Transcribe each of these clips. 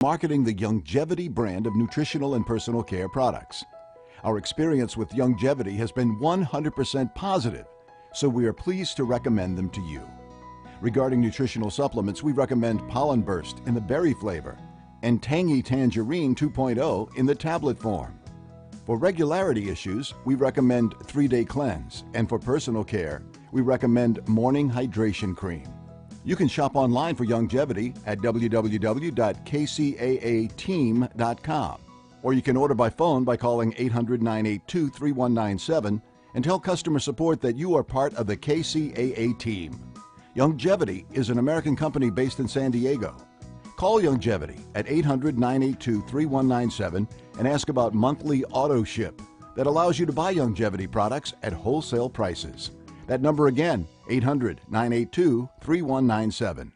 marketing the Youngevity brand of nutritional and personal care products. Our experience with Youngevity has been 100% positive, so we are pleased to recommend them to you. Regarding nutritional supplements, we recommend Pollen Burst in the berry flavor and Tangy Tangerine 2.0 in the tablet form. For regularity issues, we recommend 3-Day Cleanse, and for personal care, we recommend Morning Hydration Cream. You can shop online for Youngevity at www.kcaateam.com, or you can order by phone by calling 800-982-3197 and tell customer support that you are part of the KCAA team. Youngevity is an American company based in San Diego. Call Youngevity at 800-982-3197 and ask about monthly auto ship that allows you to buy Youngevity products at wholesale prices. That number again, 800-982-3197.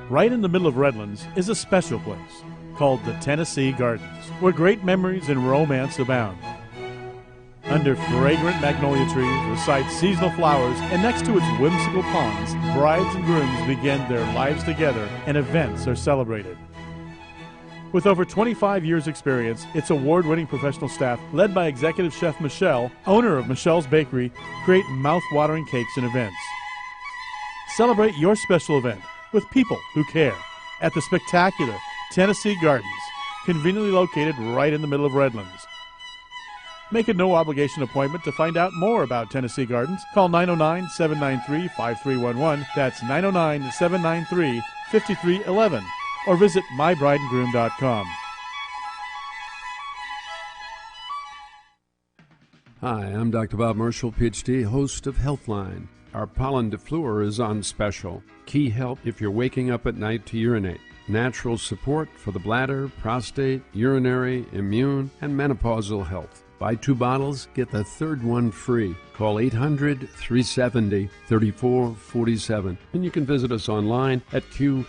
Right in the middle of Redlands is a special place called the Tennessee Gardens, where great memories and romance abound. Under fragrant magnolia trees, beside seasonal flowers, and next to its whimsical ponds, brides and grooms begin their lives together and events are celebrated. With over 25 years' experience, its award-winning professional staff, led by Executive Chef Michelle, owner of Michelle's Bakery, create mouth-watering cakes and events. Celebrate your special event with people who care at the spectacular Tennessee Gardens, conveniently located right in the middle of Redlands. Make a no-obligation appointment to find out more about Tennessee Gardens. Call 909-793-5311. That's 909-793-5311. Or visit mybrideandgroom.com. Hi, I'm Dr. Bob Marshall, PhD, host of Healthline. Our pollen defluor is on special. Key help if you're waking up at night to urinate. Natural support for the bladder, prostate, urinary, immune, and menopausal health. Buy 2 bottles, get the third one free. Call 800-370-3447. And you can visit us online at qnlabs.com.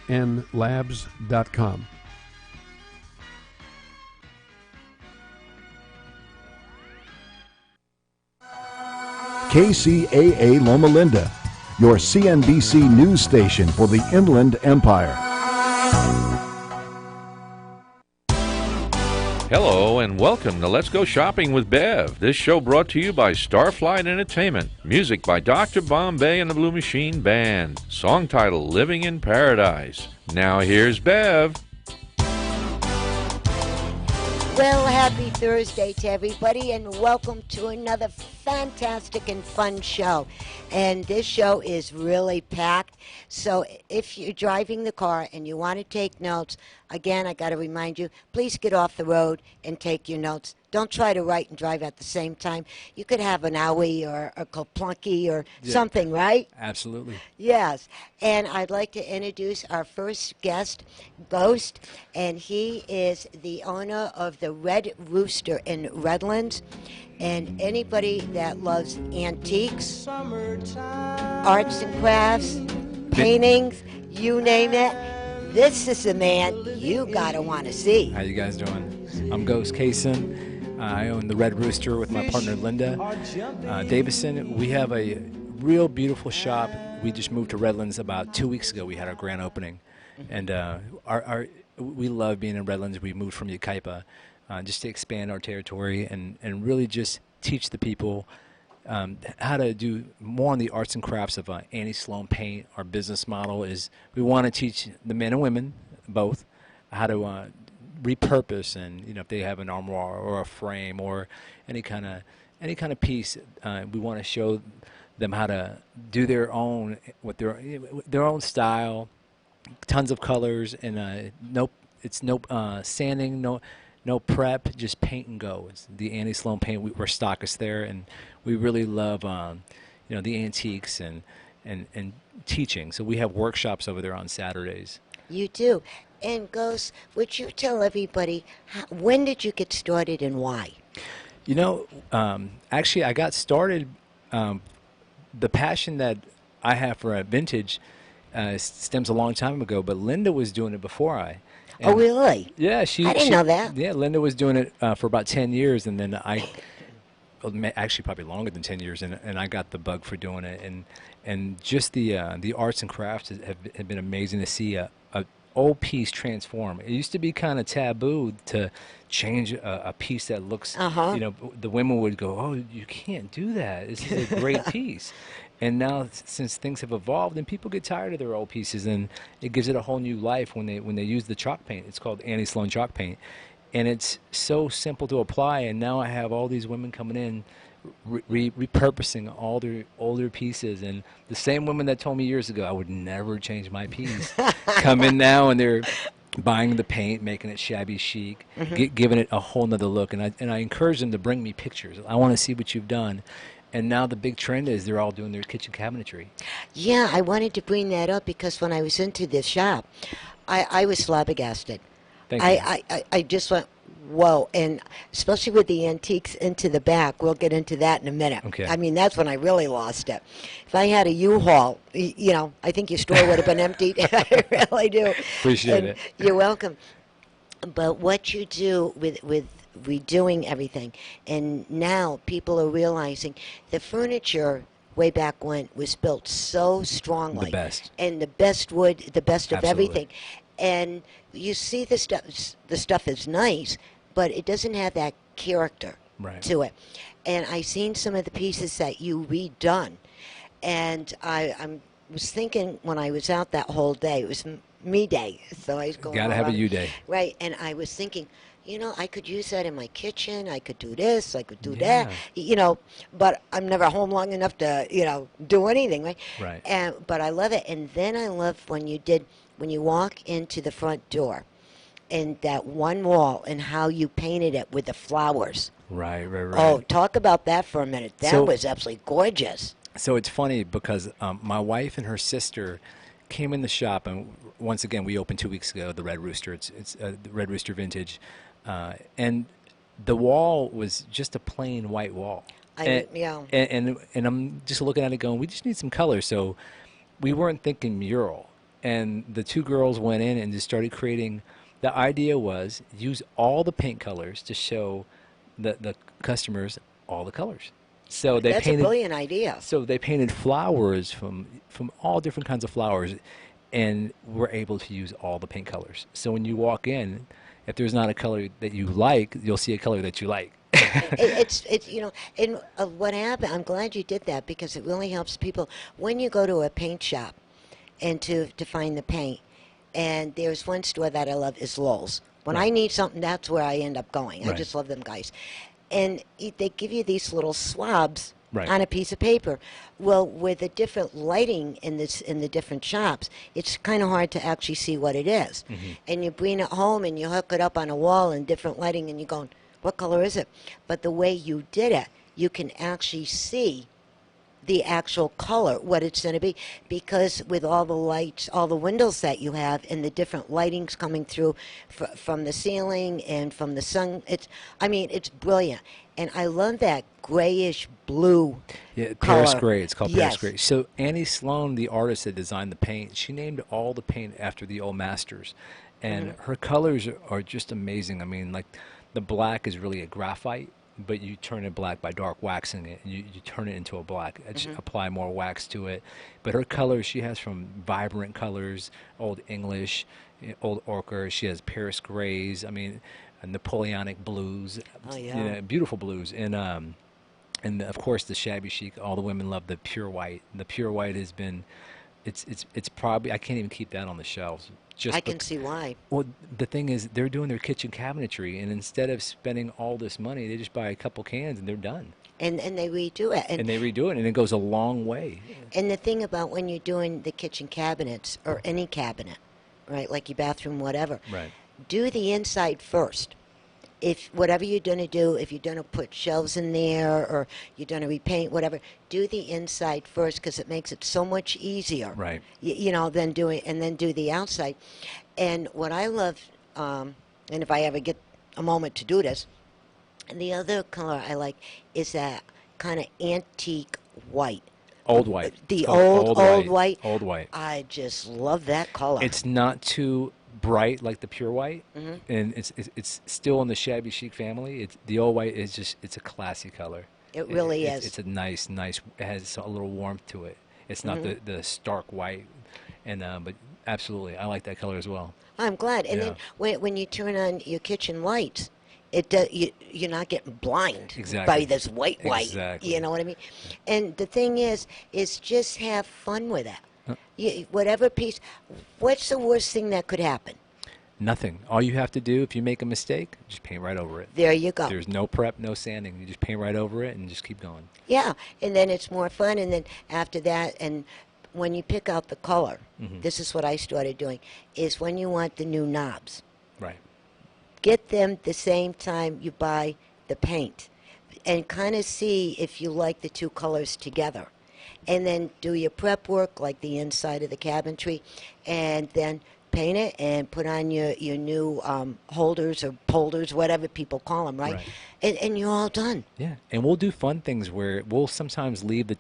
KCAA Loma Linda, your CNBC news station for the Inland Empire. Hello and welcome to Let's Go Shopping with Bev. This show brought to you by Starflight Entertainment. Music by Dr. Bombay and the Blue Machine Band. Song title Living in Paradise. Now here's Bev. Well, happy Thursday to everybody, and welcome to another fantastic and fun show. And this show is really packed, so if you're driving the car and you want to take notes, again, I got to remind you, please get off the road and take your notes. Don't try to write and drive at the same time. You could have an owie or a kaplunky or something, right? Absolutely. Yes. And I'd like to introduce our first guest, Ghost, and he is the owner of the Red Rooster in Redlands. And anybody that loves antiques, arts and crafts, paintings, you name it, this is the man you gotta want to see. How you guys doing? I'm Ghost Kaysen. I own the Red Rooster with my partner Linda Davison. We have a real beautiful shop. We just moved to Redlands about 2 weeks ago. We had our grand opening, and we love being in Redlands. We moved from Yucaipa just to expand our territory and really just teach the people how to do more on the arts and crafts of anti-Sloan paint. Our business model is we want to teach the men and women both how to repurpose, and if they have an armoire or a frame or any kind of piece, we want to show them how to do their own with their own style, tons of colors, and no sanding, no prep, just paint and go. It's the anti-Sloan paint. We're stockists there, and we really love the antiques and teaching. So we have workshops over there on Saturdays. You do. And Ghost, would you tell everybody, when did you get started and why? Actually, I got started, the passion that I have for vintage stems a long time ago, but Linda was doing it before I. Oh, really? Yeah, I didn't know that. Yeah, Linda was doing it for about 10 years, and then I actually probably longer than 10 years, and I got the bug for doing it. And just the arts and crafts have been amazing to see a old piece transform. It used to be kind of taboo to change a piece that looks, you know, the women would go, oh, you can't do that. This is a great piece. And now, since things have evolved and people get tired of their old pieces, and it gives it a whole new life when they use the chalk paint. It's called Annie Sloan chalk paint. And it's so simple to apply, and now I have all these women coming in repurposing all their older pieces, and the same women that told me years ago I would never change my piece come in now, and they're buying the paint, making it shabby chic, giving it a whole nother look. And I encourage them to bring me pictures. I want to see what you've done. And now the big trend is they're all doing their kitchen cabinetry. Yeah, I wanted to bring that up because when I was into this shop, I was flabbergasted. Thank you. I just went, whoa, and especially with the antiques into the back. We'll get into that in a minute. Okay. I mean, that's when I really lost it. If I had a U-Haul, you know, I think your store would have been emptied. I really do. Appreciate it. You're welcome. But what you do with redoing everything, and now people are realizing the furniture way back when was built so strongly. The best. And the best wood, the best of Absolutely. everything. And you see the stuff is nice, but it doesn't have that character to it. And I seen some of the pieces that you redone, and I was thinking when I was out that whole day, it was me day, so I was going Gotta have a around. you day. Right, and I was thinking, you know, I could use that in my kitchen. I could do this. I could do that. You know, but I'm never home long enough to, you know, do anything, right? Right. But I love it. And then I love when you walk into the front door, and that one wall and how you painted it with the flowers. Right. Oh, talk about that for a minute. That So- was absolutely gorgeous. So it's funny because my wife and her sister came in the shop, and once again we opened 2 weeks ago. The Red Rooster, it's the Red Rooster Vintage, and the wall was just a plain white wall. And I'm just looking at it going, we just need some color. So we weren't thinking mural, and the two girls went in and just started creating. The idea was use all the paint colors to show the customers all the colors. So they That's painted, a brilliant idea. So they painted flowers from all different kinds of flowers, and we're able to use all the paint colors. So when you walk in, if there's not a color that you like, you'll see a color that you like. It's you know, and what happened, I'm glad you did that because it really helps people when you go to a paint shop and to find the paint. And there's one store that I love is Lowell's. When I need something, that's where I end up going. I just love them guys. And they give you these little swabs on a piece of paper. Well, with the different lighting in the different shops, it's kind of hard to actually see what it is. And you bring it home and you hook it up on a wall in different lighting, and you're going, what color is it? But the way you did it, you can actually see the actual color, what it's going to be, because with all the lights, all the windows that you have, and the different lightings coming through from the ceiling and from the sun, it's brilliant. And I love that grayish blue Paris color. gray. It's called Paris Yes. gray. So Annie Sloan, the artist that designed the paint, she named all the paint after the old masters, and her colors are just amazing. I mean, like the black is really a graphite, but you turn it black by dark waxing it. You turn it into a black. Apply more wax to it. But her colors, she has from vibrant colors, Old English, Old Ochre. She has Paris grays. I mean, Napoleonic blues. Oh, yeah. You know, beautiful blues. And of course the shabby chic. All the women love the pure white. The pure white has been, it's probably, I can't even keep that on the shelves. I can see why. Well, the thing is, they're doing their kitchen cabinetry, and instead of spending all this money, they just buy a couple cans and they're done. And they redo it. And they redo it, and it goes a long way. And the thing about when you're doing the kitchen cabinets, or any cabinet, right, like your bathroom, whatever, do the inside first. If whatever you're going to do, if you're going to put shelves in there or you're going to repaint, whatever, do the inside first because it makes it so much easier, you know, than then do the outside. And what I love, and if I ever get a moment to do this, and the other color I like is that kind of antique white. Old white. The old white. Old white. I just love that color. It's not too bright like the pure white, and it's still in the shabby chic family. The old white is just, it's a classy color. It really is. It's a nice. It has a little warmth to it. It's not the stark white, and but absolutely, I like that color as well. I'm glad. And Yeah. then when you turn on your kitchen lights, it does, you're not getting blind Exactly. by this white. Exactly. You know what I mean? And the thing is just have fun with it. Whatever piece. What's the worst thing that could happen? Nothing. All you have to do, if you make a mistake, just paint right over it. There you go. There's no prep, no sanding. You just paint right over it and just keep going. Yeah, and then it's more fun. And then after that, and when you pick out the color, this is what I started doing, is when you want the new knobs, Right. get them the same time you buy the paint and kind of see if you like the two colors together. And then do your prep work, like the inside of the cabinetry, and then paint it and put on your new holders or polders, whatever people call them, right? And you're all done. Yeah, and we'll do fun things where we'll sometimes leave the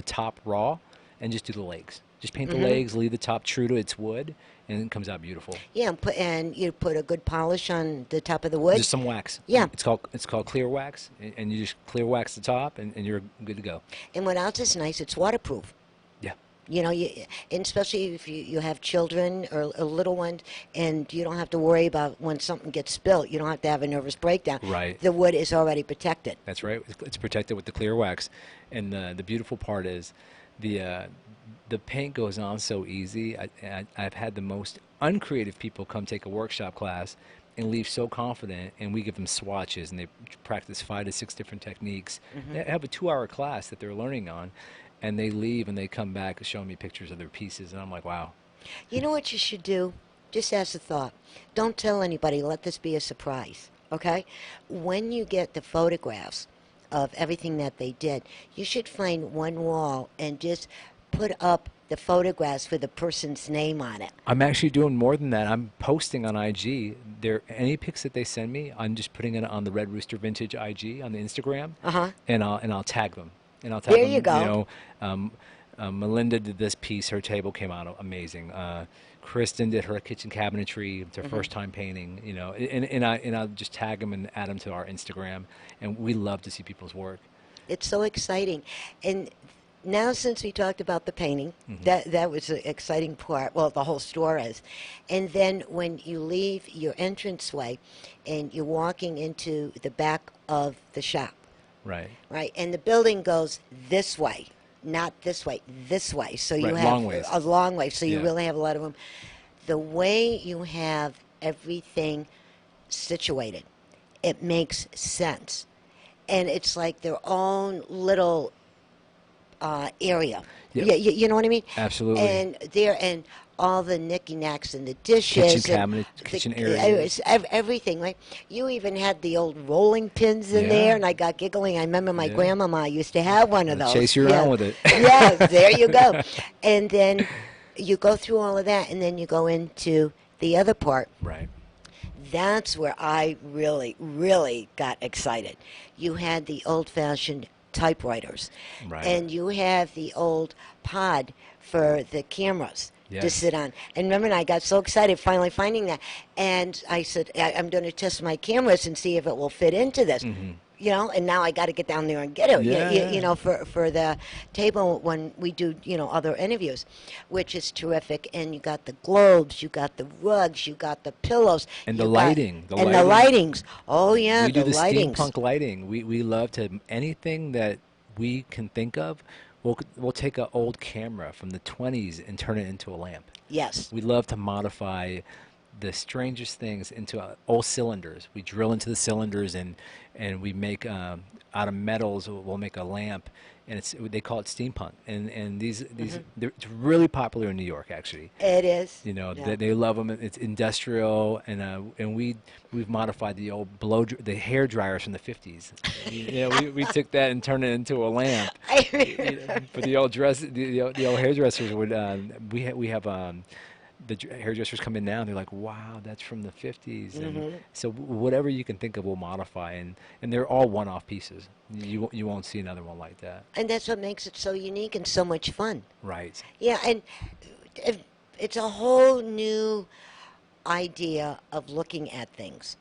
top raw, and just do the legs. Just paint the legs, leave the top true to its wood, and it comes out beautiful. Yeah, and you put a good polish on the top of the wood. Just some wax. Yeah. It's called clear wax, and you just clear wax the top, and you're good to go. And what else is nice, it's waterproof. Yeah. You know, and especially if you have children or little ones, and you don't have to worry about when something gets spilled. You don't have to have a nervous breakdown. Right. The wood is already protected. That's right. It's protected with the clear wax, and the beautiful part is the paint goes on so easy. I've had the most uncreative people come take a workshop class and leave so confident, and we give them swatches, and they practice 5 to 6 different techniques. They have a 2-hour class that they're learning on, and they leave and they come back showing me pictures of their pieces, and I'm like, wow. You know what you should do? Just as a thought. Don't tell anybody. Let this be a surprise, okay? When you get the photographs of everything that they did, you should find one wall and just put up the photographs with the person's name on it. I'm actually doing more than that. I'm posting on IG. Any pics that they send me, I'm just putting it on the Red Rooster Vintage IG on the Instagram, and I'll tag them. And I'll tag There them, you go. Melinda did this piece. Her table came out amazing. Kristen did her kitchen cabinetry. It's her first time painting. You know, and I'll just tag them and add them to our Instagram. And we love to see people's work. It's so exciting. And now, since we talked about the painting, that was the exciting part. Well, the whole store is. And then when you leave your entranceway and you're walking into the back of the shop, Right. right, and the building goes this way, not this way, this way. So you Right, have long ways. a long way. So you Yeah. really have a lot of room. The way you have everything situated, it makes sense, and it's like their own little area. Yep. Yeah, you know what I mean? Absolutely. And all the knicky knacks and the dishes, Kitchen cabinet, kitchen areas. everything. Right? You even had the old rolling pins in Yeah. there, and I got giggling. I remember my Yeah. grandmama used to have one of those. Chase you around with it. Yes, there you go. And then you go through all of that, and then you go into the other part. Right. That's where I really, really got excited. You had the old-fashioned typewriters, Right. and you have the old pod for the cameras to Yes. sit on. And remember, I got so excited finally finding that, and I said, I'm going to test my cameras and see if it will fit into this. You know, and now I got to get down there and get it. Yeah, You know, for the table when we do, other interviews, which is terrific. And you got the globes, you got the rugs, you got the pillows, And the you got- lighting, the and lighting. the lightings. Oh yeah, We do the lightings. steampunk lighting. We love to anything that we can think of. We'll take an old camera from the 20s and turn it into a lamp. Yes. We love to modify the strangest things into old cylinders. We drill into the cylinders and we make out of metals. We'll make a lamp, and they call it steampunk. And these it's really popular in New York actually. It is. You know, Yeah. they love them. It's industrial, and we've modified the old the hair dryers from the 50s. We took that and turned it into a lamp. For the old the old hairdressers would we have the hairdressers come in now and they're like, wow, that's from the 50s. And so whatever you can think of, we'll modify, and they're all one-off pieces. You won't see another one like that. And that's what makes it so unique and so much fun. Right. Yeah, and it's a whole new idea of looking at things.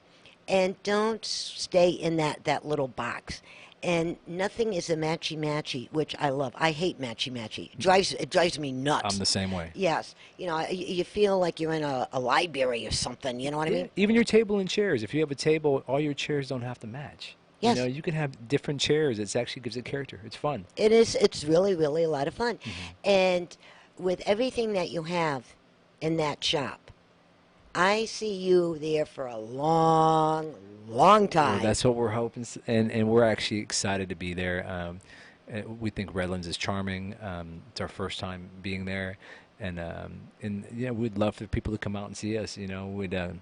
And don't stay in that little box. And nothing is a matchy-matchy, which I love. I hate matchy-matchy. It drives me nuts. I'm the same way. Yes. You know, you feel like you're in a library or something. You know what I mean? Even your table and chairs. If you have a table, all your chairs don't have to match. Yes. You know, you can have different chairs. It actually gives it character. It's fun. It is. It's really, really a lot of fun. And with everything that you have in that shop, I see you there for a long, long time. Well, that's what we're hoping, and we're actually excited to be there. We think Redlands is charming. It's our first time being there, and yeah, we'd love for people to come out and see us. You know, we'd give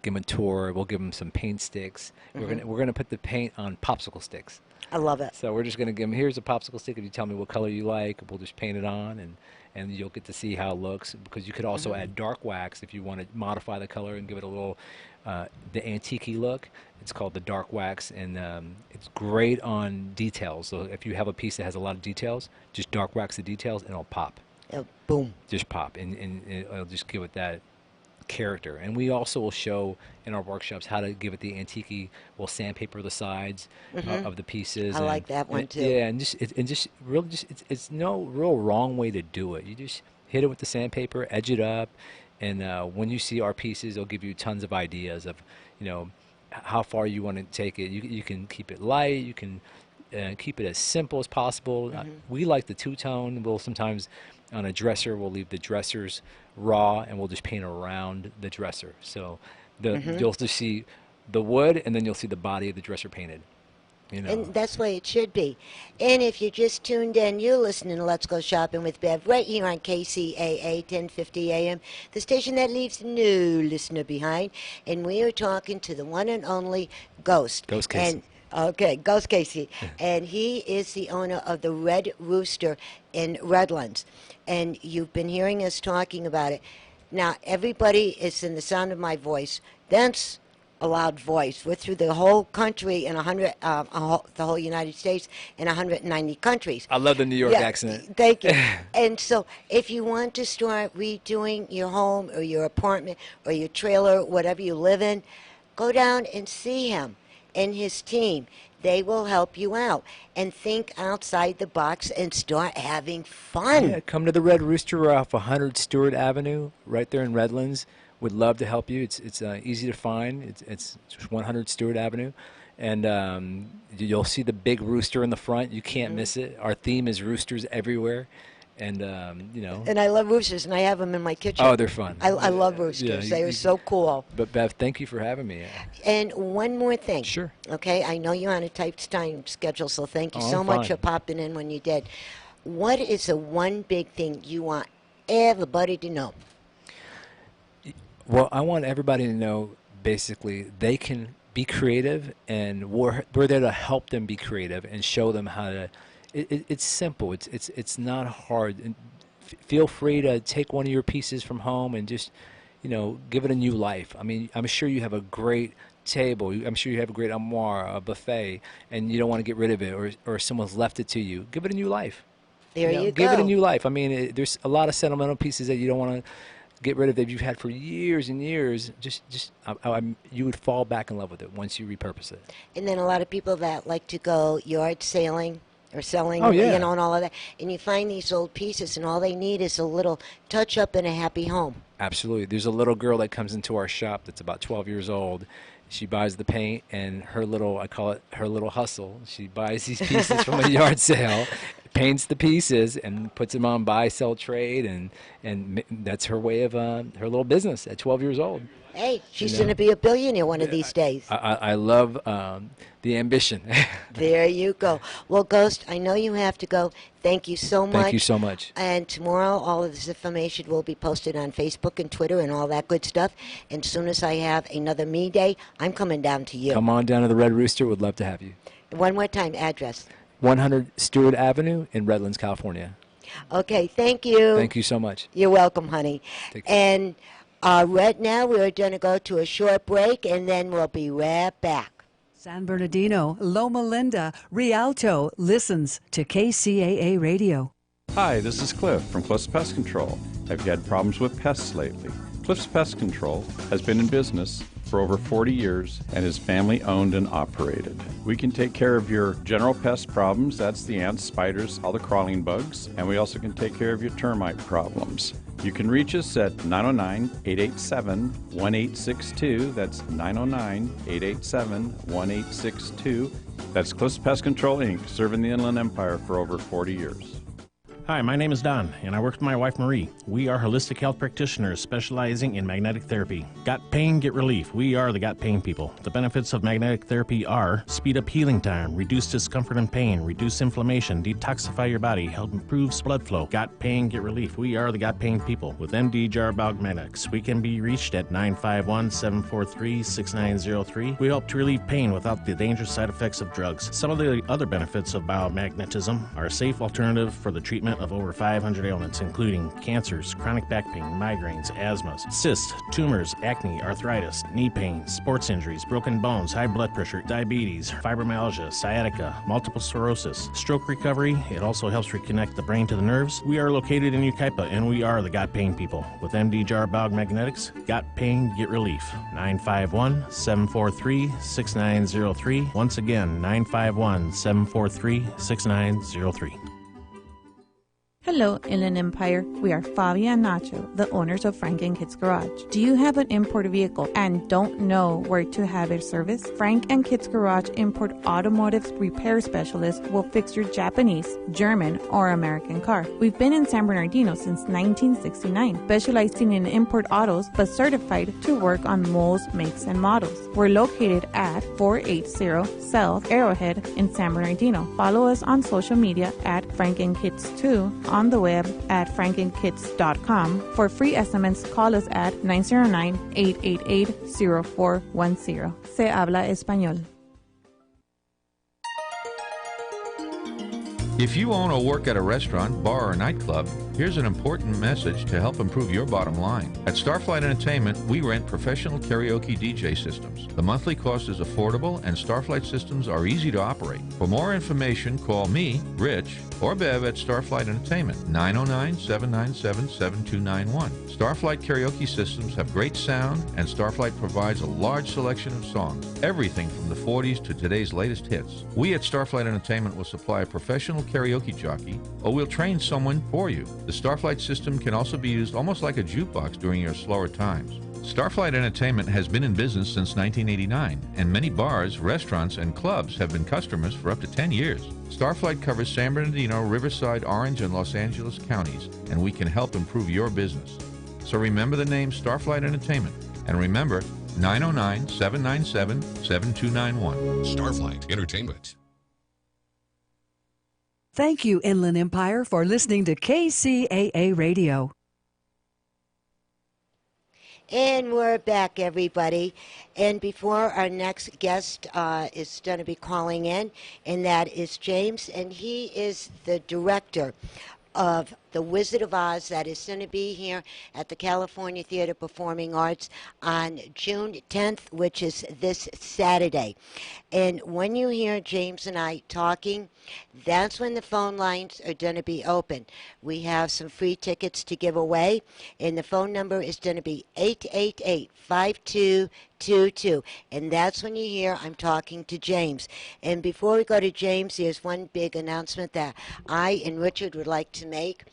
them a tour. We'll give them some paint sticks. We're gonna put the paint on popsicle sticks. I love it. So we're just gonna give them. Here's a popsicle stick. If you tell me what color you like, we'll just paint it on, and you'll get to see how it looks, because you could also add dark wax if you want to modify the color and give it a little the antique-y look. It's called the dark wax, and it's great on details. So if you have a piece that has a lot of details, just dark wax the details and it'll pop. Boom. Just pop, and it'll just give it that character. And we also will show in our workshops how to give it the antique-y. We'll sandpaper the sides of the pieces. I like that one too. Yeah, and it's no real wrong way to do it. You just hit it with the sandpaper, edge it up, and when you see our pieces, it'll give you tons of ideas of, you know, how far you want to take it. You can keep it light. You can keep it as simple as possible. We like the two-tone. We'll sometimes, on a dresser, we'll leave the dressers raw, and we'll just paint around the dresser. So you'll just see the wood, and then you'll see the body of the dresser painted. You know. And that's the way it should be. And if you just tuned in, you're listening to Let's Go Shopping with Bev right here on KCAA 1050 AM, the station that leaves no listener behind. And we are talking to the one and only Ghost. Ghost Casey. Ghost Casey. And he is the owner of the Red Rooster in Redlands. And you've been hearing us talking about it. Now, everybody is in the sound of my voice. That's a loud voice. We're through the whole country in the whole United States in 190 countries. I love the New York accent. Thank you. And so if you want to start redoing your home or your apartment or your trailer, whatever you live in, go down and see him and his team. They will help you out. And think outside the box and start having fun. Yeah, come to the Red Rooster. We're off 100 Stewart Avenue, right there in Redlands. Would love to help you. It's easy to find. It's 100 Stewart Avenue, and you'll see the big rooster in the front. You can't miss it. Our theme is roosters everywhere, and you know. And I love roosters, and I have them in my kitchen. Oh, they're fun. I love roosters. They are so cool. But Bev, thank you for having me. And one more thing. Sure. Okay, I know you're on a tight time schedule, so thank you so I'm much fine. for popping in when you did. What is the one big thing you want everybody to know? Well, I want everybody to know, basically, they can be creative, and we're there to help them be creative and show them how to. It's simple. It's not hard. And feel free to take one of your pieces from home and just, you know, give it a new life. I mean, I'm sure you have a great table. I'm sure you have a great armoire, a buffet, and you don't want to get rid of it, or someone's left it to you. Give it a new life. There you go. Give it a new life. I mean, there's a lot of sentimental pieces that you don't want to get rid of that you've had for years and years. You would fall back in love with it once you repurpose it. And then a lot of people that like to go yard sailing or selling, Oh, yeah. you know, and all of that. And you find these old pieces, and all they need is a little touch up in a happy home. Absolutely. There's a little girl that comes into our shop that's about 12 years old. She buys the paint, and I call it her little hustle. She buys these pieces from a yard sale, paints the pieces, and puts them on buy, sell, trade, and that's her way of her little business at 12 years old. Hey, she's going to be a billionaire one of these days. I love the ambition. There you go. Well, Ghost, I know you have to go. Thank you so much. Thank you so much. And tomorrow, all of this information will be posted on Facebook and Twitter and all that good stuff. And as soon as I have another Me Day, I'm coming down to you. Come on down to the Red Rooster. Would love to have you. One more time, address. 100 Stewart Avenue in Redlands, California. Okay, thank you. Thank you so much. You're welcome, honey. Take care. And right now, we're going to go to a short break, and then we'll be right back. San Bernardino, Loma Linda, Rialto listens to KCAA Radio. Hi, this is Cliff from Cliff's Pest Control. Have you had problems with pests lately? Cliffs Pest Control has been in business for over 40 years and is family owned and operated. We can take care of your general pest problems, that's the ants, spiders, all the crawling bugs, and we also can take care of your termite problems. You can reach us at 909-887-1862. That's 909-887-1862. That's Cliffs Pest Control, Inc., serving the Inland Empire for over 40 years. Hi, my name is Don, and I work with my wife Marie. We are holistic health practitioners specializing in magnetic therapy. Got pain, get relief. We are the Got Pain people. The benefits of magnetic therapy are speed up healing time, reduce discomfort and pain, reduce inflammation, detoxify your body, help improve blood flow. Got pain, get relief. We are the Got Pain people. With MD Jar Magnetics, we can be reached at 951-743-6903. We help to relieve pain without the dangerous side effects of drugs. Some of the other benefits of biomagnetism are a safe alternative for the treatment of over 500 ailments, including cancers, chronic back pain, migraines, asthmas, cysts, tumors, acne, arthritis, knee pain, sports injuries, broken bones, high blood pressure, diabetes, fibromyalgia, sciatica, multiple sclerosis, stroke recovery. It also helps reconnect the brain to the nerves. We are located in Yucaipa, and we are the Got Pain people. With MD Jar Magnetics, got pain, get relief. 951-743-6903. Once again, 951-743-6903. Hello, Inland Empire. We are Fabia and Nacho, the owners of Frank and Kids Garage. Do you have an import vehicle and don't know where to have it serviced? Frank and Kids Garage Import Automotive Repair Specialist will fix your Japanese, German, or American car. We've been in San Bernardino since 1969, specializing in import autos, but certified to work on most makes and models. We're located at 480 South Arrowhead in San Bernardino. Follow us on social media at Frank and Kids 2, on the web at frankandkids.com. For free estimates, call us at 909-888-0410. Se habla español. If you own or work at a restaurant, bar, or nightclub, here's an important message to help improve your bottom line. At Starflight Entertainment, we rent professional karaoke DJ systems. The monthly cost is affordable, and Starflight systems are easy to operate. For more information, call me, Rich, or Bev at Starflight Entertainment, 909-797-7291. Starflight karaoke systems have great sound, and Starflight provides a large selection of songs, everything from the 40s to today's latest hits. We at Starflight Entertainment will supply a professional karaoke jockey, or we'll train someone for you. The Starflight system can also be used almost like a jukebox during your slower times. Starflight Entertainment has been in business since 1989, and many bars, restaurants, and clubs have been customers for up to 10 years. Starflight covers San Bernardino, Riverside, Orange, and Los Angeles counties, and we can help improve your business. So remember the name Starflight Entertainment, and remember 909-797-7291. Starflight Entertainment. Thank you, Inland Empire, for listening to KCAA Radio. And we're back, everybody. And before our next guest is going to be calling in, and that is James, and he is the director of The Wizard of Oz that is going to be here at the California Theater Performing Arts on June 10th, which is this Saturday. And when you hear James and I talking, that's when the phone lines are going to be open. We have some free tickets to give away, and the phone number is going to be 888-5222. And that's when you hear I'm talking to James. And before we go to James, there's one big announcement that I and Richard would like to make.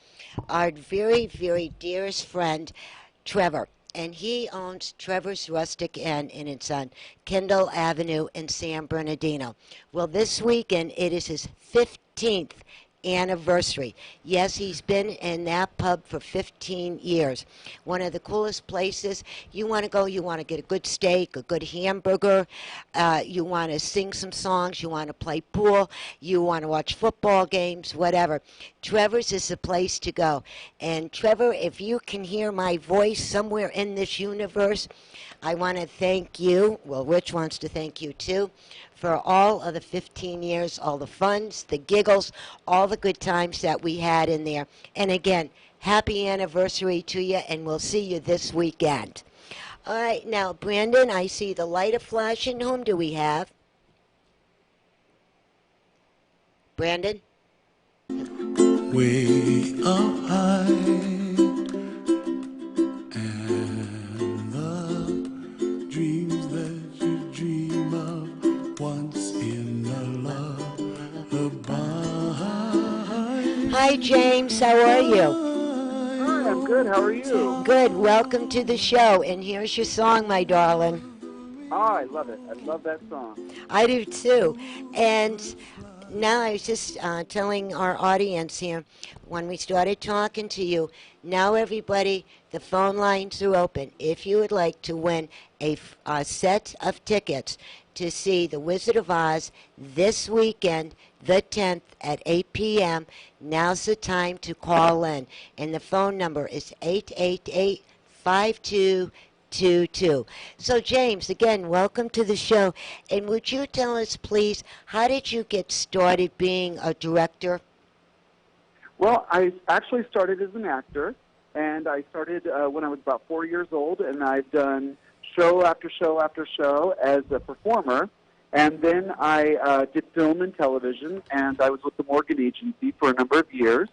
Our very, very dearest friend, Trevor, and he owns Trevor's Rustic Inn, and it's on Kendall Avenue in San Bernardino. Well, this weekend, it is his 15th anniversary. Yes, he's been in that pub for 15 years. One of the coolest places. You want to go, you want to get a good steak, a good hamburger, you want to sing some songs, you want to play pool, you want to watch football games, whatever. Trevor's is the place to go. And Trevor, if you can hear my voice somewhere in this universe, I want to thank you. Well, Rich wants to thank you too, for all of the 15 years, all the funs, the giggles, all the good times that we had in there. And again, happy anniversary to you, and we'll see you this weekend. All right, now, Brandon, I see the light flashing. Whom do we have? Brandon? Way up high and are you? Hi, I'm good. How are you? Good. Welcome to the show. And here's your song, my darling. Oh, I love it. I love that song. I do too. And now I was just telling our audience here, when we started talking to you, now everybody, the phone lines are open. If you would like to win a set of tickets to see The Wizard of Oz this weekend, the 10th at 8 p.m., now's the time to call in. And the phone number is 888-5222. So, James, again, welcome to the show. And would you tell us, please, how did you get started being a director? Well, I actually started as an actor, and I started when I was about 4 years old, and I've done show after show after show as a performer. And then I did film and television, and I was with the Morgan Agency for a number of years.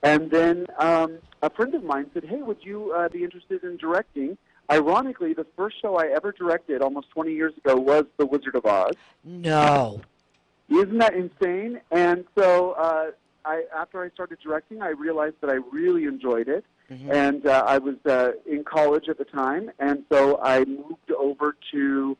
And then a friend of mine said, hey, would you be interested in directing? Ironically, the first show I ever directed almost 20 years ago was The Wizard of Oz. No. Isn't that insane? And so after I started directing, I realized that I really enjoyed it. Mm-hmm. And I was in college at the time, and so I moved over to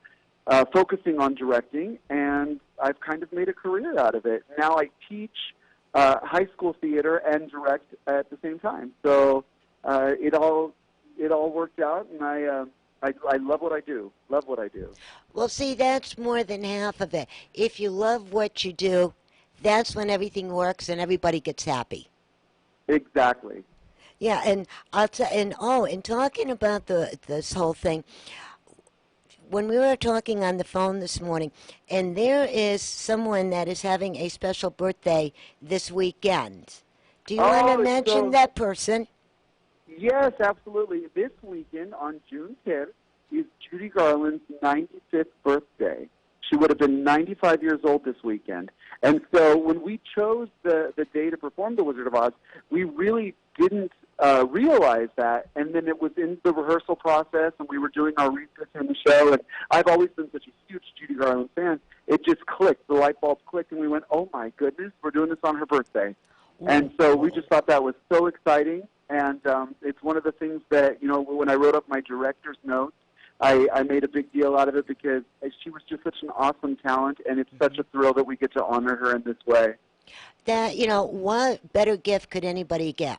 focusing on directing, and I've kind of made a career out of it. Now I teach high school theater and direct at the same time. So it all worked out, and I love what I do. Love what I do. Well, see, that's more than half of it. If you love what you do, that's when everything works and everybody gets happy. Exactly. Yeah, and I'll and talking about this whole thing, when we were talking on the phone this morning, and there is someone that is having a special birthday this weekend. Do you want to mention that person? Yes, absolutely. This weekend on June 10th is Judy Garland's 95th birthday. She would have been 95 years old this weekend. And so when we chose the day to perform The Wizard of Oz, we really didn't realize that. And then it was in the rehearsal process, and we were doing our research on the show. And I've always been such a huge Judy Garland fan. It just clicked. The light bulb clicked, and we went, oh, my goodness, we're doing this on her birthday. And so we just thought that was so exciting. And it's one of the things that, you know, when I wrote up my director's notes, I made a big deal out of it because she was just such an awesome talent, and it's such a thrill that we get to honor her in this way. That, you know, what better gift could anybody get?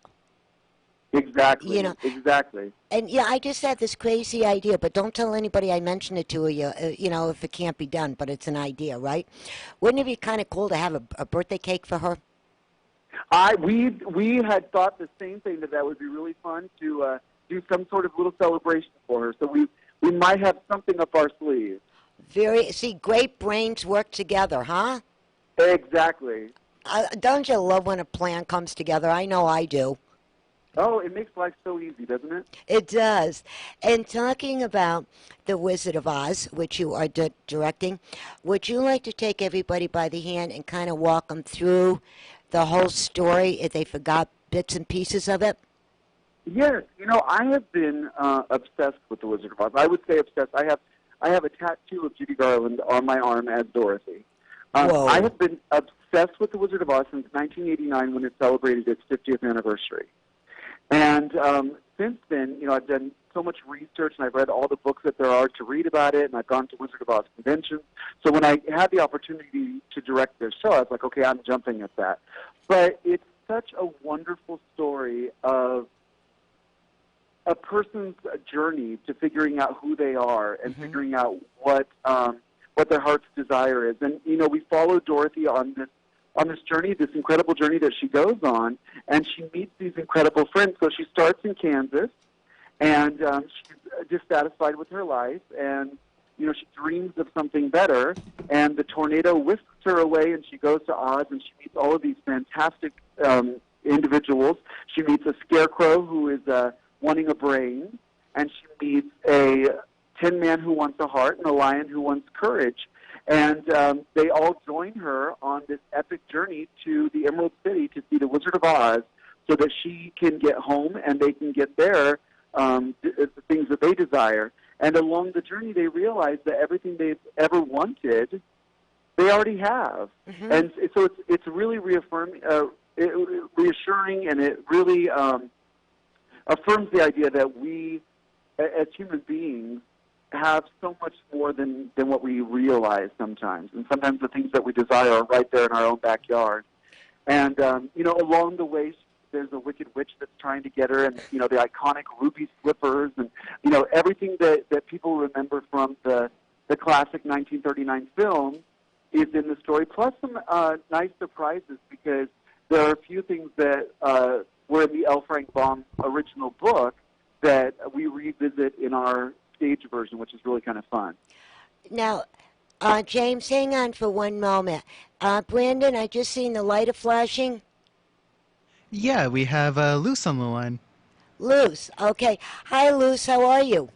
Exactly. You know, exactly. And yeah, I just had this crazy idea, but don't tell anybody I mentioned it to you. You know, if it can't be done, but it's an idea, right? Wouldn't it be kind of cool to have a birthday cake for her? We had thought the same thing, that would be really fun to do some sort of little celebration for her. So we might have something up our sleeve. Great brains work together, huh? Exactly. Don't you love when a plan comes together? I know I do. Oh, it makes life so easy, doesn't it? It does. And talking about The Wizard of Oz, which you are directing, would you like to take everybody by the hand and kind of walk them through the whole story if they forgot bits and pieces of it? Yes. You know, I have been obsessed with The Wizard of Oz. I would say obsessed. I have a tattoo of Judy Garland on my arm as Dorothy. I have been obsessed with The Wizard of Oz since 1989 when it celebrated its 50th anniversary. And since then, you know, I've done so much research, and I've read all the books that there are to read about it, and I've gone to Wizard of Oz conventions. So when I had the opportunity to direct this show, I was like, okay, I'm jumping at that. But it's such a wonderful story of a person's journey to figuring out who they are and figuring out what their heart's desire is. And, you know, we follow Dorothy on this journey, this incredible journey that she goes on, and she meets these incredible friends. So she starts in Kansas, and she's dissatisfied with her life, and, you know, she dreams of something better, and the tornado whisks her away, and she goes to Oz, and she meets all of these fantastic individuals. She meets a scarecrow who is wanting a brain, and she meets a tin man who wants a heart and a lion who wants courage. And they all join her on this epic journey to the Emerald City to see the Wizard of Oz so that she can get home and they can get their the things that they desire. And along the journey, they realize that everything they've ever wanted, they already have. And so it's really reaffirming, reassuring, and it really affirms the idea that we, as human beings, have so much more than what we realize sometimes. And sometimes the things that we desire are right there in our own backyard. And, along the way, there's a wicked witch that's trying to get her, and, the iconic ruby slippers, and, everything that people remember from the classic 1939 film is in the story, plus some nice surprises, because there are a few things that were in the L. Frank Baum original book that we revisit in our stage version, which is really kind of fun. Now, James, hang on for one moment. Brandon, I just seen the light flashing. Yeah, we have Luce on the line. Luce, okay. Hi, Luce, how are you?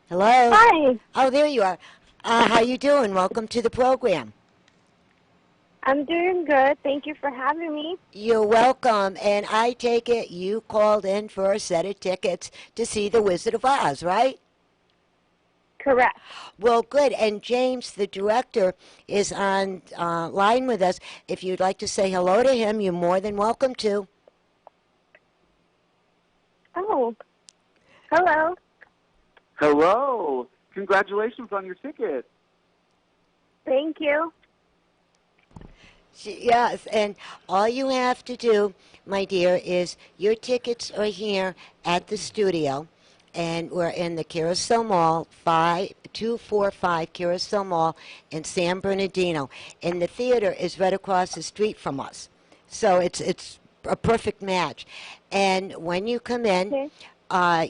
Hello? Hi. Oh, there you are. How you doing? Welcome to the program. I'm doing good. Thank you for having me. You're welcome. And I take it you called in for a set of tickets to see The Wizard of Oz, right? Correct. Well, good. And James, the director, is on line with us. If you'd like to say hello to him, you're more than welcome to. Oh. Hello. Hello. Congratulations on your ticket. Thank you. Yes, and all you have to do, my dear, is your tickets are here at the studio, and we're in the Carousel Mall, 245 Carousel Mall in San Bernardino. And the theater is right across the street from us. So it's a perfect match. And when you come in,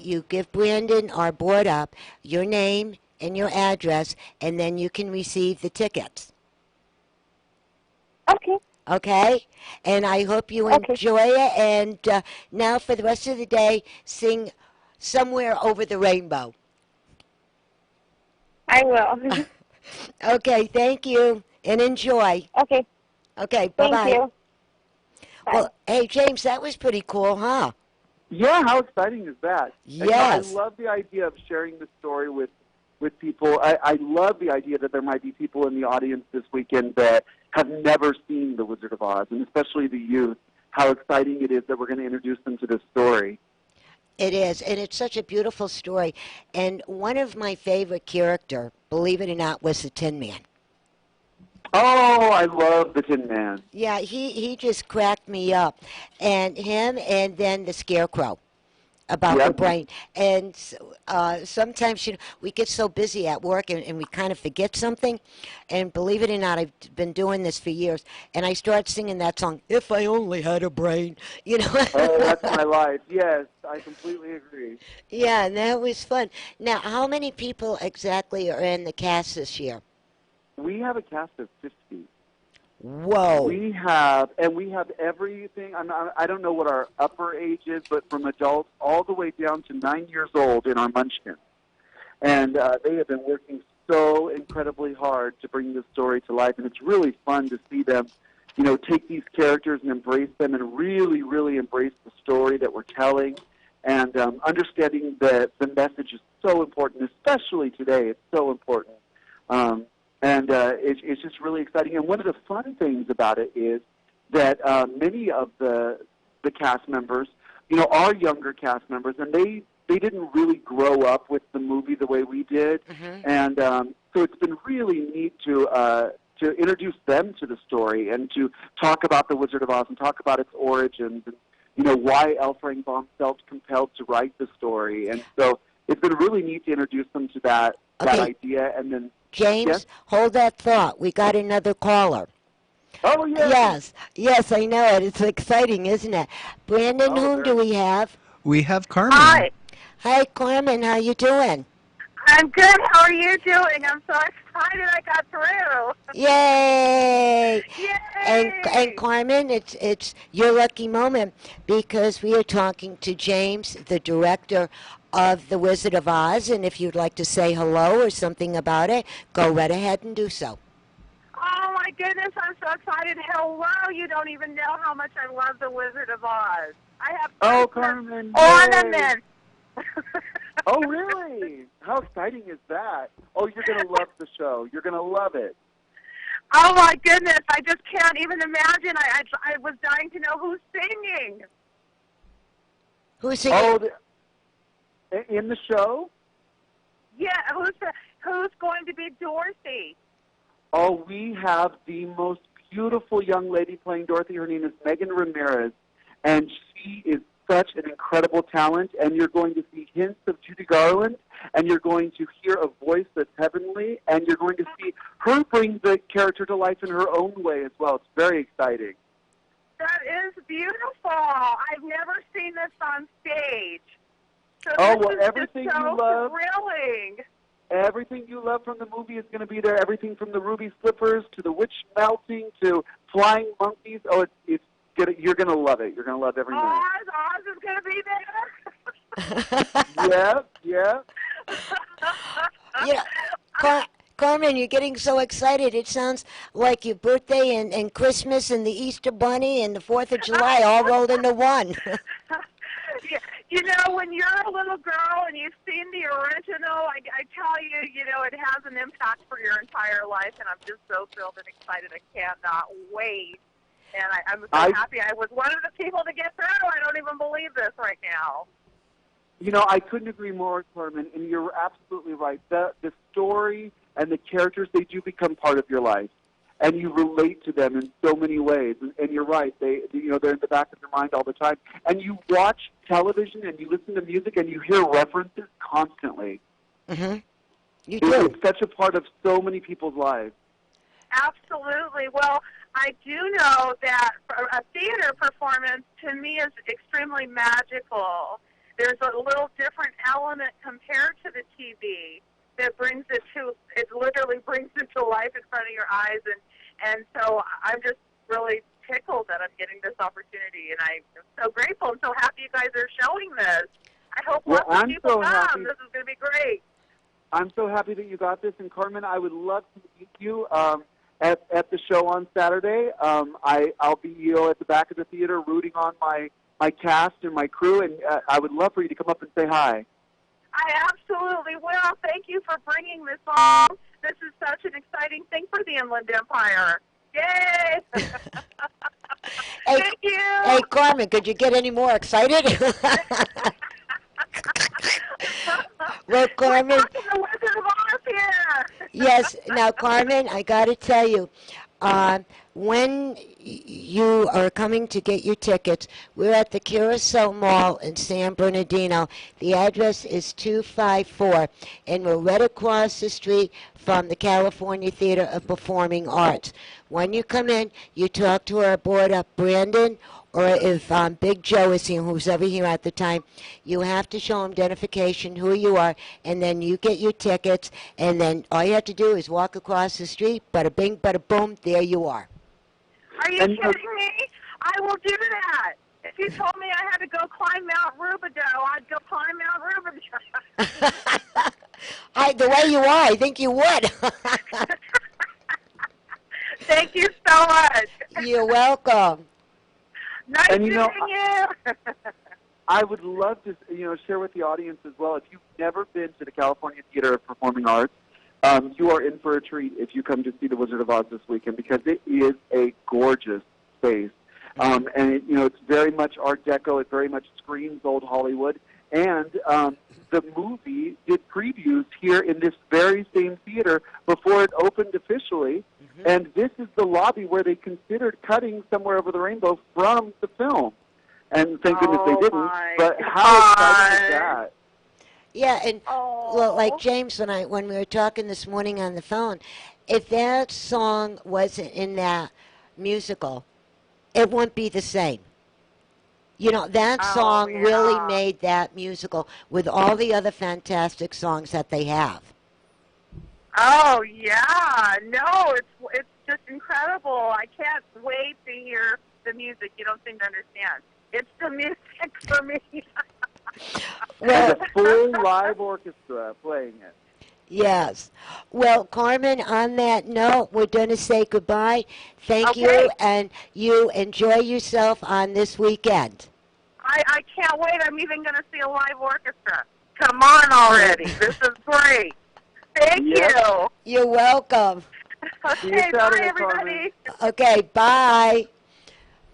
you give Brandon, our board up, your name and your address, and then you can receive the tickets. Okay. Okay? And I hope you enjoy it. And now for the rest of the day, sing Somewhere Over the Rainbow. I will. Okay, thank you. And enjoy. Okay. Okay, bye-bye. Thank you. Bye. Well, hey, James, that was pretty cool, huh? Yeah, how exciting is that? Yes. And I love the idea of sharing the story with people. I love the idea that there might be people in the audience this weekend that have never seen The Wizard of Oz, and especially the youth. How exciting it is that we're going to introduce them to this story. It is, and it's such a beautiful story. And one of my favorite character, believe it or not, was the Tin Man. Oh, I love the Tin Man. Yeah, he just cracked me up. And him and then the Scarecrow about the brain. And sometimes we get so busy at work and we kind of forget something. And believe it or not, I've been doing this for years. And I start singing that song, If I Only Had a Brain. Oh, that's my life. Yes, I completely agree. Yeah, and that was fun. Now, how many people exactly are in the cast this year? We have a cast of 50. Whoa. We have everything. I don't know what our upper age is, but from adults all the way down to 9 years old in our Munchkins. And they have been working so incredibly hard to bring this story to life, and it's really fun to see them, take these characters and embrace them and really, really embrace the story that we're telling, and understanding that the message is so important, especially today. It's so important. And it's just really exciting. And one of the fun things about it is that many of the cast members, are younger cast members, and they didn't really grow up with the movie the way we did. Mm-hmm. And so it's been really neat to introduce them to the story and to talk about The Wizard of Oz and talk about its origins and, why L. Frank Baum felt compelled to write the story. And so it's been really neat to introduce them to that idea. And then James, hold that thought. We got another caller. Oh, yes. Yes, I know it. It's exciting, isn't it? Brandon, whom do we have? We have Carmen. Hi, Carmen. How you doing? I'm good. How are you doing? I'm so excited I got through. Yay! Yay! And Carmen, it's your lucky moment because we are talking to James, the director of The Wizard of Oz, and if you'd like to say hello or something about it, go right ahead and do so. Oh my goodness, I'm so excited. Hello, you don't even know how much I love The Wizard of Oz. I have Carmen, ornaments. Oh, really? How exciting is that? Oh, you're going to love the show. You're going to love it. Oh, my goodness. I just can't even imagine. I was dying to know who's singing. Who's singing? Oh, in the show? Yeah, who's going to be Dorothy? Oh, we have the most beautiful young lady playing Dorothy. Her name is Megan Ramirez, and she is such an incredible talent, and you're going to see hints of Judy Garland, and you're going to hear a voice that's heavenly, and you're going to see her bring the character to life in her own way as well. It's very exciting. That is beautiful. I've never seen this on stage. So Everything just so you love. thrilling. Everything you love from the movie is going to be there. Everything from the ruby slippers to the witch melting to flying monkeys. Oh, you're going to love it. You're going to love every minute. Oz is going to be there? Yeah. Yeah. Carmen, you're getting so excited. It sounds like your birthday and Christmas and the Easter Bunny and the 4th of July all rolled into one. You know, when you're a little girl and you've seen the original, I tell you, it has an impact for your entire life, and I'm just so thrilled and excited. I cannot wait. And I'm so happy I was one of the people to get through. I don't even believe this right now. I couldn't agree more, Carmen, and you're absolutely right. The story and the characters, they do become part of your life, and you relate to them in so many ways. And you're right; they're in the back of your mind all the time. And you watch television and you listen to music and you hear references constantly. Mm-hmm. You do. It's such a part of so many people's lives. Absolutely. Well, I do know that a theater performance to me is extremely magical. There's a little different element compared to the TV that literally brings it to life in front of your eyes. And so I'm just really tickled that I'm getting this opportunity, and I'm so grateful and so happy you guys are showing this. I hope lots of people come. This is going to be great. I'm so happy that you got this, and Carmen, I would love to meet you at the show on Saturday. I'll be at the back of the theater rooting on my cast and my crew, and I would love for you to come up and say hi. I absolutely will. Thank you for bringing this on. This is such an exciting thing for the Inland Empire. Yay! Thank you. Hey, Carmen, could you get any more excited? Well, Carmen. The Wizard of Oz here. Yes. Now, Carmen, I got to tell you, when you are coming to get your tickets, we're at the Carousel Mall in San Bernardino. The address is 254, and we're right across the street from the California Theater of Performing Arts. When you come in, you talk to our board up, Brandon, or if Big Joe is here, who's ever here at the time, you have to show him identification, who you are, and then you get your tickets, and then all you have to do is walk across the street, bada bing, bada boom, there you are. Are you kidding me? I will do that. If you told me I had to go climb Mount Rubidoux, I'd go climb Mount Rubidoux. The way you are, I think you would. Thank you so much. You're welcome. Nice meeting you. I would love to, share with the audience as well. If you've never been to the California Theater of Performing Arts, you are in for a treat if you come to see The Wizard of Oz this weekend, because it is a gorgeous space. And it's very much Art Deco. It very much screams old Hollywood. And the movie did previews here in this very same theater before it opened officially. Mm-hmm. And this is the lobby where they considered cutting Somewhere Over the Rainbow from the film. And thank goodness they didn't. But how exciting is that? Yeah, and well, like James and I, when we were talking this morning on the phone, if that song wasn't in that musical, it wouldn't be the same. That song really made that musical with all the other fantastic songs that they have. Oh, yeah. No, it's just incredible. I can't wait to hear the music. You don't seem to understand. It's the music for me. Well, and a full live orchestra playing it. Yes. Well, Carmen, on that note, we're going to say goodbye. Thank you, and you enjoy yourself on this weekend. I can't wait. I'm even going to see a live orchestra. Come on already. This is great. Thank you. You're welcome. Okay, bye, everybody. Okay, bye.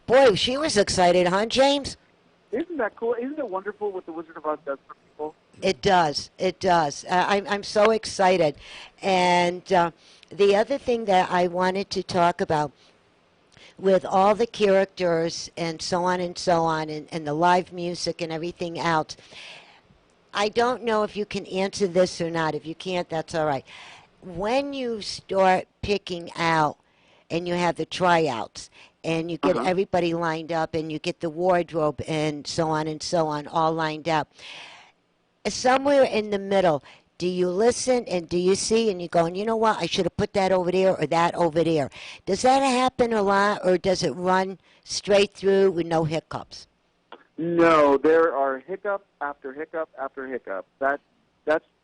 Boy, she was excited, huh, James? Isn't that cool? Isn't it wonderful what the Wizard of Oz does for people? It does. It does. I'm so excited. And the other thing that I wanted to talk about with all the characters and so on and the live music and everything else, I don't know if you can answer this or not. If you can't, that's all right. When you start picking out and you have the tryouts and you get everybody lined up and you get the wardrobe and so on all lined up, somewhere in the middle, do you listen and do you see and you go, you know what, I should have put that over there or that over there? Does that happen a lot, or does it run straight through with no hiccups? No, there are hiccup after hiccup after hiccup. That's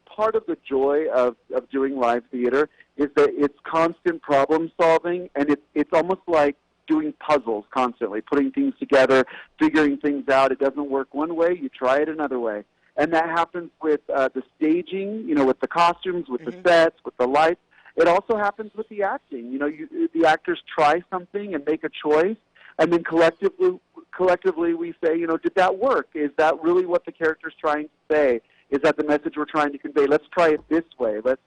part of the joy of doing live theater, is that it's constant problem solving, and it's almost like doing puzzles constantly, putting things together, figuring things out. It doesn't work one way, you try it another way. And that happens with the staging, with the costumes, with the sets, with the lights. It also happens with the acting. The actors try something and make a choice, and then collectively we say, did that work? Is that really what the character's trying to say? Is that the message we're trying to convey? Let's try it this way. We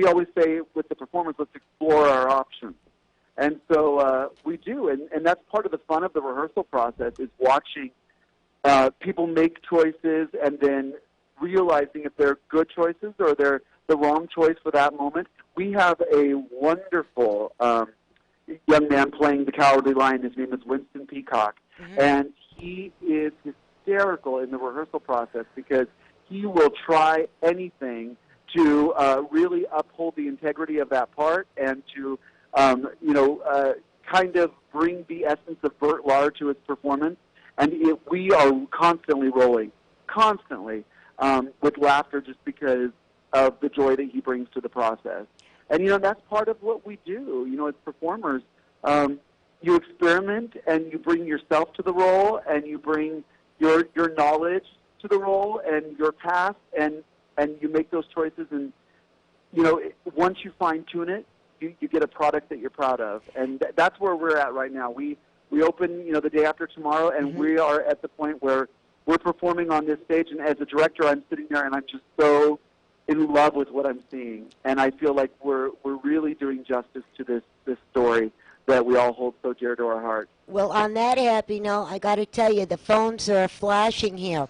always say with the performance, let's explore our options. And so we do, and that's part of the fun of the rehearsal process, is watching people make choices and then realizing if they're good choices or they're the wrong choice for that moment. We have a wonderful young man playing the Cowardly Lion. His name is Winston Peacock, and he is hysterical in the rehearsal process because he will try anything to really uphold the integrity of that part and to kind of bring the essence of Burt Lahr to his performance. And we are constantly rolling, with laughter just because of the joy that he brings to the process. And, that's part of what we do, as performers. You experiment and you bring yourself to the role and you bring your knowledge to the role and your past, and you make those choices. And, once you fine-tune it, you get a product that you're proud of. And that's where we're at right now. We open, the day after tomorrow, and we are at the point where we're performing on this stage. And as a director, I'm sitting there, and I'm just so in love with what I'm seeing. And I feel like we're really doing justice to this story that we all hold so dear to our heart. Well, on that happy note, I got to tell you, the phones are flashing here.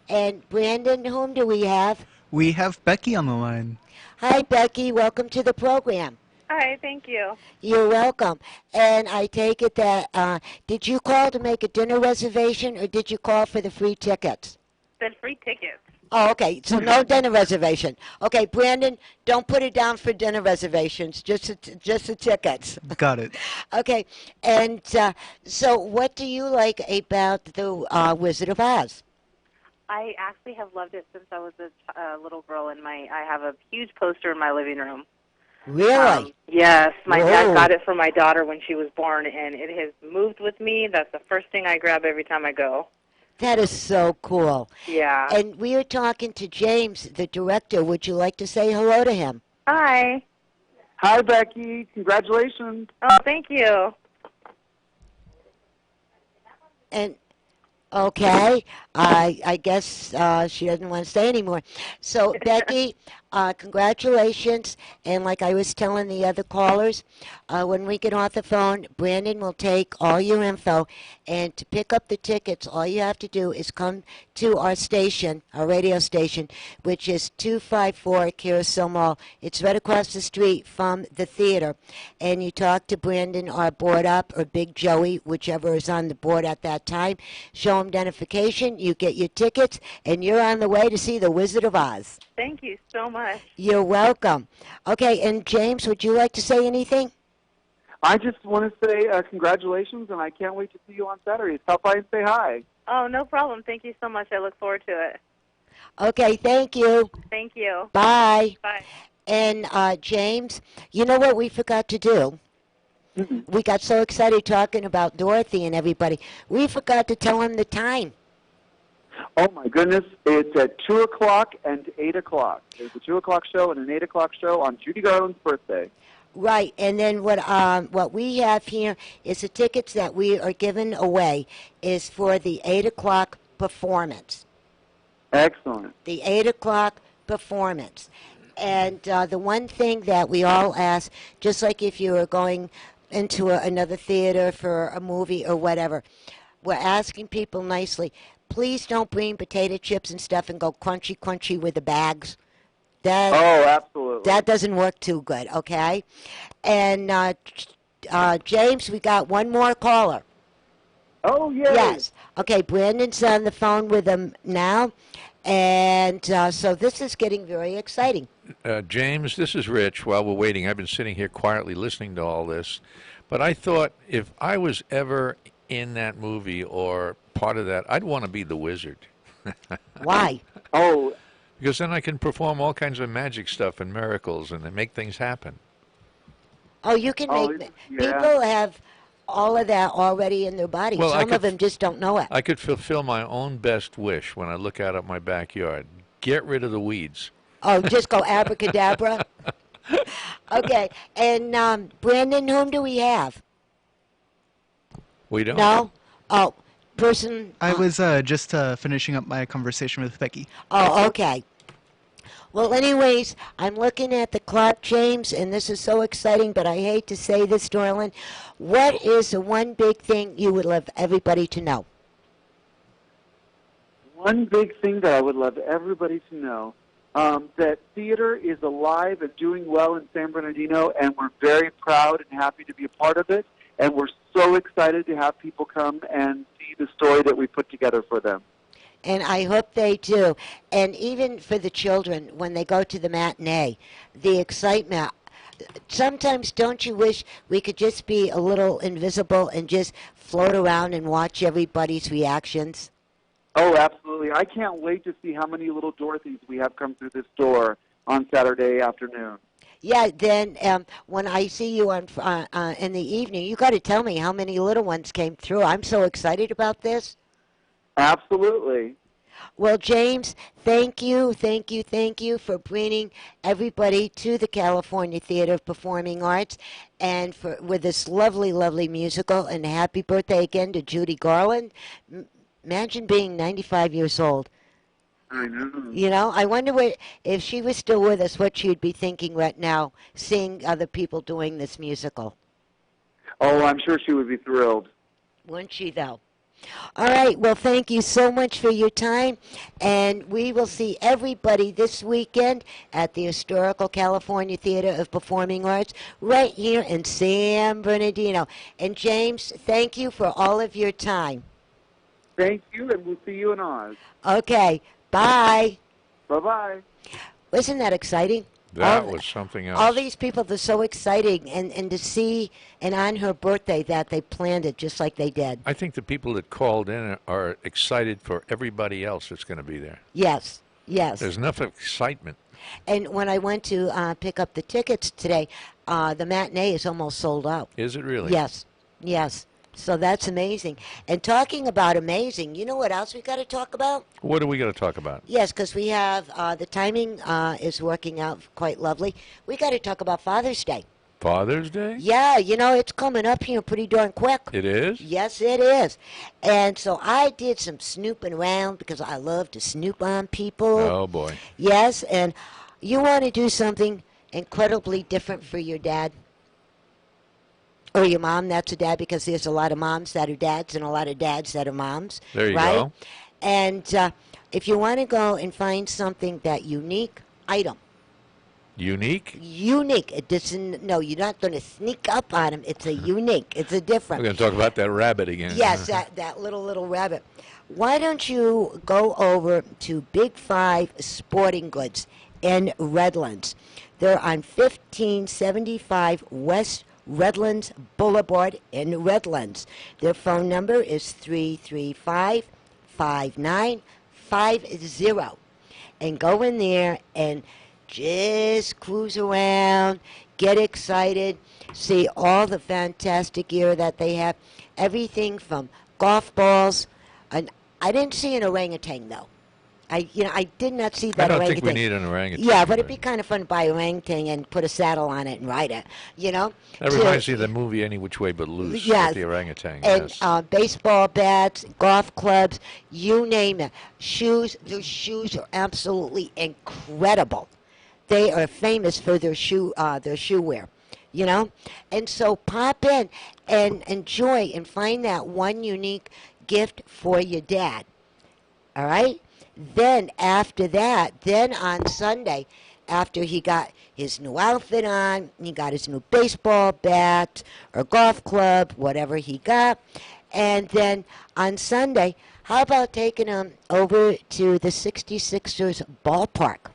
And Brandon, whom do we have? We have Becky on the line. Hi, Becky. Welcome to the program. Hi, thank you. You're welcome. And I take it that, did you call to make a dinner reservation, or did you call for the free tickets? The free tickets. Oh, okay. So no dinner reservation. Okay, Brandon, don't put it down for dinner reservations, just the tickets. Got it. Okay. And so what do you like about the Wizard of Oz? I actually have loved it since I was a little girl. I have a huge poster in my living room. Really? Yes. My dad got it for my daughter when she was born, and it has moved with me. That's the first thing I grab every time I go. That is so cool. Yeah. And we are talking to James, the director. Would you like to say hello to him? Hi. Hi, Becky. Congratulations. Oh, thank you. And okay, I guess she doesn't want to say anymore. So, Becky, congratulations. And like I was telling the other callers, when we get off the phone, Brandon will take all your info. And to pick up the tickets, all you have to do is come to our station, our radio station, which is 254 Carousel Mall. It's right across the street from the theater. And you talk to Brandon or Board Up or Big Joey, whichever is on the board at that time. Show him identification, you get your tickets, and you're on the way to see the Wizard of Oz. Thank you so much. You're welcome. Okay, and James, would you like to say anything? I just want to say congratulations, and I can't wait to see you on Saturday. Stop by and say hi. Oh, no problem. Thank you so much. I look forward to it. Okay, thank you. Thank you. Bye. Bye. And James, you know what we forgot to do? We got so excited talking about Dorothy and everybody. We forgot to tell him the time. Oh, my goodness. It's at 2 o'clock and 8 o'clock. There's a 2 o'clock show and an 8 o'clock show on Judy Garland's birthday. Right, and then what we have here is the tickets that we are giving away is for the 8 o'clock performance. Excellent. The 8 o'clock performance. And the one thing that we all ask, just like if you were going into another theater for a movie or whatever, we're asking people nicely, please don't bring potato chips and stuff and go crunchy, crunchy with the bags. Absolutely. That doesn't work too good, okay? And James, we got one more caller. Oh, yay. Yes. Okay, Brandon's on the phone with them now. And so this is getting very exciting. James, this is Rich. While we're waiting, I've been sitting here quietly listening to all this. But I thought if I was ever in that movie or part of that, I'd want to be the wizard. Why? Oh, because then I can perform all kinds of magic stuff and miracles and make things happen. Oh, you can make... People have all of that already in their body. Well, Some of them just don't know it. I could fulfill my own best wish when I look out at my backyard. Get rid of the weeds. Oh, just go abracadabra? Okay, and Brandon, whom do we have? We don't. No? Oh, person... I was just finishing up my conversation with Becky. Oh, okay. Well, anyways, I'm looking at the clock, James, and this is so exciting, but I hate to say this, darling. What is the one big thing you would love everybody to know? One big thing that I would love everybody to know, that theater is alive and doing well in San Bernardino, and we're very proud and happy to be a part of it, and we're so excited to have people come and see the story that we put together for them. And I hope they do. And even for the children, when they go to the matinee, the excitement. Sometimes don't you wish we could just be a little invisible and just float around and watch everybody's reactions? Oh, absolutely. I can't wait to see how many little Dorothys we have come through this door on Saturday afternoon. Yeah, then when I see you on in the evening, you got to tell me how many little ones came through. I'm so excited about this. Absolutely. Well, James, thank you for bringing everybody to the California Theater of Performing Arts and with this lovely, lovely musical. And happy birthday again to Judy Garland. Imagine being 95 years old. I know. You know, I wonder if she was still with us, what she'd be thinking right now, seeing other people doing this musical. Oh, I'm sure she would be thrilled. Wouldn't she, though? All right. Well, thank you so much for your time. And we will see everybody this weekend at the Historical California Theater of Performing Arts right here in San Bernardino. And, James, thank you for all of your time. Thank you, and we'll see you in Oz. Okay. Bye. Bye-bye. Wasn't that exciting? That was something else. All these people, they're so exciting. And to see, and on her birthday, that they planned it just like they did. I think the people that called in are excited for everybody else that's going to be there. Yes, yes. There's enough excitement. And when I went to pick up the tickets today, the matinee is almost sold out. Is it really? Yes, yes. So that's amazing. And talking about amazing, you know what else we got to talk about? What do we got to talk about? Yes, because we have the timing is working out quite lovely. We got to talk about Father's Day. Father's Day? Yeah, you know, it's coming up here pretty darn quick. It is? Yes, it is. And so I did some snooping around because I love to snoop on people. Oh, boy. Yes, and you want to do something incredibly different for your dad. Or your mom, that's a dad, because there's a lot of moms that are dads and a lot of dads that are moms. There you right? go. And if you want to go and find something, that unique item. Unique? Unique. It doesn't, no, you're not going to sneak up on him. It's a unique. It's a different. We're going to talk about that rabbit again. Yes, that little rabbit. Why don't you go over to Big 5 Sporting Goods in Redlands? They're on 1575 West Redlands Boulevard in Redlands. Their phone number is 335-5950. And go in there and just cruise around, get excited, see all the fantastic gear that they have. Everything from golf balls, I didn't see an orangutan, though. I did not see that I don't orangutan. think we need an orangutan. Yeah, but it'd be kind of fun to buy an orangutan and put a saddle on it and ride it, That reminds me of the movie Any Which Way But Loose Yes. with the orangutan. And Yes. baseball bats, golf clubs, you name it. Shoes, their shoes are absolutely incredible. They are famous for their shoe wear, And so pop in and enjoy and find that one unique gift for your dad. All right? Then after that, then on Sunday, after he got his new outfit on, he got his new baseball bat or golf club, whatever he got, and then on Sunday, how about taking him over to the 66ers ballpark?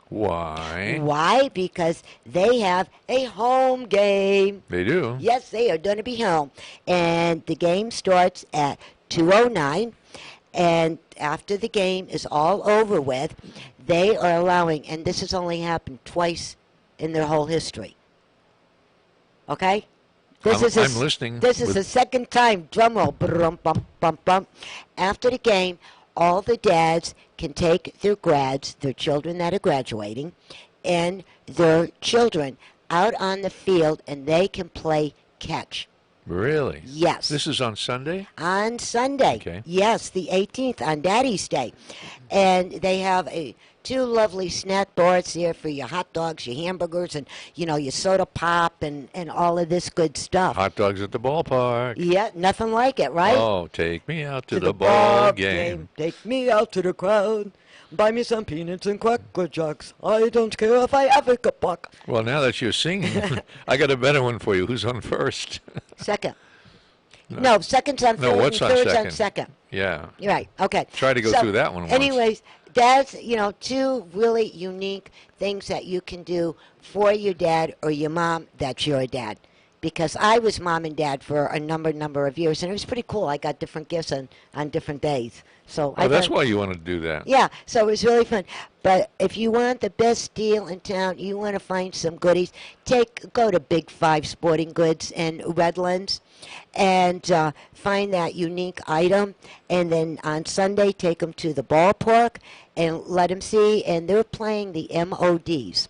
Why? Why? Because they have a home game. They do. Yes, they are going to be home. And the game starts at 2:09. And after the game is all over with, they are allowing, and this has only happened twice in their whole history. Okay? I'm listening. This is the second time, drum roll, brum, bum, bum, bum. After the game, all the dads can take their grads, their children that are graduating, and their children out on the field, and they can play catch. Really? Yes. This is on Sunday? On Sunday. Okay. Yes, the 18th on Daddy's Day. And they have two lovely snack bars here for your hot dogs, your hamburgers, and, your soda pop and all of this good stuff. Hot dogs at the ballpark. Yeah, nothing like it, right? Oh, take me out to the ball game. Take me out to the crowd. Buy me some peanuts and Cracker Jacks. I don't care if I ever get buck. Well, now that you're singing, I got a better one for you. Who's on first? Second. No, second's on No, first what's and on third's second? on second. Yeah. You're right. Okay. Try to go through that one once. Anyways, that's, two really unique things that you can do for your dad or your mom that's your dad. Because I was mom and dad for a number of years, and it was pretty cool. I got different gifts on different days. So that's why you wanted to do that. Yeah, so it was really fun. But if you want the best deal in town, you want to find some goodies, go to Big 5 Sporting Goods in Redlands and find that unique item. And then on Sunday, take them to the ballpark and let them see. And they're playing the MODs.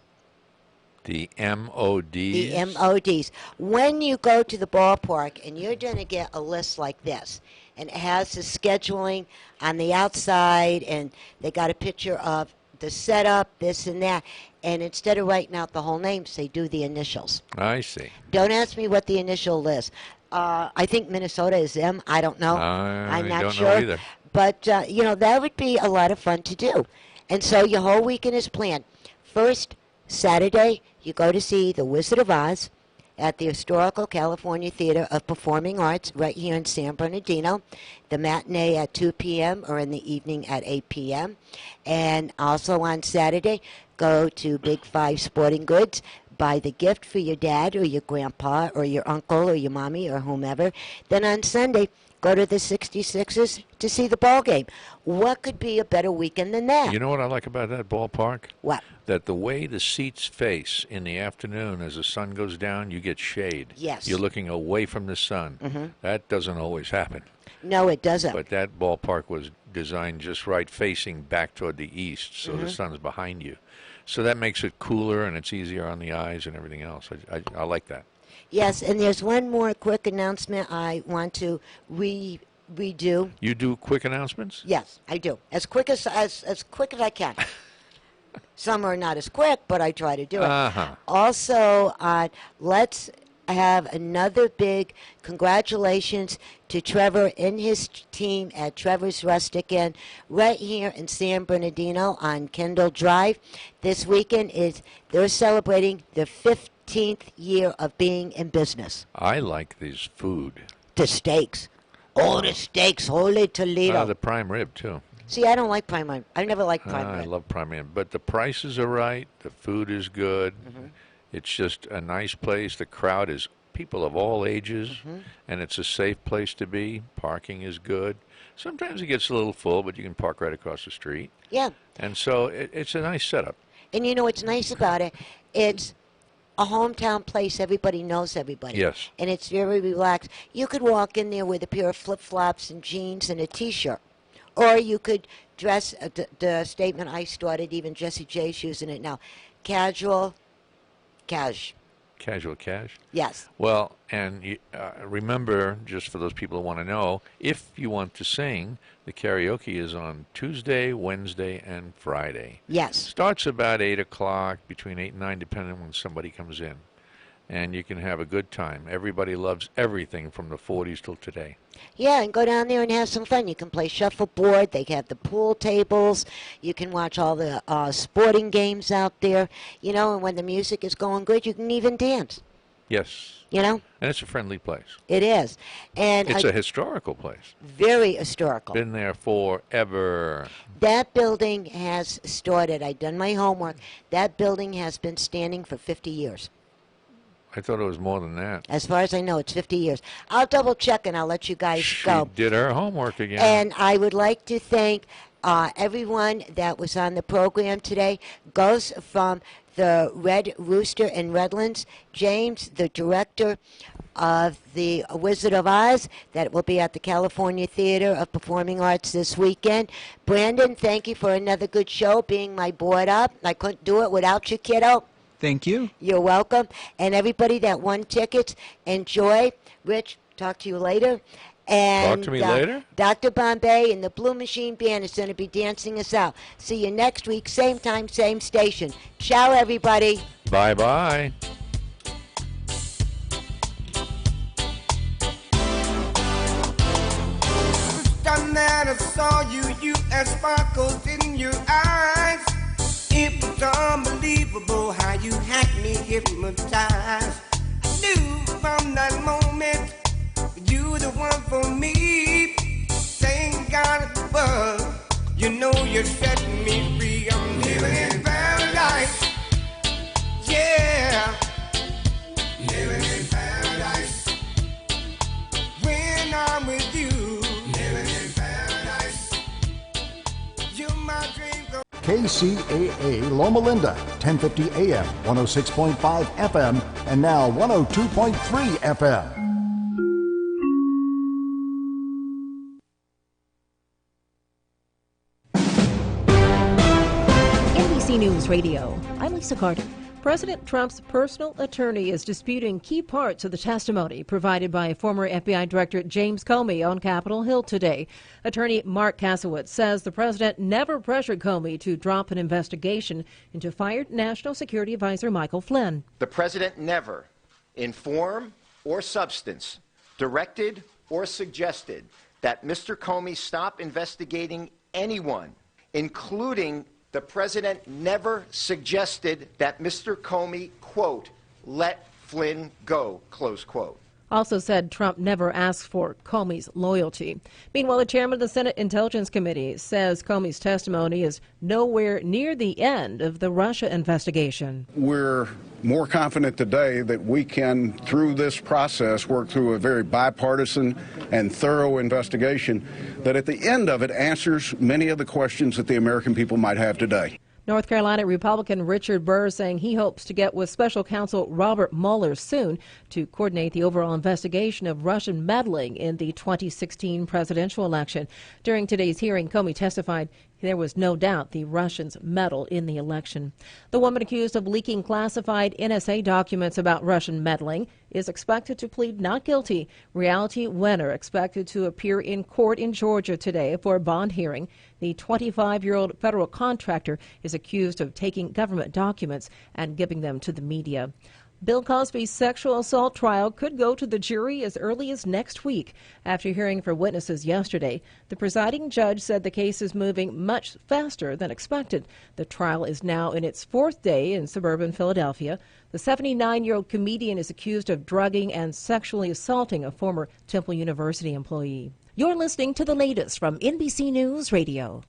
The MODs? The MODs. When you go to the ballpark, and you're going to get a list like this, and it has the scheduling on the outside, and they got a picture of the setup, this and that, and instead of writing out the whole names, they do the initials. I see. Don't ask me what the initial is. I think Minnesota is M. I don't know. I'm not don't sure. know either. But, that would be a lot of fun to do. And so your whole weekend is planned. First, Saturday, you go to see The Wizard of Oz at the Historical California Theater of Performing Arts right here in San Bernardino. The matinee at 2 p.m. or in the evening at 8 p.m. And also on Saturday, go to Big 5 Sporting Goods. Buy the gift for your dad or your grandpa or your uncle or your mommy or whomever. Then on Sunday, go to the 66ers to see the ball game. What could be a better weekend than that? You know what I like about that ballpark? What? That the way the seats face in the afternoon as the sun goes down, you get shade. Yes. You're looking away from the sun. Mm-hmm. That doesn't always happen. No, it doesn't. But that ballpark was designed just right, facing back toward the east, so Mm-hmm. the sun's behind you. So that makes it cooler, and it's easier on the eyes and everything else. I like that. Yes, and there's one more quick announcement I want to redo. You do quick announcements? Yes, I do. As quick as I can. Some are not as quick, but I try to do it. Uh-huh. Also, let's have another big congratulations to Trevor and his team at Trevor's Rustic Inn right here in San Bernardino on Kendall Drive. This weekend they're celebrating their 15th year of being in business. I like this food. The steaks. Oh, the steaks. Holy Toledo. The prime rib, too. See, I don't like prime rib. I never liked prime I rib. love prime rib. But the prices are right. The food is good. Mm-hmm. It's just a nice place. The crowd is people of all ages, Mm-hmm. and it's a safe place to be. Parking is good. Sometimes it gets a little full, but you can park right across the street. Yeah. And so it's a nice setup. And you know what's nice about it? It's a hometown place. Everybody knows everybody. Yes. And it's very relaxed. You could walk in there with a pair of flip-flops and jeans and a T-shirt. Or you could dress the statement I started, even Jesse J's using it now. Casual cash. Casual cash? Yes. Well, and remember, just for those people who want to know, if you want to sing, the karaoke is on Tuesday, Wednesday, and Friday. Yes. Starts about 8 o'clock, between 8 and 9, depending on when somebody comes in. And you can have a good time. Everybody loves everything from the 40s till today. Yeah, and go down there and have some fun. You can play shuffleboard. They have the pool tables. You can watch all the sporting games out there. You know, and when the music is going good, you can even dance. Yes. You know? And it's a friendly place. It is. And it's a historical place. Very historical. Been there forever. That building has started. I've done my homework. That building has been standing for 50 years. I thought it was more than that. As far as I know, it's 50 years. I'll double check and I'll let you guys go. She did her homework again. And I would like to thank everyone that was on the program today. Goes from the Red Rooster in Redlands, James, the director of the Wizard of Oz, that will be at the California Theater of Performing Arts this weekend. Brandon, thank you for another good show, being my board up. I couldn't do it without you, kiddo. Thank you. You're welcome. And everybody that won tickets, enjoy. Rich, talk to you later. And talk to me later? Dr. Bombay and the Blue Machine Band is going to be dancing us out. See you next week, same time, same station. Ciao, everybody. Bye-bye. Time that I saw you, you had sparkles in your eyes. It was unbelievable how you had me hypnotized. I knew from that moment you were the one for me. Thank God above, you know you set me free. I'm living in paradise, yeah. Living in paradise when I'm with you. Living in paradise, you're my dream. KCAA Loma Linda, 1050 AM, 106.5 FM, and now 102.3 FM. NBC News Radio, I'm Lisa Carter. President Trump's personal attorney is disputing key parts of the testimony provided by former FBI Director James Comey on Capitol Hill today. Attorney Mark Kasowitz says the president never pressured Comey to drop an investigation into fired National Security Advisor Michael Flynn. The president never, in form or substance, directed or suggested that Mr. Comey stop investigating anyone, including the president never suggested that Mr. Comey, quote, let Flynn go, close quote. Also said Trump never asked for Comey's loyalty. Meanwhile, the chairman of the Senate Intelligence Committee says Comey's testimony is nowhere near the end of the Russia investigation. We're more confident today that we can, through this process, work through a very bipartisan and thorough investigation that at the end of it answers many of the questions that the American people might have today. North Carolina Republican Richard Burr saying he hopes to get with special counsel Robert Mueller soon to coordinate the overall investigation of Russian meddling in the 2016 presidential election. During today's hearing, Comey testified there was no doubt the Russians meddled in the election. The woman accused of leaking classified NSA documents about Russian meddling is expected to plead not guilty. Reality Winner expected to appear in court in Georgia today for a bond hearing. The 25-year-old federal contractor is accused of taking government documents and giving them to the media. Bill Cosby's sexual assault trial could go to the jury as early as next week. After hearing from witnesses yesterday, the presiding judge said the case is moving much faster than expected. The trial is now in its fourth day in suburban Philadelphia. The 79-year-old comedian is accused of drugging and sexually assaulting a former Temple University employee. You're listening to the latest from NBC News Radio.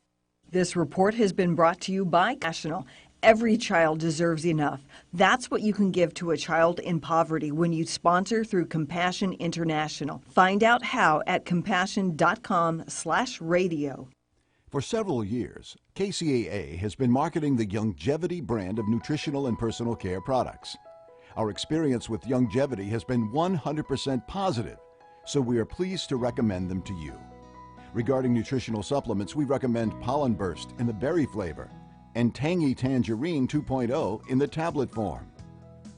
This report has been brought to you by National. Every child deserves enough. That's what you can give to a child in poverty when you sponsor through Compassion International. Find out how at compassion.com/radio. For several years, KCAA has been marketing the Youngevity brand of nutritional and personal care products. Our experience with Youngevity has been 100% positive, so we are pleased to recommend them to you. Regarding nutritional supplements, we recommend Pollen Burst in the berry flavor and Tangy Tangerine 2.0 in the tablet form.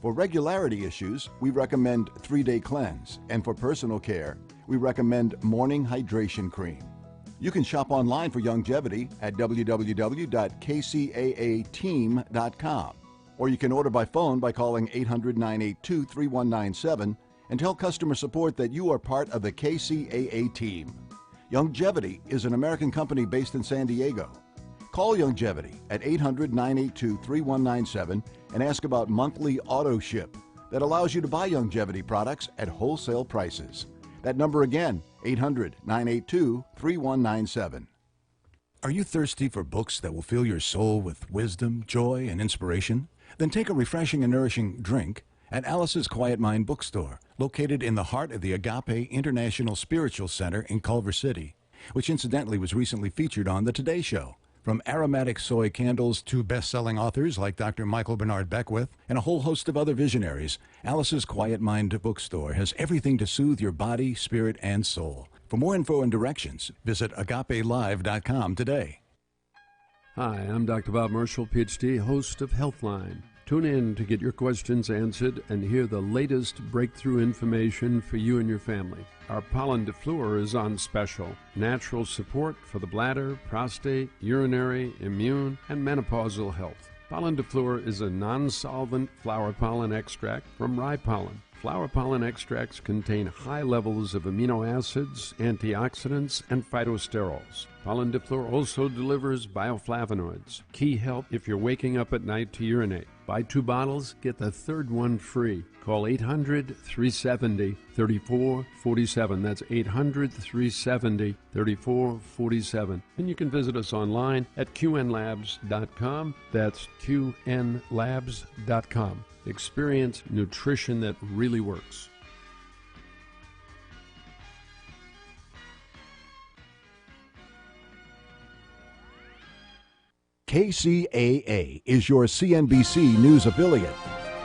For regularity issues, we recommend 3-Day Cleanse, and for personal care, we recommend Morning Hydration Cream. You can shop online for Youngevity at www.kcaateam.com, or you can order by phone by calling 800-982-3197 and tell customer support that you are part of the KCAA team. Youngevity is an American company based in San Diego. Call Youngevity at 800-982-3197 and ask about monthly auto ship that allows you to buy Youngevity products at wholesale prices. That number again, 800-982-3197. Are you thirsty for books that will fill your soul with wisdom, joy, and inspiration? Then take a refreshing and nourishing drink at Alice's Quiet Mind Bookstore, located in the heart of the Agape International Spiritual Center in Culver City, which incidentally was recently featured on The Today Show. From aromatic soy candles to best-selling authors like Dr. Michael Bernard Beckwith and a whole host of other visionaries, Alice's Quiet Mind Bookstore has everything to soothe your body, spirit, and soul. For more info and directions, visit agapelive.com today. Hi, I'm Dr. Bob Marshall, PhD, host of Healthline. Tune in to get your questions answered and hear the latest breakthrough information for you and your family. Our pollen defluor is on special. Natural support for the bladder, prostate, urinary, immune, and menopausal health. Pollen defluor is a non-solvent flower pollen extract from rye pollen. Flower pollen extracts contain high levels of amino acids, antioxidants, and phytosterols. Pollen defluor also delivers bioflavonoids, key help if you're waking up at night to urinate. Buy 2 bottles, get the third one free. Call 800-370-3447. That's 800-370-3447. And you can visit us online at qnlabs.com. That's qnlabs.com. Experience nutrition that really works. KCAA is your CNBC News affiliate.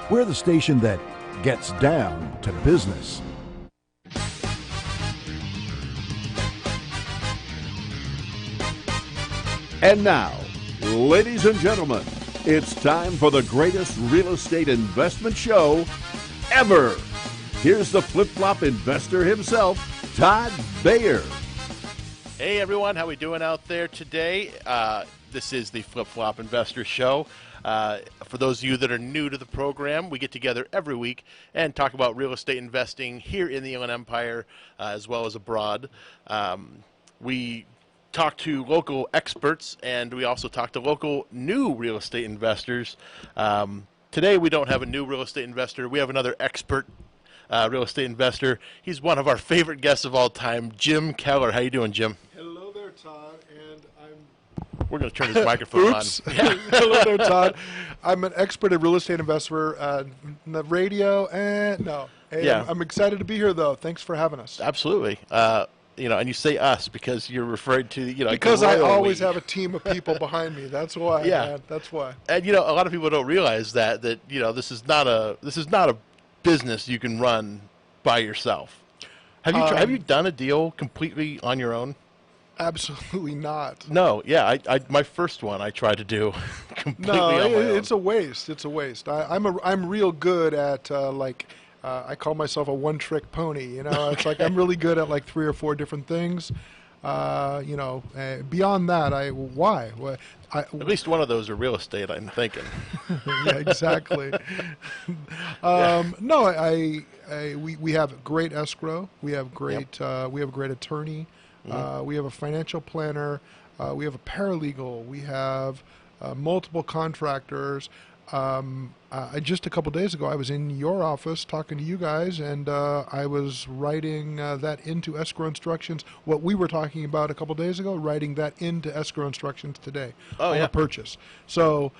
We're the station that gets down to business. And now, ladies and gentlemen, it's time for the greatest real estate investment show ever. Here's the flip-flop investor himself, Todd Bayer. Hey everyone, how we doing out there today? This is the Flip-Flop Investor Show. For those of you that are new to the program, we get together every week and talk about real estate investing here in the Inland Empire as well as abroad. We talk to local experts and we also talk to local new real estate investors. Today we don't have a new real estate investor. We have another expert real estate investor. He's one of our favorite guests of all time, Jim Keller. How you doing, Jim? Hello there, Todd, and we're going to turn his microphone on. Yeah. Hello there, Todd. I'm an expert in real estate investor in the radio, and Hey, yeah. I'm excited to be here, though. Thanks for having us. Absolutely. And you say us because you're referring to, because I always have a team of people behind me. That's why. Yeah. Man. That's why. And a lot of people don't realize that this is not a business you can run by yourself. Have you done a deal completely on your own? Absolutely not. No, yeah, my first one I tried to do completely on my own. It's a waste. It's a waste. I'm real good at I call myself a one-trick pony. It's like I'm really good at like 3 or 4 different things. Beyond that, why? At least one of those are real estate, I'm thinking. Yeah, exactly. We have great escrow. We have great attorney. We have a financial planner. We have a paralegal. We have multiple contractors. Just a couple days ago, I was in your office talking to you guys, and I was writing that into escrow instructions. What we were talking about a couple days ago, writing that into escrow instructions today on a purchase. So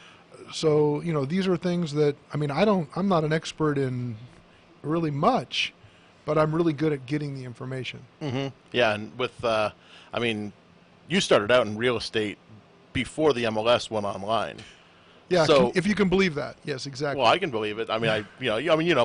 these are things that I'm not an expert in really much, but I'm really good at getting the information. Mm-hmm. Yeah, and with you started out in real estate before the MLS went online. Yeah, So, if you can believe that. Yes, exactly. well, I can believe it. I mean,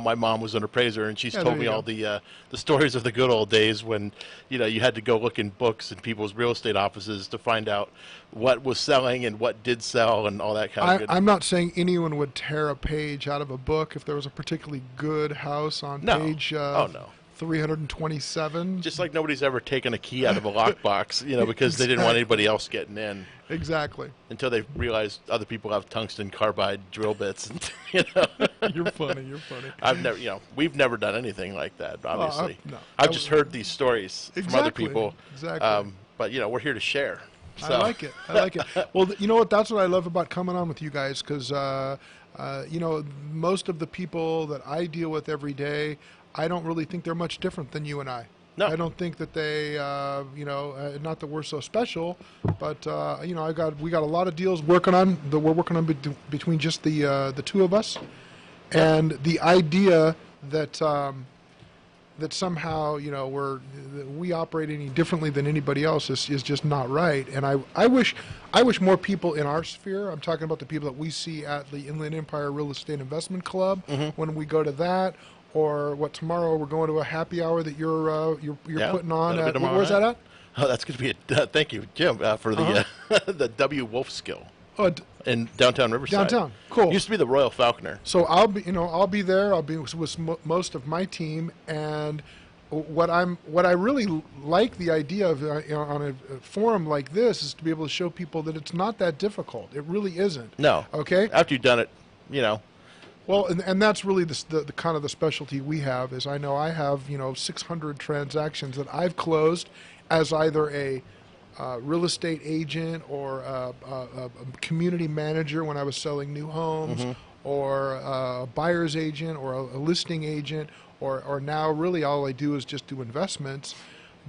my mom was an appraiser, and she's Yeah, told there me you all go. the stories of the good old days when, you had to go look in books and people's real estate offices to find out what was selling and what did sell and all that kind of good. I'm not saying anyone would tear a page out of a book if there was a particularly good house on No. page Oh, no. 327. Just like nobody's ever taken a key out of a lockbox, because they didn't want anybody else getting in. Exactly. Until they realized other people have tungsten carbide drill bits. And, You're funny. You're funny. We've never done anything like that, obviously. No. I've just heard these stories from other people. Exactly. But, we're here to share. So. I like it. Well, you know what? That's what I love about coming on with you guys, because, most of the people that I deal with every day, I don't really think they're much different than you and I. No. I don't think that they, not that we're so special, but we got a lot of deals we're working on between just the two of us, and the idea that that somehow we operate any differently than anybody else is just not right. And I wish more people in our sphere. I'm talking about the people that we see at the Inland Empire Real Estate Investment Club when we go to that. Or tomorrow we're going to a happy hour that you're putting on. Where's that at? Oh, that's going to be thank you, Jim, for the the W. Wolf Skill in downtown Riverside. Downtown, cool. Used to be the Royal Falconer. So I'll be there. I'll be with most of my team, and what I really like the idea of on a forum like this is to be able to show people that it's not that difficult. It really isn't. No. Okay. After you've done it, Well, and that's really the kind of the specialty we have is I have 600 transactions that I've closed as either a real estate agent or a community manager when I was selling new homes, or a buyer's agent or a listing agent, or now really all I do is just do investments.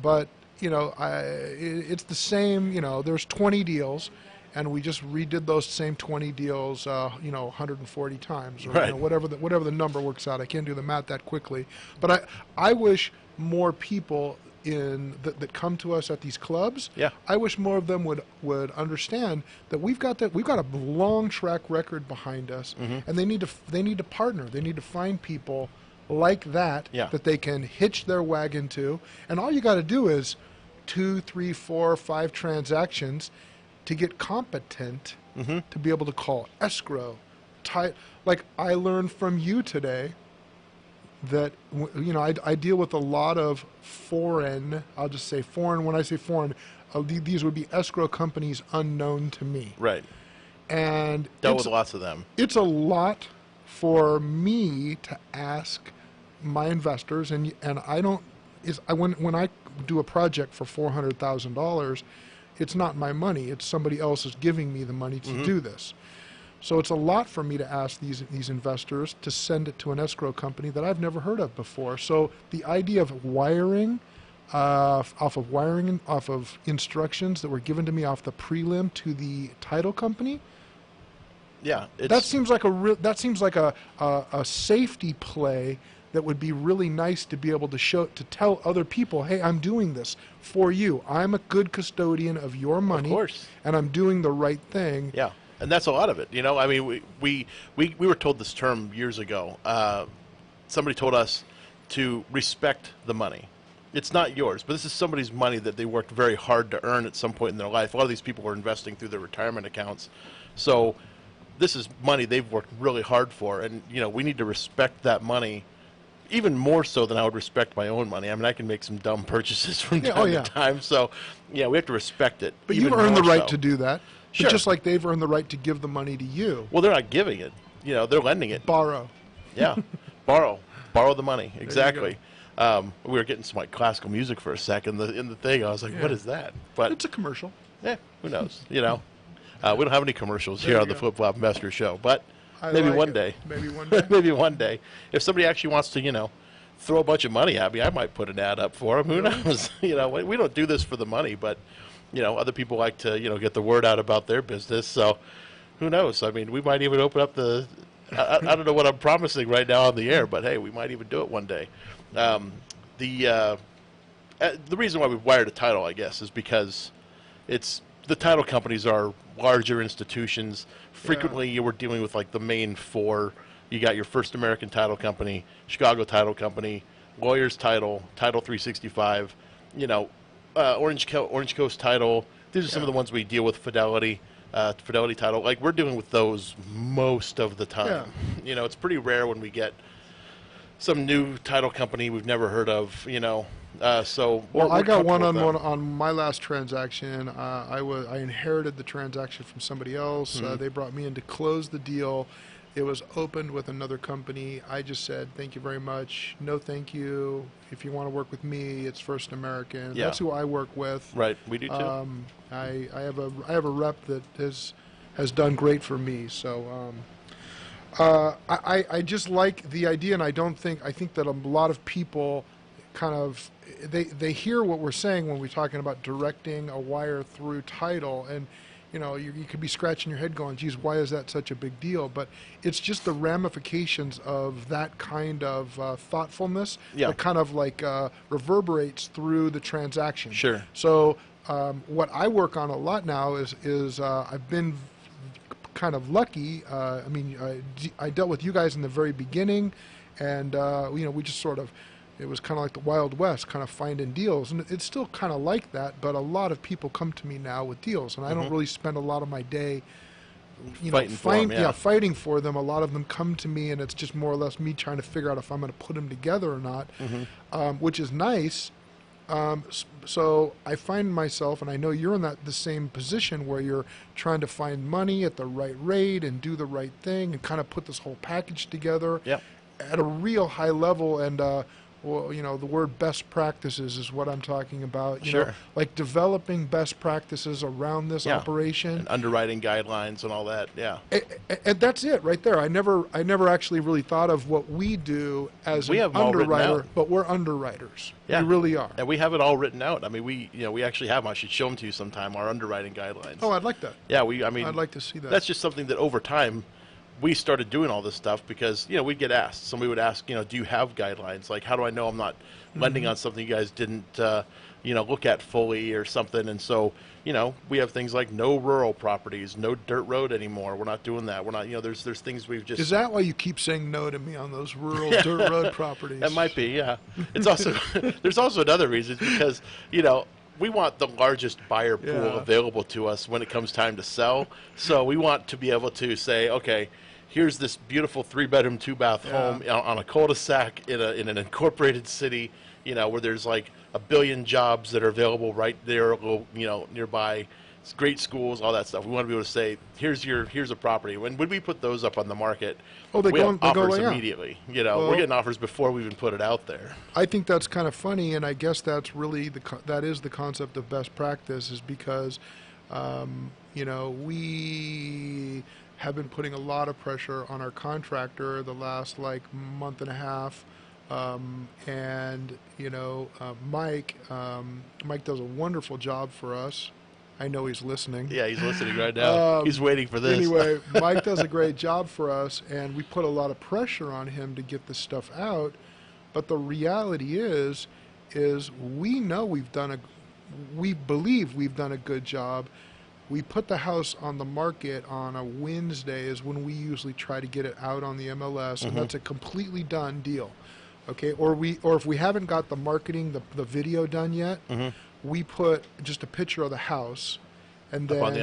But it's the same. There's 20 deals. And we just redid those same 20 deals, 140 times, or right. Whatever the number works out. I can't do the math that quickly, but I wish more people that come to us at these clubs. Yeah. I wish more of them would understand that we've got a long track record behind us, and they need to partner. They need to find people like that that they can hitch their wagon to, and all you got to do is 2, 3, 4, 5 transactions to get competent to be able to call escrow. Like I learned from you today that I deal with a lot of foreign. I'll just say foreign. When I say foreign, these would be escrow companies unknown to me. Right. And dealt with lots of them. It's a lot for me to ask my investors, and I don't. When I do a project for $400,000. It's not my money. It's somebody else is giving me the money to do this. So it's a lot for me to ask these investors to send it to an escrow company that I've never heard of before. So the idea of wiring, off of instructions that were given to me off the prelim to the title company. Yeah, that seems like a safety play that would be really nice to be able to tell other people, hey, I'm doing this for you. I'm a good custodian of your money. Of course. And I'm doing the right thing. Yeah, and that's a lot of it. I mean, we were told this term years ago. Somebody told us to respect the money. It's not yours, but this is somebody's money that they worked very hard to earn at some point in their life. A lot of these people are investing through their retirement accounts. So this is money they've worked really hard for, and we need to respect that money even more so than I would respect my own money. I mean, I can make some dumb purchases from time to time, so we have to respect it. But you've earned the right to do that. Sure. Just like they've earned the right to give the money to you. Well, they're not giving it. They're lending it. Borrow. Yeah, borrow the money. Exactly. We were getting some classical music for a second in the thing. I was like, what is that? But it's a commercial. Yeah, who knows? We don't have any commercials here on the Flip Flop Investor Show, but maybe one day. Maybe one day. Maybe one day. If somebody actually wants to, throw a bunch of money at me, I might put an ad up for them. Who knows? We don't do this for the money, but other people like to get the word out about their business. So who knows? I mean, we might even open up the. I don't know what I'm promising right now on the air, but hey, we might even do it one day. The reason why we wired a title, I guess, is because it's the title companies are larger institutions. Frequently, you were dealing with like the main four. You got your First American Title Company, Chicago Title Company, Lawyers Title, Title 365. Orange Coast Title. These are some of the ones we deal with. Fidelity Title. Like we're dealing with those most of the time. It's pretty rare when we get some new title company we've never heard of. Well, I got one-on-one on my last transaction. I inherited the transaction from somebody else. They brought me in to close the deal. It was opened with another company. I just said, thank you very much. No, thank you. If you want to work with me, it's First American. Yeah. That's who I work with. Right, we do too. I have a rep that has done great for me. So I just like the idea, and I think that a lot of people kind of they hear what we're saying when we're talking about directing a wire through title, and you could be scratching your head going, geez, why is that such a big deal? But it's just the ramifications of that kind of thoughtfulness that kind of like reverberates through the transaction. Sure. So what I work on a lot now is I've been kind of lucky. I dealt with you guys in the very beginning, and we just sort of, it was kind of like the Wild West, kind of finding deals, and it's still kind of like that. But a lot of people come to me now with deals, and I don't really spend a lot of my day, fighting for them. A lot of them come to me, and it's just more or less me trying to figure out if I'm going to put them together or not, which is nice. So I find myself, and I know you're in the same position where you're trying to find money at the right rate and do the right thing and kind of put this whole package together at a real high level. And the word best practices is what I'm talking about. Like developing best practices around this operation, and underwriting guidelines and all that. And that's it right there. I never actually really thought of what we do as an underwriter, but we're underwriters. Yeah. We really are. And we have it all written out. I mean, we actually have them. I should show them to you sometime, our underwriting guidelines. Oh, I'd like that. Yeah, I'd like to see that. That's just something that over time we started doing all this stuff because, we'd get asked. Somebody would ask, do you have guidelines? Like, how do I know I'm not lending on something you guys didn't, look at fully or something? And so, we have things like no rural properties, no dirt road anymore. We're not doing that. We're not, there's things we've just... Is that why you keep saying no to me on those rural dirt road properties? That might be, yeah. It's also, there's also another reason because, we want the largest buyer pool available to us when it comes time to sell. So we want to be able to say, okay, here's this beautiful 3-bedroom, 2-bath home on a cul-de-sac in an incorporated city, where there's like 1 billion jobs that are available right there, nearby. It's great schools, all that stuff. We want to be able to say, here's a property. When we put those up on the market, we have offers immediately. We're getting offers before we even put it out there. I think that's kind of funny, and I guess that's really that is the concept of best practice, is because we have been putting a lot of pressure on our contractor the last month and a half. Mike does a wonderful job for us. I know he's listening. Yeah, he's listening right now. He's waiting for this. Anyway, Mike does a great job for us, and we put a lot of pressure on him to get this stuff out. But the reality is we know we believe we've done a good job. We put the house on the market on a Wednesday is when we usually try to get it out on the MLS, and that's a completely done deal. Okay, or if we haven't got the marketing, the video done yet, we put just a picture of the house, and then on the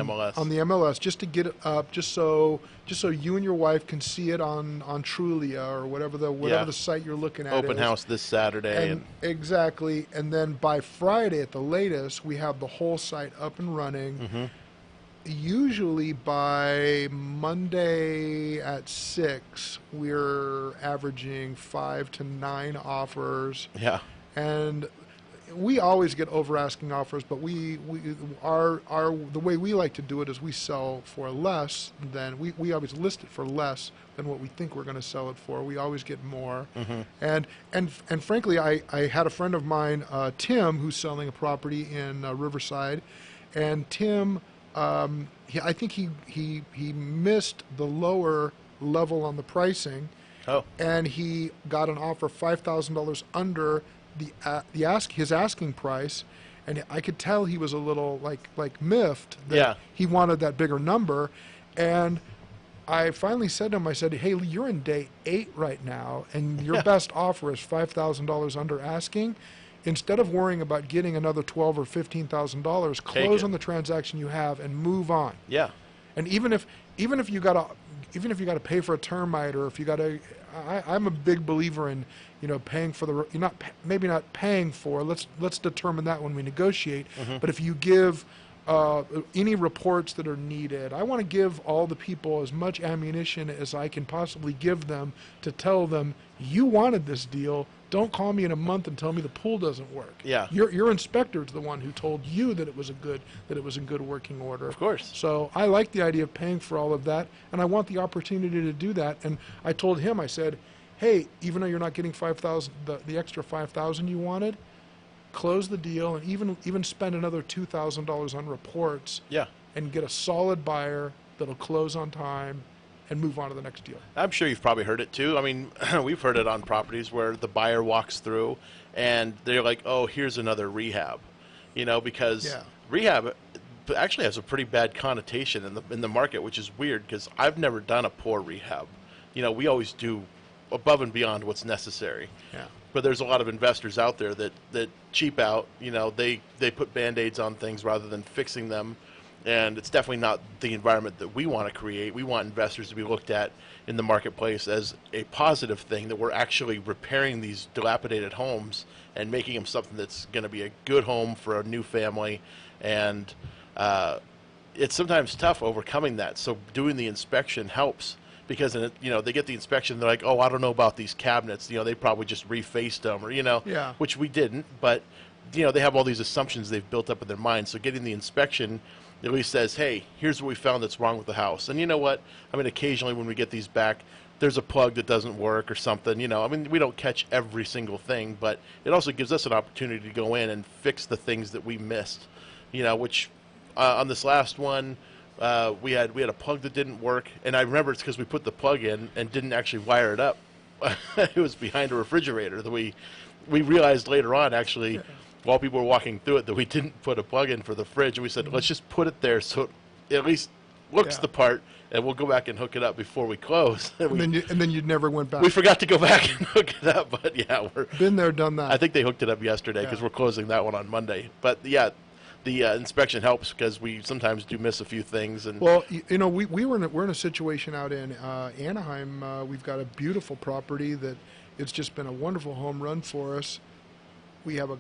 MLS, just to get it up, just so you and your wife can see it on Trulia or whatever the site you're looking at. Open house this Saturday. Exactly, and then by Friday at the latest, we have the whole site up and running. Usually by Monday at 6, we're averaging 5 to 9 offers. Yeah. And we always get over asking offers, but the way we like to do it is we sell for less than we always list it for less than what we think we're going to sell it for. We always get more. And frankly, I had a friend of mine, Tim, who's selling a property in Riverside, and Tim, I think he missed the lower level on the pricing, and he got an offer $5,000 under his asking price, and I could tell he was a little like miffed that he wanted that bigger number, and I finally said to him, I said, hey, you're in day 8 right now, and your best offer is $5,000 under asking. Instead of worrying about getting another $12,000 or $15,000, close on the transaction you have and move on. Yeah. And even if you got to pay for a termite, or if you got to, I'm a big believer in, paying for the, maybe not paying for. Let's determine that when we negotiate. But if you give any reports that are needed, I want to give all the people as much ammunition as I can possibly give them to tell them, you wanted this deal. Don't call me in a month and tell me the pool doesn't work. Yeah. Your inspector is the one who told you that it was a good working order. Of course. So I like the idea of paying for all of that, and I want the opportunity to do that. And I told him, I said, hey, even though you're not getting $5,000, the extra $5,000 you wanted, close the deal and even spend another $2,000 on reports. Yeah. And get a solid buyer that'll close on time and move on to the next deal. I'm sure you've probably heard it too. I mean, we've heard it on properties where the buyer walks through and they're like, oh, here's another rehab, because rehab actually has a pretty bad connotation in the market, which is weird because I've never done a poor rehab. We always do above and beyond what's necessary. Yeah. But there's a lot of investors out there that cheap out. They put Band-Aids on things rather than fixing them. And it's definitely not the environment that we want to create. We want investors to be looked at in the marketplace as a positive thing, that we're actually repairing these dilapidated homes and making them something that's going to be a good home for a new family. And it's sometimes tough overcoming that. So doing the inspection helps. Because they get the inspection, they're like, oh, I don't know about these cabinets. They probably just refaced them, or which we didn't. But they have all these assumptions they've built up in their mind. So getting the inspection at least says, hey, here's what we found that's wrong with the house. And you know what? I mean, occasionally when we get these back, there's a plug that doesn't work or something. I mean, we don't catch every single thing, but it also gives us an opportunity to go in and fix the things that we missed. Which on this last one. We had a plug that didn't work, and I remember it's because we put the plug in and didn't actually wire it up. It was behind a refrigerator that we realized later on, actually, while people were walking through it, that we didn't put a plug in for the fridge, and we said, let's just put it there so it at least looks the part, and we'll go back and hook it up before we close. And then you never went back. We forgot to go back and hook it up, but yeah, we're been there, done that. I think they hooked it up yesterday because we're closing that one on Monday. But yeah. The inspection helps because we sometimes do miss a few things. And well, we're in a situation out in Anaheim. We've got a beautiful property that it's just been a wonderful home run for us. We have a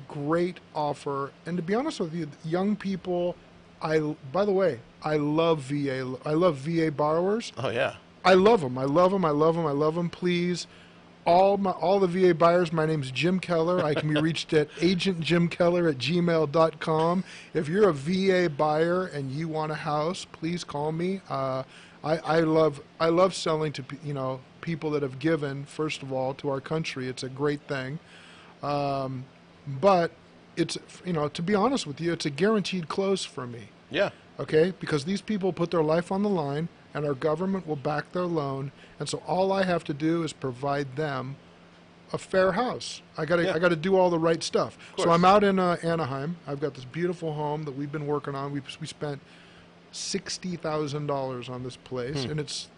great offer, and to be honest with you, young people. By the way, I love VA. I love VA borrowers. Oh yeah. I love them. I love them. I love them. I love them. Please. All the VA buyers, my name's Jim Keller. I can be reached at agentjimkeller@gmail.com. If you're a VA buyer and you want a house, please call me. I love selling to people that have given, first of all, to our country. It's a great thing. But it's to be honest with you, it's a guaranteed close for me. Yeah. Okay? Because these people put their life on the line, and our government will back their loan, and so all I have to do is provide them a fair house. I got to do all the right stuff. So I'm out in Anaheim. I've got this beautiful home that we've been working on. We spent $60,000 on this place, and it's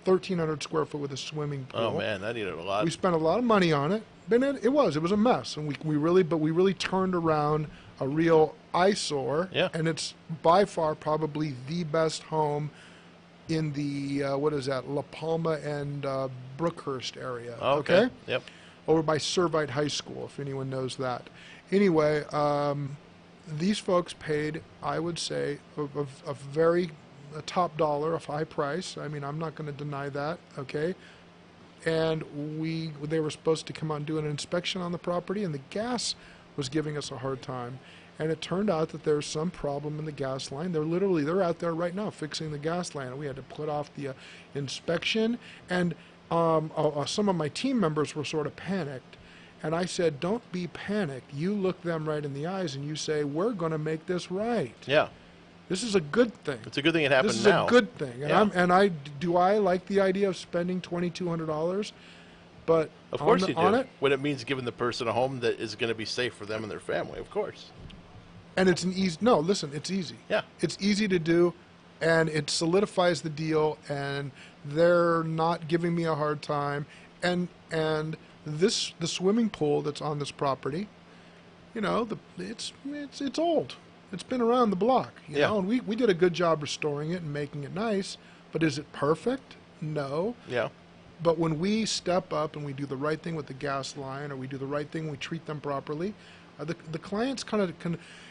1,300 square foot with a swimming pool. Oh man, that needed a lot. We spent a lot of money on it, but it was a mess, and we really turned around a real eyesore. Yeah. And it's by far probably the best home in the La Palma and Brookhurst area. Okay. Yep. Over by Servite High School, if anyone knows that. Anyway, these folks paid, I would say, a very top dollar, a high price. I mean, I'm not going to deny that. Okay. And they were supposed to come out and do an inspection on the property, and the gas was giving us a hard time. And it turned out that there's some problem in the gas line. They're out there right now fixing the gas line. And we had to put off the inspection. And some of my team members were sort of panicked. And I said, don't be panicked. You look them right in the eyes and you say, we're going to make this right. Yeah. This is a good thing. It's a good thing it happened now. This is a good thing. And do I like the idea of spending $2,200? But of course on, you do. on it, when it means giving the person a home that is going to be safe for them and their family, of course. and it's an easy. No, listen, it's easy. Yeah. It's easy to do, and it solidifies the deal, and they're not giving me a hard time. And the swimming pool that's on this property, you know, it's old. It's been around the block, you know, and we did a good job restoring it and making it nice. But is it perfect? No. Yeah. But when we step up and we do the right thing with the gas line, or we do the right thing, we treat them properly, the clients kind of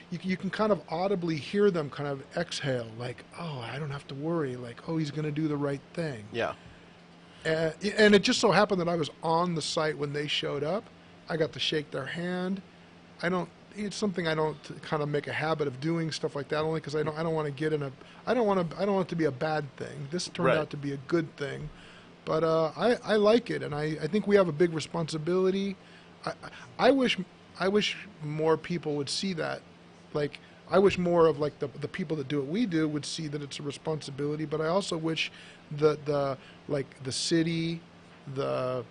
you can kind of audibly hear them kind of exhale, like, oh, I don't have to worry, like, oh, he's going to do the right thing. Yeah. And it just so happened that I was on the site when they showed up. I got to shake their hand. It's something I don't kind of make a habit of doing stuff like that, only because I don't want to get in I don't want it to be a bad thing. This turned out to be a good thing. But I like it, and I think we have a big responsibility. I wish more people would see that. Like, I wish more of like the people that do what we do would see that it's a responsibility. But I also wish the city, I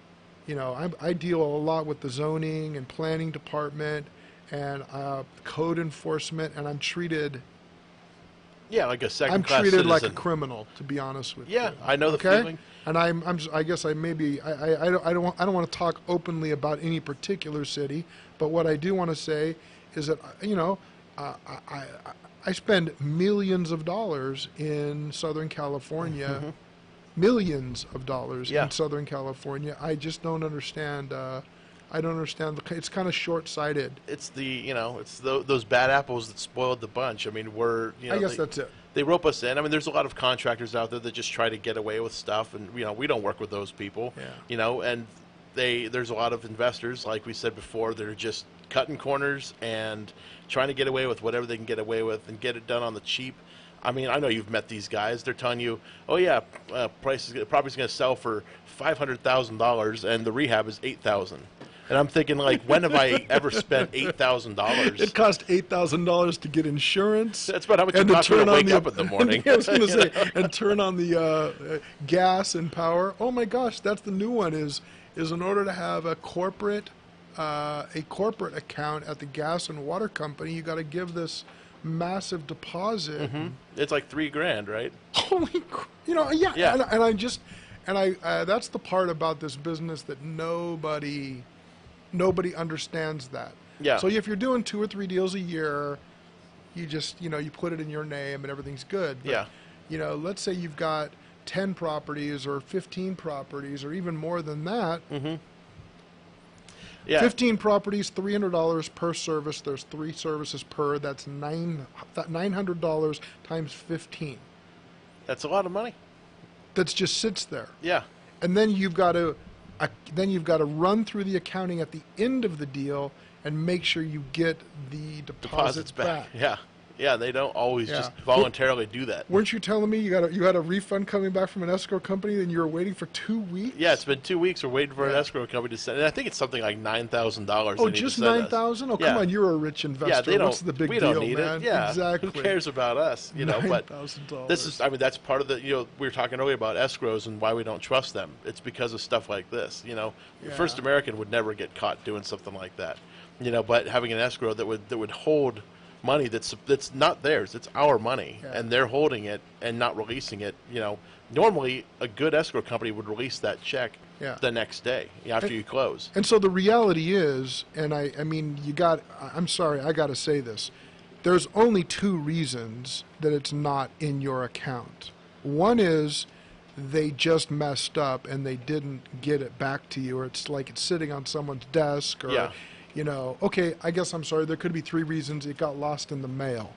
deal a lot with the zoning and planning department and code enforcement, and I'm treated. Yeah, like a second-class I'm treated citizen. like a criminal, to be honest with you. Yeah, I know the feeling. And I guess I don't want to talk openly about any particular city, but what I do want to say is that I spend millions of dollars in Southern California, millions of dollars in Southern California. I just don't understand. I don't understand. It's kind of short-sighted. It's those bad apples that spoiled the bunch. I mean, I guess that's it. They rope us in. I mean, there's a lot of contractors out there that just try to get away with stuff, and we don't work with those people. Yeah. And there's a lot of investors, like we said before, that are just cutting corners and trying to get away with whatever they can get away with and get it done on the cheap. I mean, I know you've met these guys. They're telling you, oh yeah, property's going to sell for $500,000 and the rehab is $8,000. And I'm thinking, like, when have I ever spent $8,000? It cost $8,000 to get insurance. That's about how much it costs to wake up in the morning. I was going to say, and turn on the gas and power. Oh my gosh, that's the new one. Is in order to have a corporate account at the gas and water company, you got to give this massive deposit. It's like $3,000, right? Holy, yeah. And that's the part about this business that nobody understands that. Yeah. So if you're doing 2 or 3 deals a year, you just, you put it in your name and everything's good. But, let's say you've got 10 properties or 15 properties or even more than that. Yeah. 15 properties, $300 per service. There's 3 services per. That's $900 times 15. That's a lot of money. That just sits there. Yeah. And then you've got to run through the accounting at the end of the deal and make sure you get the deposits back. Yeah, they don't always just voluntarily do that. Weren't you telling me you had a refund coming back from an escrow company and you were waiting for 2 weeks? Yeah, it's been 2 weeks. We're waiting for an escrow company to send. And I think it's something like $9,000. Oh, just $9,000? Oh, come on, you're a rich investor. Yeah, what's the big we deal, don't need man? it. Yeah, exactly. Who cares about us? But $9,000. this is. I mean, that's part of the. We were talking earlier about escrows and why we don't trust them. It's because of stuff like this. First American would never get caught doing something like that. But having an escrow that would hold money that's not theirs, it's our money, and they're holding it and not releasing it. Normally a good escrow company would release that check the next day after you close. And so the reality is, and I'm sorry, I got to say this, there's only 2 reasons that it's not in your account. One is they just messed up and they didn't get it back to you, or it's like it's sitting on someone's desk, or okay, I guess I'm sorry, there could be 3 reasons it got lost in the mail.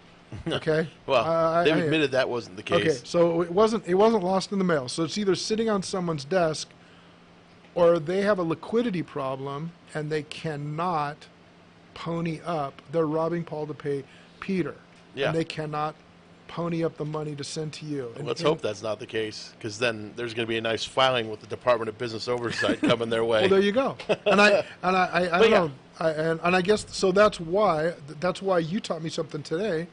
Okay? Well, they've admitted that wasn't the case. Okay, so it wasn't lost in the mail. So it's either sitting on someone's desk, or they have a liquidity problem and they cannot pony up. They're robbing Paul to pay Peter. Yeah. And they cannot pony up the money to send to you. Well, let's hope that's not the case, because then there's going to be a nice filing with the Department of Business Oversight coming their way. Well, there you go. And I don't know. And I guess so. That's why you taught me something today.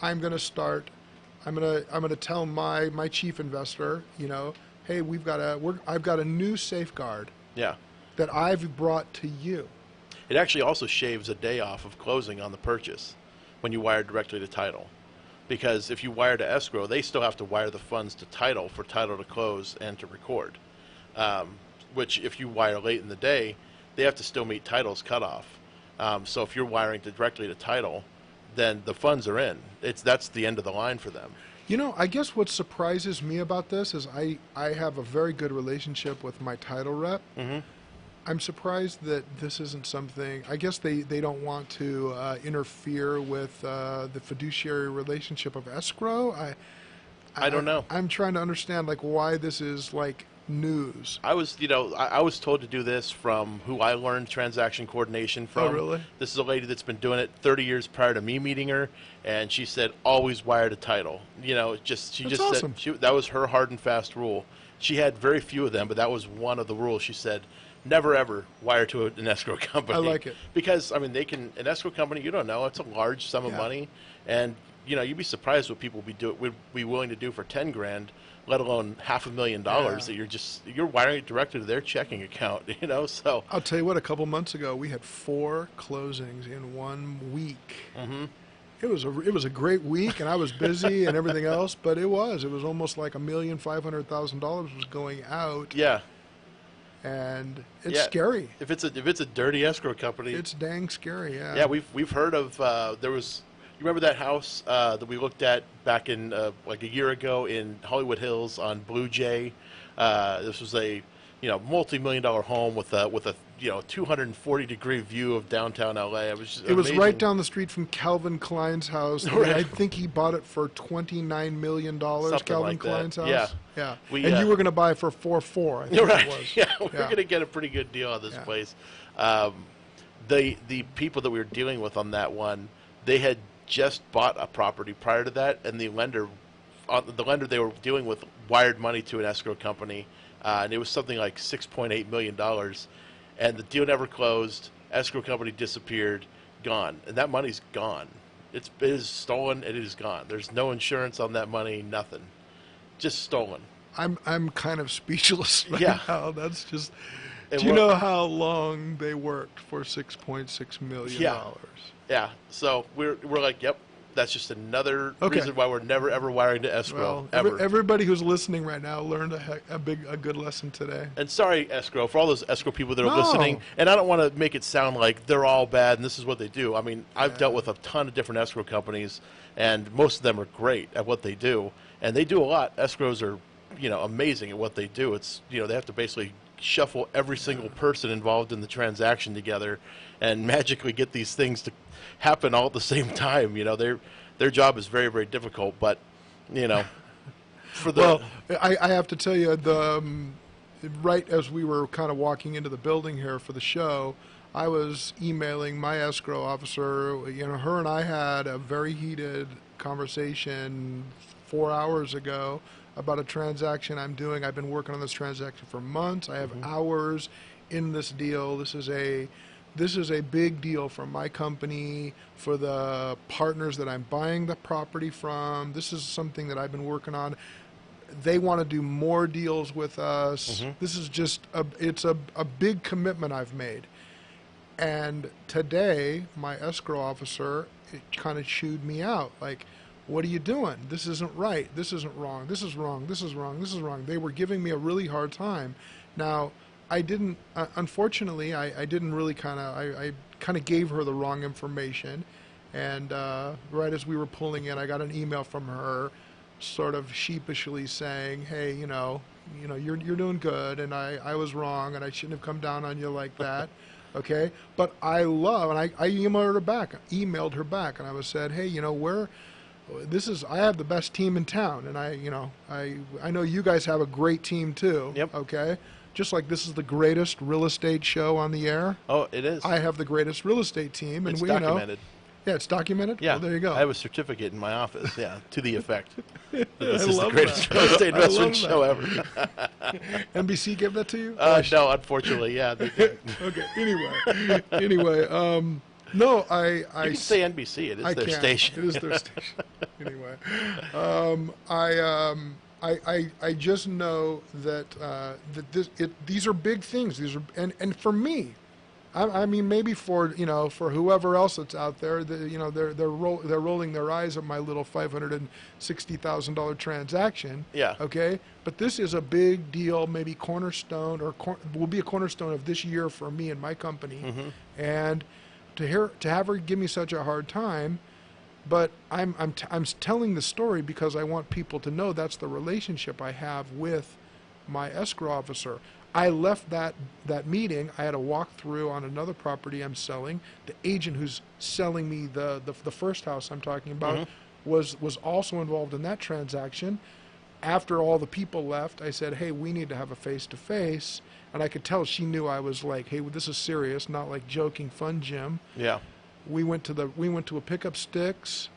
I'm going to tell my chief investor, hey, I've got a new safeguard. Yeah. that I've brought to you. It actually also shaves a day off of closing on the purchase when you wire directly to title. Because if you wire to escrow, they still have to wire the funds to title for title to close and to record. Which if you wire late in the day, they have to still meet title's cutoff. So if you're wiring directly to title, then the funds are in. That's the end of the line for them. You know, I guess what surprises me about this is I have a very good relationship with my title rep. Mm-hmm. I'm surprised that this isn't something, I guess they don't want to interfere with the fiduciary relationship of escrow. I don't know. I'm trying to understand like why this is like news. I was told to do this from who I learned transaction coordination from. Oh, really? This is a lady that's been doing it 30 years prior to me meeting her, and she said always wire to title. You know, she That's just awesome. said that was her hard and fast rule. She had very few of them, but that was one of the rules. She said never ever wire to an escrow company. I like it. Because I mean, an escrow company, you don't know, it's a large sum of money, and you know, you'd be surprised what people would be willing to do for 10 grand. Let alone $500,000 that you're wiring it directly to their checking account, you know. So I'll tell you what. A couple months ago, we had 4 closings in 1 week. Mm-hmm. It was a great week, and I was busy and everything else. But it was almost like $1,500,000 was going out. Yeah. And it's scary. If it's a dirty escrow company, it's dang scary. Yeah. Yeah, we've heard of there was. You remember that house that we looked at back in like a year ago in Hollywood Hills on Blue Jay? This was a multi-million-dollar home with a 240-degree view of downtown LA. It was right down the street from Calvin Klein's house. Right. I think he bought it for $29 million. Something Calvin like Klein's that. house. Yeah. And you were going to buy it for $4.4. I think right. it was. Yeah, we're going to get a pretty good deal on this place. The people that we were dealing with on that one, they had just bought a property prior to that, and the lender they were dealing with wired money to an escrow company, and it was something like $6.8 million, and the deal never closed. Escrow company disappeared, gone, and that money's gone. It is stolen. It is gone. There's no insurance on that money. Nothing, just stolen. I'm kind of speechless right now. That's just. Do you know how long they worked for $6.6 million? Yeah. So we're like, yep, that's just another reason why we're never ever wiring to escrow. Well, everybody who's listening right now learned a good lesson today. And sorry, escrow, for all those escrow people that are listening. And I don't want to make it sound like they're all bad and this is what they do. I mean, I've dealt with a ton of different escrow companies, and most of them are great at what they do, and they do a lot. Escrows are, amazing at what they do. It's they have to basically shuffle every single person involved in the transaction together and magically get these things to happen all at the same time. Their job is very, very difficult, but well, I have to tell you, right as we were kind of walking into the building here for the show, I was emailing my escrow officer. Her and I had a very heated conversation 4 hours ago about a transaction I'm doing. I've been working on this transaction for months. I have hours in this deal. This is a big deal for my company, for the partners that I'm buying the property from. This is something that I've been working on. They want to do more deals with us. This is just it's a big commitment I've made. And today, my escrow officer kind of chewed me out. Like, what are you doing? This isn't right. This isn't wrong. This is wrong. This is wrong. This is wrong. They were giving me a really hard time. Now, I didn't, unfortunately, I didn't really I kind of gave her the wrong information. And right as we were pulling in, I got an email from her sort of sheepishly saying, hey, you're doing good, and I was wrong, and I shouldn't have come down on you like that. Okay? But I emailed her back, and I said, hey, I have the best team in town, and I know you guys have a great team too. Yep. Okay? Just like this is the greatest real estate show on the air. Oh, it is. I have the greatest real estate team, and it's documented. Yeah, it's documented? Yeah. Well, there you go. I have a certificate in my office, to the effect. This I is the love greatest that. real estate I investment love show that. ever. NBC gave that to you? No, unfortunately, yeah. They did. Okay, anyway, no, You can say NBC. It is their station. It is their station. Anyway, I just know that these are big things. These are and for me, I mean maybe for for whoever else that's out there, they're rolling their eyes at my little $560,000 transaction. Yeah. Okay, but this is a big deal. Maybe cornerstone will be a cornerstone of this year for me and my company. Mm-hmm. And to have her give me such a hard time. But I'm telling the story because I want people to know that's the relationship I have with my escrow officer. I left that meeting. I had a walkthrough on another property I'm selling. The agent who's selling me the first house I'm talking about was also involved in that transaction. After all the people left, I said, "Hey, we need to have a face-to-face." And I could tell she knew I was like, "Hey, this is serious, not like joking fun, Jim." Yeah. We went to a Pickup Sticks.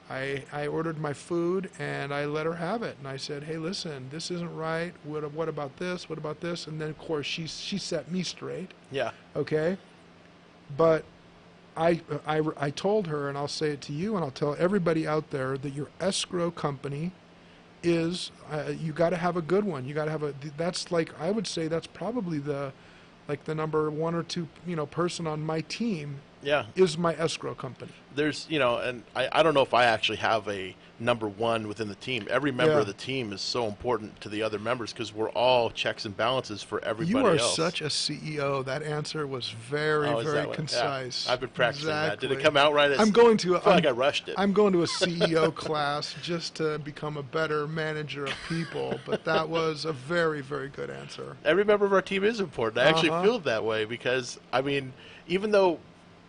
I ordered my food and I let her have it. And I said, "Hey, listen, this isn't right. What about this? What about this?" And then of course she set me straight. Yeah. Okay. But I told her, and I'll say it to you, and I'll tell everybody out there that your escrow company is you got to have a good one. You got to have that's like I would say that's probably the number one or two person on my team. Yeah. Is my escrow company. There's, and I don't know if I actually have a number one within the team. Every member of the team is so important to the other members because we're all checks and balances for everybody else. You are such a CEO. That answer was very, very concise. Yeah. I've been practicing that. Did it Exactly. come out right? I feel like I rushed it. I'm going to a CEO class just to become a better manager of people, but that was a very, very good answer. Every member of our team is important. I actually feel that way because, I mean, even though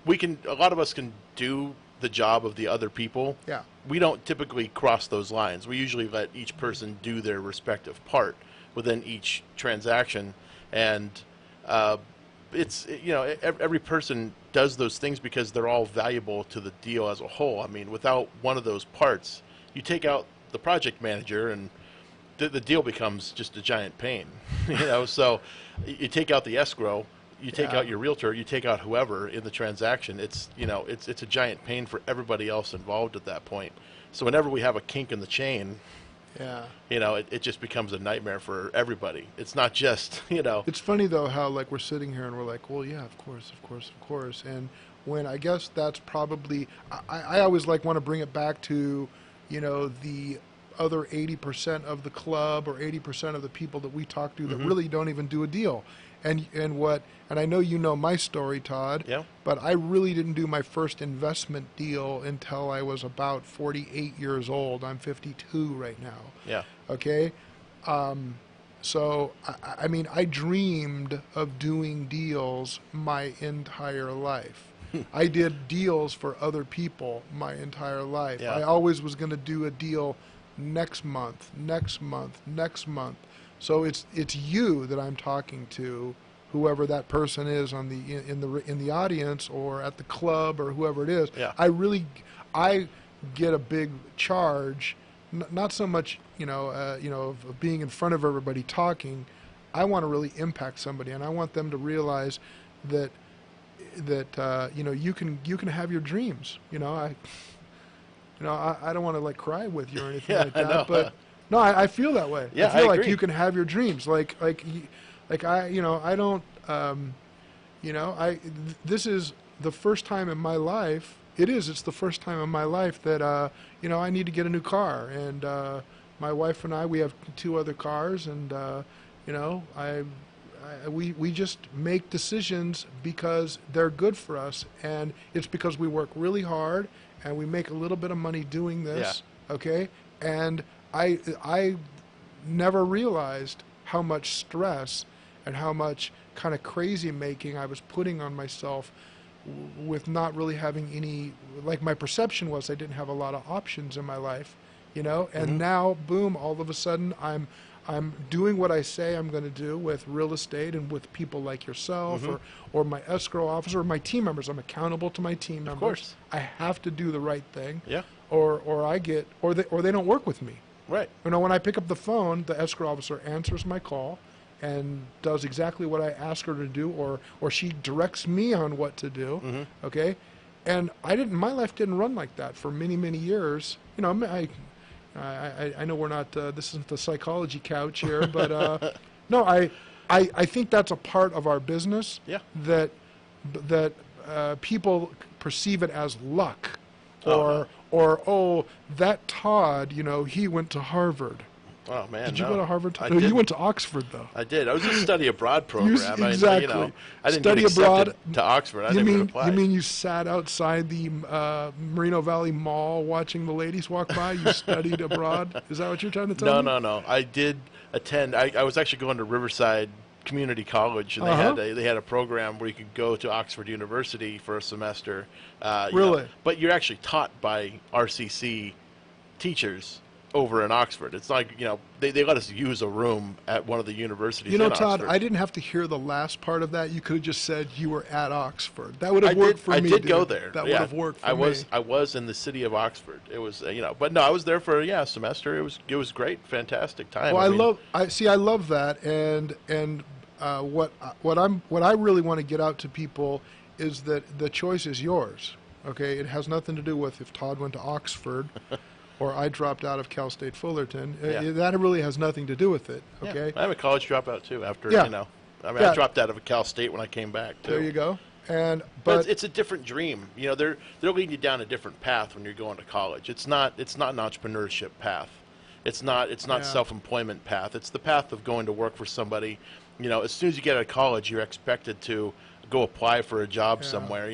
a lot of us can do the job of the other people. Yeah. We don't typically cross those lines. We usually let each person do their respective part within each transaction. And it's, every person does those things because they're all valuable to the deal as a whole. I mean, without one of those parts, you take out the project manager and the deal becomes just a giant pain. So you take out the escrow, you take out your realtor, you take out whoever in the transaction. It's it's a giant pain for everybody else involved at that point. So whenever we have a kink in the chain, it just becomes a nightmare for everybody. It's not just It's funny though how we're sitting here and we're like, well, yeah, of course, and when I guess that's probably I always want to bring it back to the other 80% of the club or 80% of the people that we talk to that really don't even do a deal. And I know my story, Todd. Yeah. But I really didn't do my first investment deal until I was about 48 years old. I'm 52 right now. Yeah. Okay. So I mean, I dreamed of doing deals my entire life. I did deals for other people my entire life. Yeah. I always was going to do a deal next month. So it's you that I'm talking to, whoever that person is in the audience or at the club or whoever it is. Yeah. I get a big charge, not so much of being in front of everybody talking. I want to really impact somebody, and I want them to realize that you can have your dreams. I don't want to cry with you or anything like that, I know. but no, I feel that way. Yeah, I feel I like agree. you can have your dreams. This is the first time in my life. It's the first time in my life that I need to get a new car, and my wife and we have 2 other cars, and we just make decisions because they're good for us, and it's because we work really hard and we make a little bit of money doing this. Yeah. Okay, and I never realized how much stress and how much kind of crazy making I was putting on myself with not really having any, my perception was I didn't have a lot of options in my life, and now, boom, all of a sudden I'm doing what I say I'm going to do with real estate and with people like yourself or my escrow officer or my team members. I'm accountable to my team members. Of course. I have to do the right thing. Yeah. Or they don't work with me. Right. When I pick up the phone, the escrow officer answers my call and does exactly what I ask her to do, or she directs me on what to do. Okay, and my life didn't run like that for many, many years. I know we're not, this isn't the psychology couch here, but no, I think that's a part of our business that people perceive it as luck, or oh, that Todd, he went to Harvard. Oh man! Did you no. go to Harvard? I No, did. you went to Oxford, though. I did. I was in a study abroad program. Exactly. I didn't Study get accepted abroad to Oxford. I you didn't mean even apply. you mean you sat outside the Merino Valley Mall watching the ladies walk by? You studied abroad? Is that what you're trying to tell me? No. I did attend. I was actually going to Riverside Community College, and they had a program where you could go to Oxford University for a semester. Really? But you're actually taught by RCC teachers over in Oxford. It's like, they let us use a room at one of the universities in Todd, Oxford. I didn't have to hear the last part of that. You could have just said you were at Oxford. That would have worked for me. I did dude. go there. That would have worked for me. I was in the city of Oxford. It was, but no, I was there for a semester. It was great, fantastic time. Well, I love that, and what I really want to get out to people is that the choice is yours. Okay, it has nothing to do with if Todd went to Oxford or I dropped out of Cal State Fullerton. That really has nothing to do with it. Okay, I'm a college dropout too. After I dropped out of Cal State when I came back too. There you go. But it's a different dream. They're leading you down a different path when you're going to college. It's not an entrepreneurship path. It's not self-employment path. It's the path of going to work for somebody. As soon as you get out of college, you're expected to go apply for a job somewhere.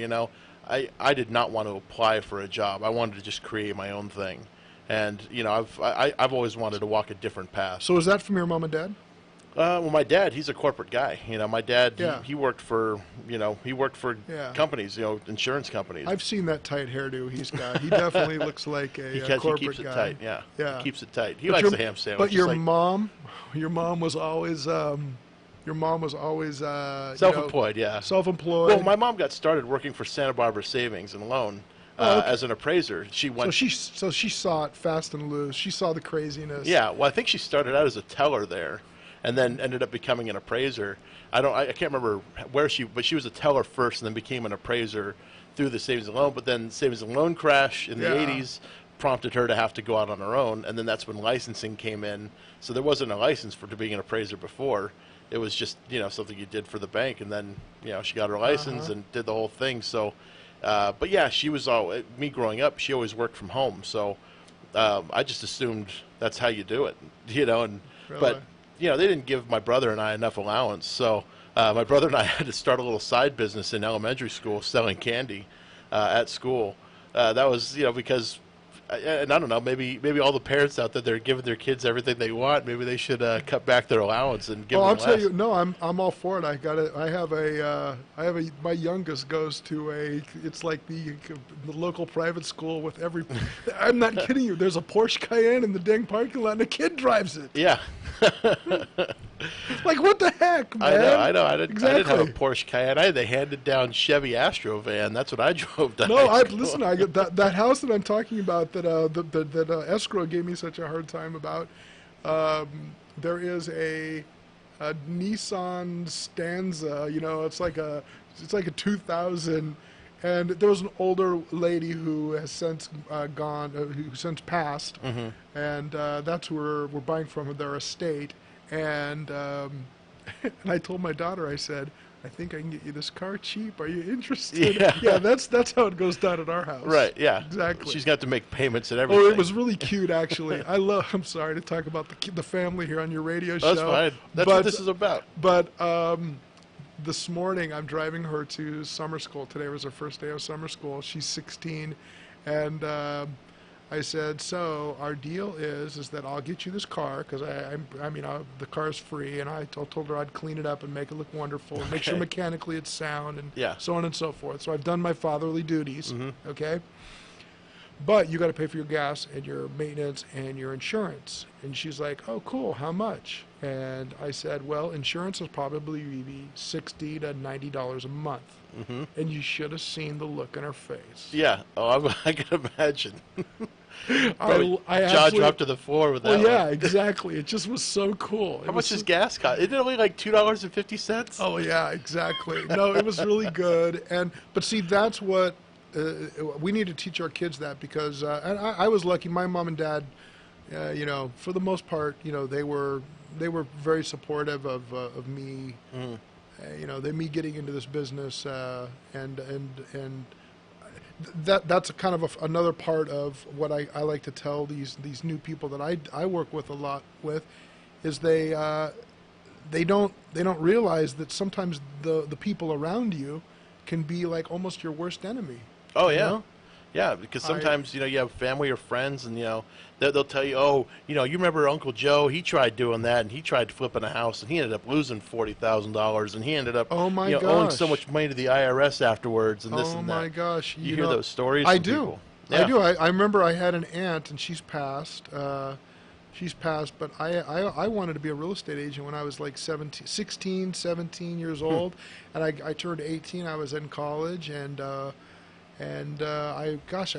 I did not want to apply for a job. I wanted to just create my own thing. And I've always wanted to walk a different path. So is that from your mom and dad? Well, my dad, he's a corporate guy. My dad, he worked for companies, insurance companies. I've seen that tight hairdo he's got. He definitely looks like a corporate he keeps it guy. tight. Yeah, he keeps it tight. He But likes the ham sandwich. But your mom was always. Self-employed, Self-employed. Well, my mom got started working for Santa Barbara Savings and Loan as an appraiser. She went. So she saw it fast and loose. She saw the craziness. Yeah, well, I think she started out as a teller there, and then ended up becoming an appraiser. I can't remember where but she was a teller first, and then became an appraiser through the Savings and Loan. But then Savings and Loan crash in the '80s prompted her to have to go out on her own, and then that's when licensing came in. So there wasn't a license to being an appraiser before. It was just something you did for the bank, and then she got her license and did the whole thing. So, but yeah, she was me growing up. She always worked from home, so I just assumed that's how you do it, And Really? But they didn't give my brother and I enough allowance, so my brother and I had to start a little side business in elementary school, selling candy at school. That was because. And I don't know, maybe all the parents out there that are giving their kids everything they want, maybe they should cut back their allowance and give them I'll less. tell you, no, I'm all for it. My youngest goes to it's like the local private school with every. I'm not kidding you. There's a Porsche Cayenne in the dang parking lot, and a kid drives it. Yeah. Like, what the heck, man? I know. I didn't have a Exactly. Porsche Cayenne. I had the handed-down Chevy Astro van. That's what I drove to No, high school. listen. I get that house that I'm talking about that escrow gave me such a hard time about. There is a Nissan Stanza. It's like a 2000, and there was an older lady who has since who since passed, and that's where we're buying from their estate. And and I told my daughter, I said, I think I can get you this car cheap. Are you interested? Yeah, that's how it goes down at our house. Right, yeah. Exactly. She's got to make payments and everything. Oh, it was really cute, actually. I'm sorry to talk about the family here on your radio show. That's fine. That's what this is about. But this morning, I'm driving her to summer school. Today was her first day of summer school. She's 16, and I said, so our deal is that I'll get you this car because the car's free, and I told her I'd clean it up and make it look wonderful, and make sure mechanically it's sound, and so on and so forth. So I've done my fatherly duties, okay? But you got to pay for your gas and your maintenance and your insurance. And she's like, oh, cool, how much? And I said, well, insurance is probably be $60 to $90 a month. And you should have seen the look in her face. Yeah, I can imagine. I jaw dropped to the floor with that. Well, yeah, one. exactly. It just was so cool. How much does gas cost? Isn't it only like $2.50? Oh yeah, exactly. No, it was really good. But see, that's what we need to teach our kids that because and I was lucky. My mom and dad, you know, for the most part, you know, they were very supportive of me. You know, me getting into this business, and that's a kind of another part of what I like to tell these new people that I work with a lot with, is they don't realize that sometimes the people around you can be like almost your worst enemy. Oh, you yeah. know? Yeah, because sometimes, you know, you have family or friends, and, you know, they'll tell you, oh, you know, you remember Uncle Joe, he tried doing that, and he tried flipping a house, and he ended up losing $40,000, and he ended up owing so much money to the IRS afterwards, and this and that. Oh, my gosh. You hear those stories I from do. people. I Yeah. do. I remember I had an aunt, and she's passed. But I wanted to be a real estate agent when I was like 16, 17 years old, and I turned 18. I was in college, and I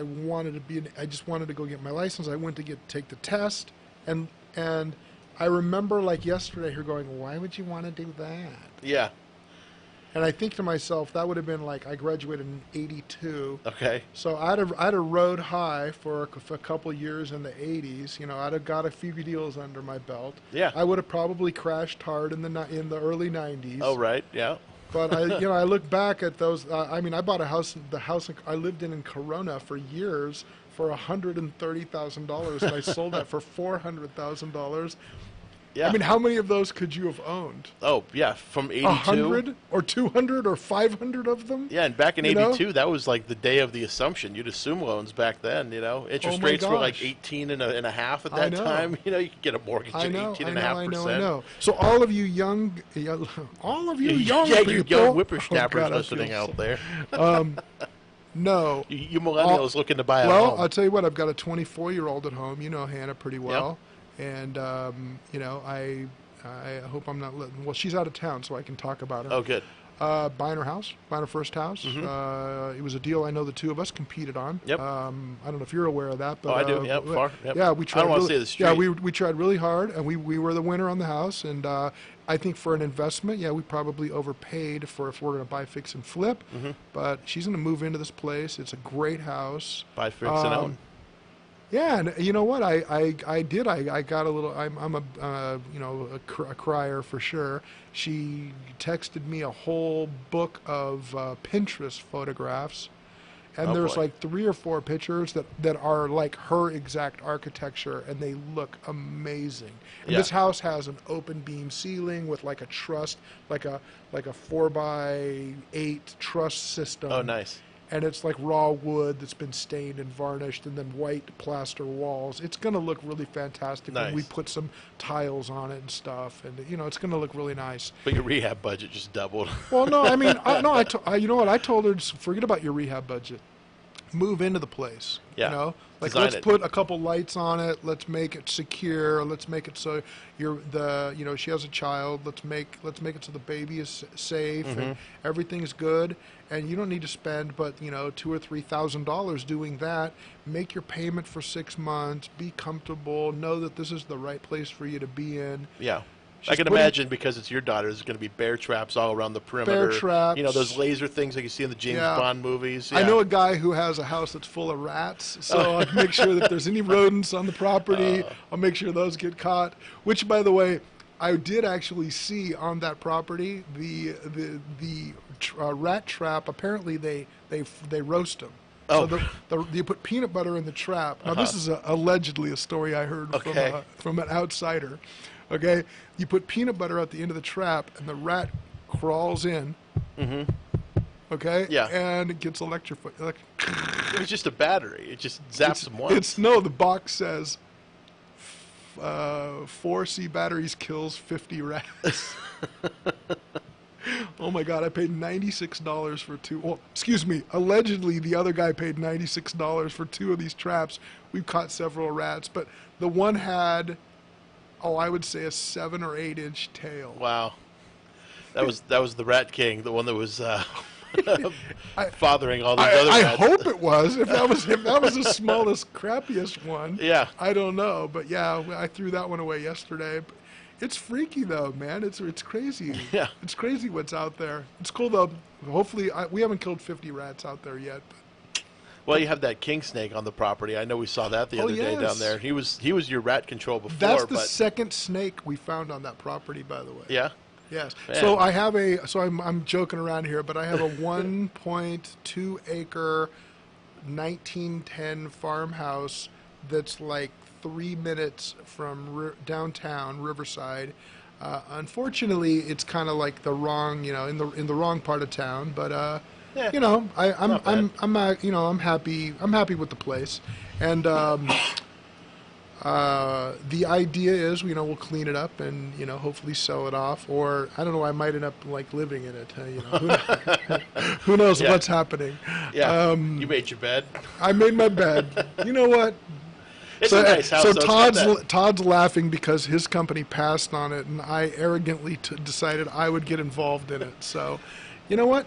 wanted to be. I just wanted to go get my license. I went to take the test, and I remember like yesterday her going, "Why would you want to do that?" Yeah. And I think to myself, that would have been like, I graduated in '82. Okay. So I'd have rode high for a couple years in the '80s. You know, I'd have got a few deals under my belt. Yeah. I would have probably crashed hard in the early '90s. Oh, right. Yeah. But I look back at those. I mean, I bought a house. The house I lived in Corona for years for $130,000, and I sold that for $400,000. Yeah. I mean, how many of those could you have owned? Oh, yeah, from 82. 100 or 200 or 500 of them? Yeah, and back in You know? 82, that was like the day of the assumption. You'd assume loans back then, you know. Interest my rates were like gosh. 18 and a half at I that know. time. You know, you could get a mortgage at 18.5%. I know. So all of you young Yeah, people. you young whippersnappers Oh, God, I listening feel out there. No. You millennials looking to buy a Well, home. I'll tell you what, I've got a 24-year-old at home. You know Hannah pretty well. And, you know, I hope I'm not letting... Well, she's out of town, so I can talk about her. Oh, good. Buying her first house. It was a deal I know the two of us competed on. Yep. I don't know if you're aware of that. But, Oh, I do. Yep, far. Yep. Yeah, we tried. I don't want to really, say the street. Yeah, we tried really hard, and we were the winner on the house. And I think for an investment, we probably overpaid for if we're going to buy, fix, and flip. But she's going to move into this place. It's a great house. Buy, fix, and own. Yeah, and you know what? I did. I got a little. I'm a a crier for sure. She texted me a whole book of Pinterest photographs, and there's like 3 or 4 pictures that are like her exact architecture, and they look amazing. And this house has an open beam ceiling with like a truss, like a 4x8 truss system. Oh, nice. And it's like raw wood that's been stained and varnished, and then white plaster walls. It's going to look really fantastic when we put some tiles on it and stuff, and it's going to look really nice. But your rehab budget just doubled. Well, no, I mean, you know what? I told her, forget about your rehab budget. Move into the place. Yeah. You know, like Design let's it. put a couple lights on it. Let's make it secure. Let's make it so she has a child. Let's make it so the baby is safe and everything is good. And you don't need to spend but $2,000 or $3,000 doing that. Make your payment for 6 months. Be comfortable. Know that this is the right place for you to be in. Yeah. She's I can putting- imagine, because it's your daughter, there's going to be bear traps all around the perimeter. Bear traps. Those laser things like you see in the James Bond movies. I know a guy who has a house that's full of rats, so I'll make sure that there's any rodents on the property. I'll make sure those get caught. Which, by the way, I did actually see on that property the rat trap. Apparently, they roast them. Oh. So you put peanut butter in the trap. Now, this is allegedly a story I heard from an outsider. Okay, you put peanut butter at the end of the trap, and the rat crawls in. Okay. Yeah. And it gets electrified. It's just a battery. It just zaps them once. The box says 4 C batteries kills 50 rats. Oh my God! I paid $96 for 2. Well, excuse me. Allegedly, the other guy paid $96 for 2 of these traps. We've caught several rats, but the one had, I would say a 7 or 8 inch tail. Wow. That was the Rat King, the one that was fathering all these other rats. I hope it was. If that was him, that was the smallest, crappiest one. Yeah. I don't know, but yeah, I threw that one away yesterday. It's freaky though, man. It's crazy. Yeah. It's crazy what's out there. It's cool though. Hopefully, we haven't killed 50 rats out there yet. But Well, you have that king snake on the property. I know we saw that the other day down there. He was your rat control before. That's the second snake we found on that property, by the way. Yeah. Yes. Man. So I have I'm joking around here, but I have a 1.2 acre 1910 farmhouse that's like 3 minutes from downtown Riverside. Unfortunately, it's kind of like the wrong, in the wrong part of town, but Yeah. I'm happy. I'm happy with the place, and the idea is, we'll clean it up and hopefully sell it off, or I don't know. I might end up like living in it. Who knows what's happening? Yeah. You made your bed. I made my bed. You know what? It's a nice house. So though. Todd's laughing because his company passed on it, and I arrogantly decided I would get involved in it. So, you know what?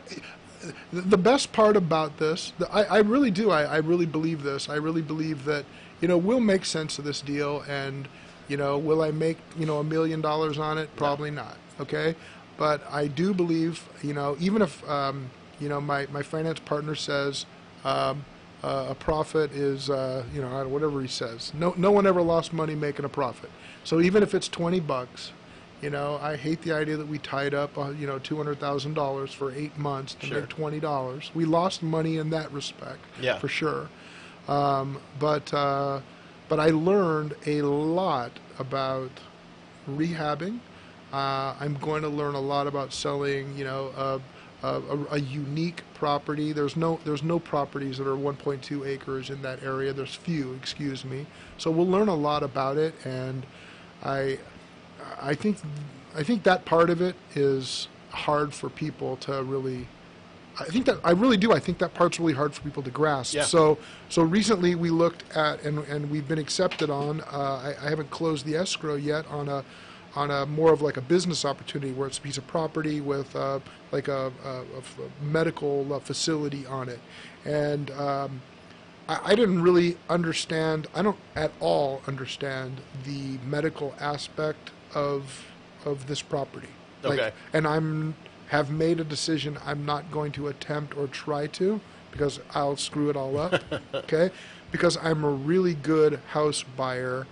The best part about this, I really do. I really believe this. I really believe that we'll make sense of this deal, and will I make $1 million on it? Probably not. Okay, but I do believe even if my finance partner says. A profit is, whatever he says. No one ever lost money making a profit. So even if it's $20, I hate the idea that we tied up, $200,000 for 8 months to make $20. We lost money in that respect, for sure. But I learned a lot about rehabbing. I'm going to learn a lot about selling, a unique property. There's no properties that are 1.2 acres in that area. There's few, excuse me. So we'll learn a lot about it, and I think that part of it is hard for people to really. I really do. I think that part's really hard for people to grasp. Yeah. So recently we looked at and we've been accepted on. I haven't closed the escrow yet on a more of like a business opportunity where it's a piece of property with like a medical facility on it. And I didn't really understand, I don't at all understand the medical aspect of this property. Okay. And have made a decision I'm not going to attempt or try to, because I'll screw it all up, okay? Because I'm a really good house buyer,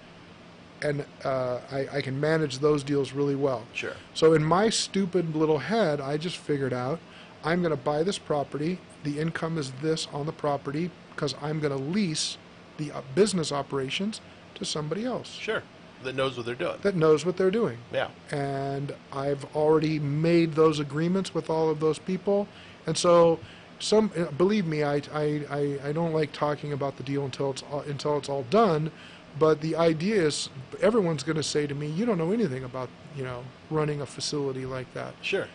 and I can manage those deals really well. Sure. So in my stupid little head, I just figured out I'm going to buy this property. The income is this on the property because I'm going to lease the business operations to somebody else. Sure. That knows what they're doing. That knows what they're doing. Yeah. And I've already made those agreements with all of those people. And so believe me, I don't like talking about the deal until it's all done. But the idea is, everyone's going to say to me, you don't know anything about, running a facility like that. Sure.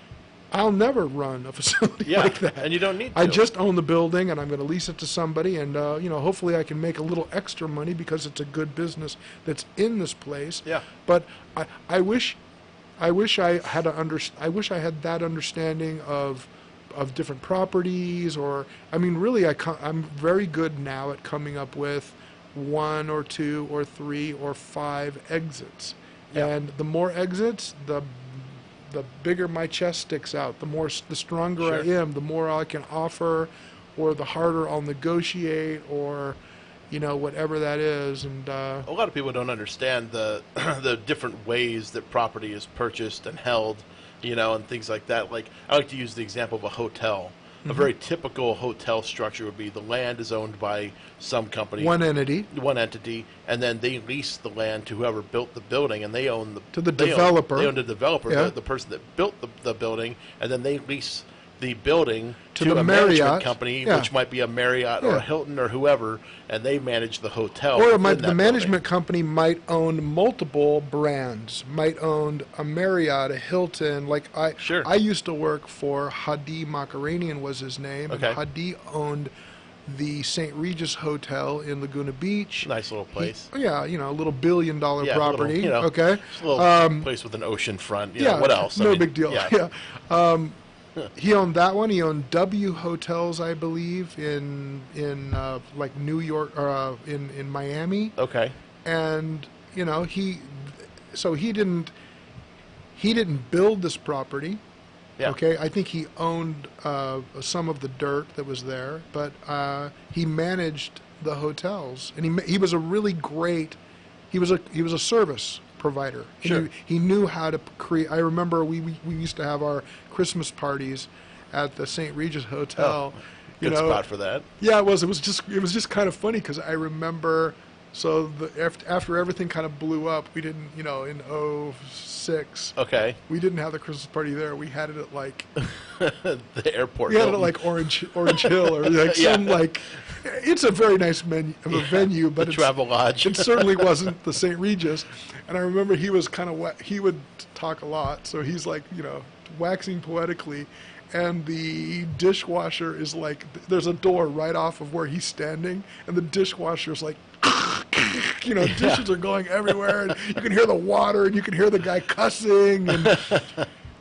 I'll never run a facility like that. And you don't need to. I just own the building, and I'm going to lease it to somebody, and, hopefully I can make a little extra money because it's a good business that's in this place. Yeah. But I wish I had that understanding of different properties, or, really, I'm very good now at coming up with 1 or 2 or 3 or 5 exits. Yeah. And the more exits, the bigger my chest sticks out, the stronger I am, the more I can offer, or the harder I'll negotiate, or whatever that is. And a lot of people don't understand the the different ways that property is purchased and held, and things like that. Like, I like to use the example of a hotel. A very typical hotel structure would be the land is owned by some company. One entity, and then they lease the land to whoever built the building, and they own the developer. They own the developer, the person that built the building, and then they lease the building to a management company, which might be a Marriott or a Hilton or whoever, and they manage the hotel. Or the management company might own multiple brands, might own a Marriott, a Hilton. Like I used to work for Hadi Makaranian was his name, and Hadi owned the St. Regis Hotel in Laguna Beach. Nice little place. A little $1 billion property. Just a little place with an ocean front. What else? No big deal. He owned that one. He owned W Hotels, I believe, in like New York, or in Miami. Okay. And he didn't build this property. Yeah. Okay, I think he owned some of the dirt that was there, but he managed the hotels, and he was a really great. He was a service provider. Sure. He knew how to create. I remember we used to have our Christmas parties at the St. Regis Hotel. Oh, good spot for that. Yeah, it was. It was just kind of funny because I remember. So after everything kind of blew up, we didn't, in 06. Okay. We didn't have the Christmas party there. We had it at like the airport. We had it at like Orange Hill or like some like. It's a very nice venue, but the Travel Lodge. It certainly wasn't the St. Regis. And I remember he was kind of he would talk a lot, so he's like waxing poetically. And the dishwasher is like, there's a door right off of where he's standing, and the dishwasher's like, dishes are going everywhere, and you can hear the water, and you can hear the guy cussing,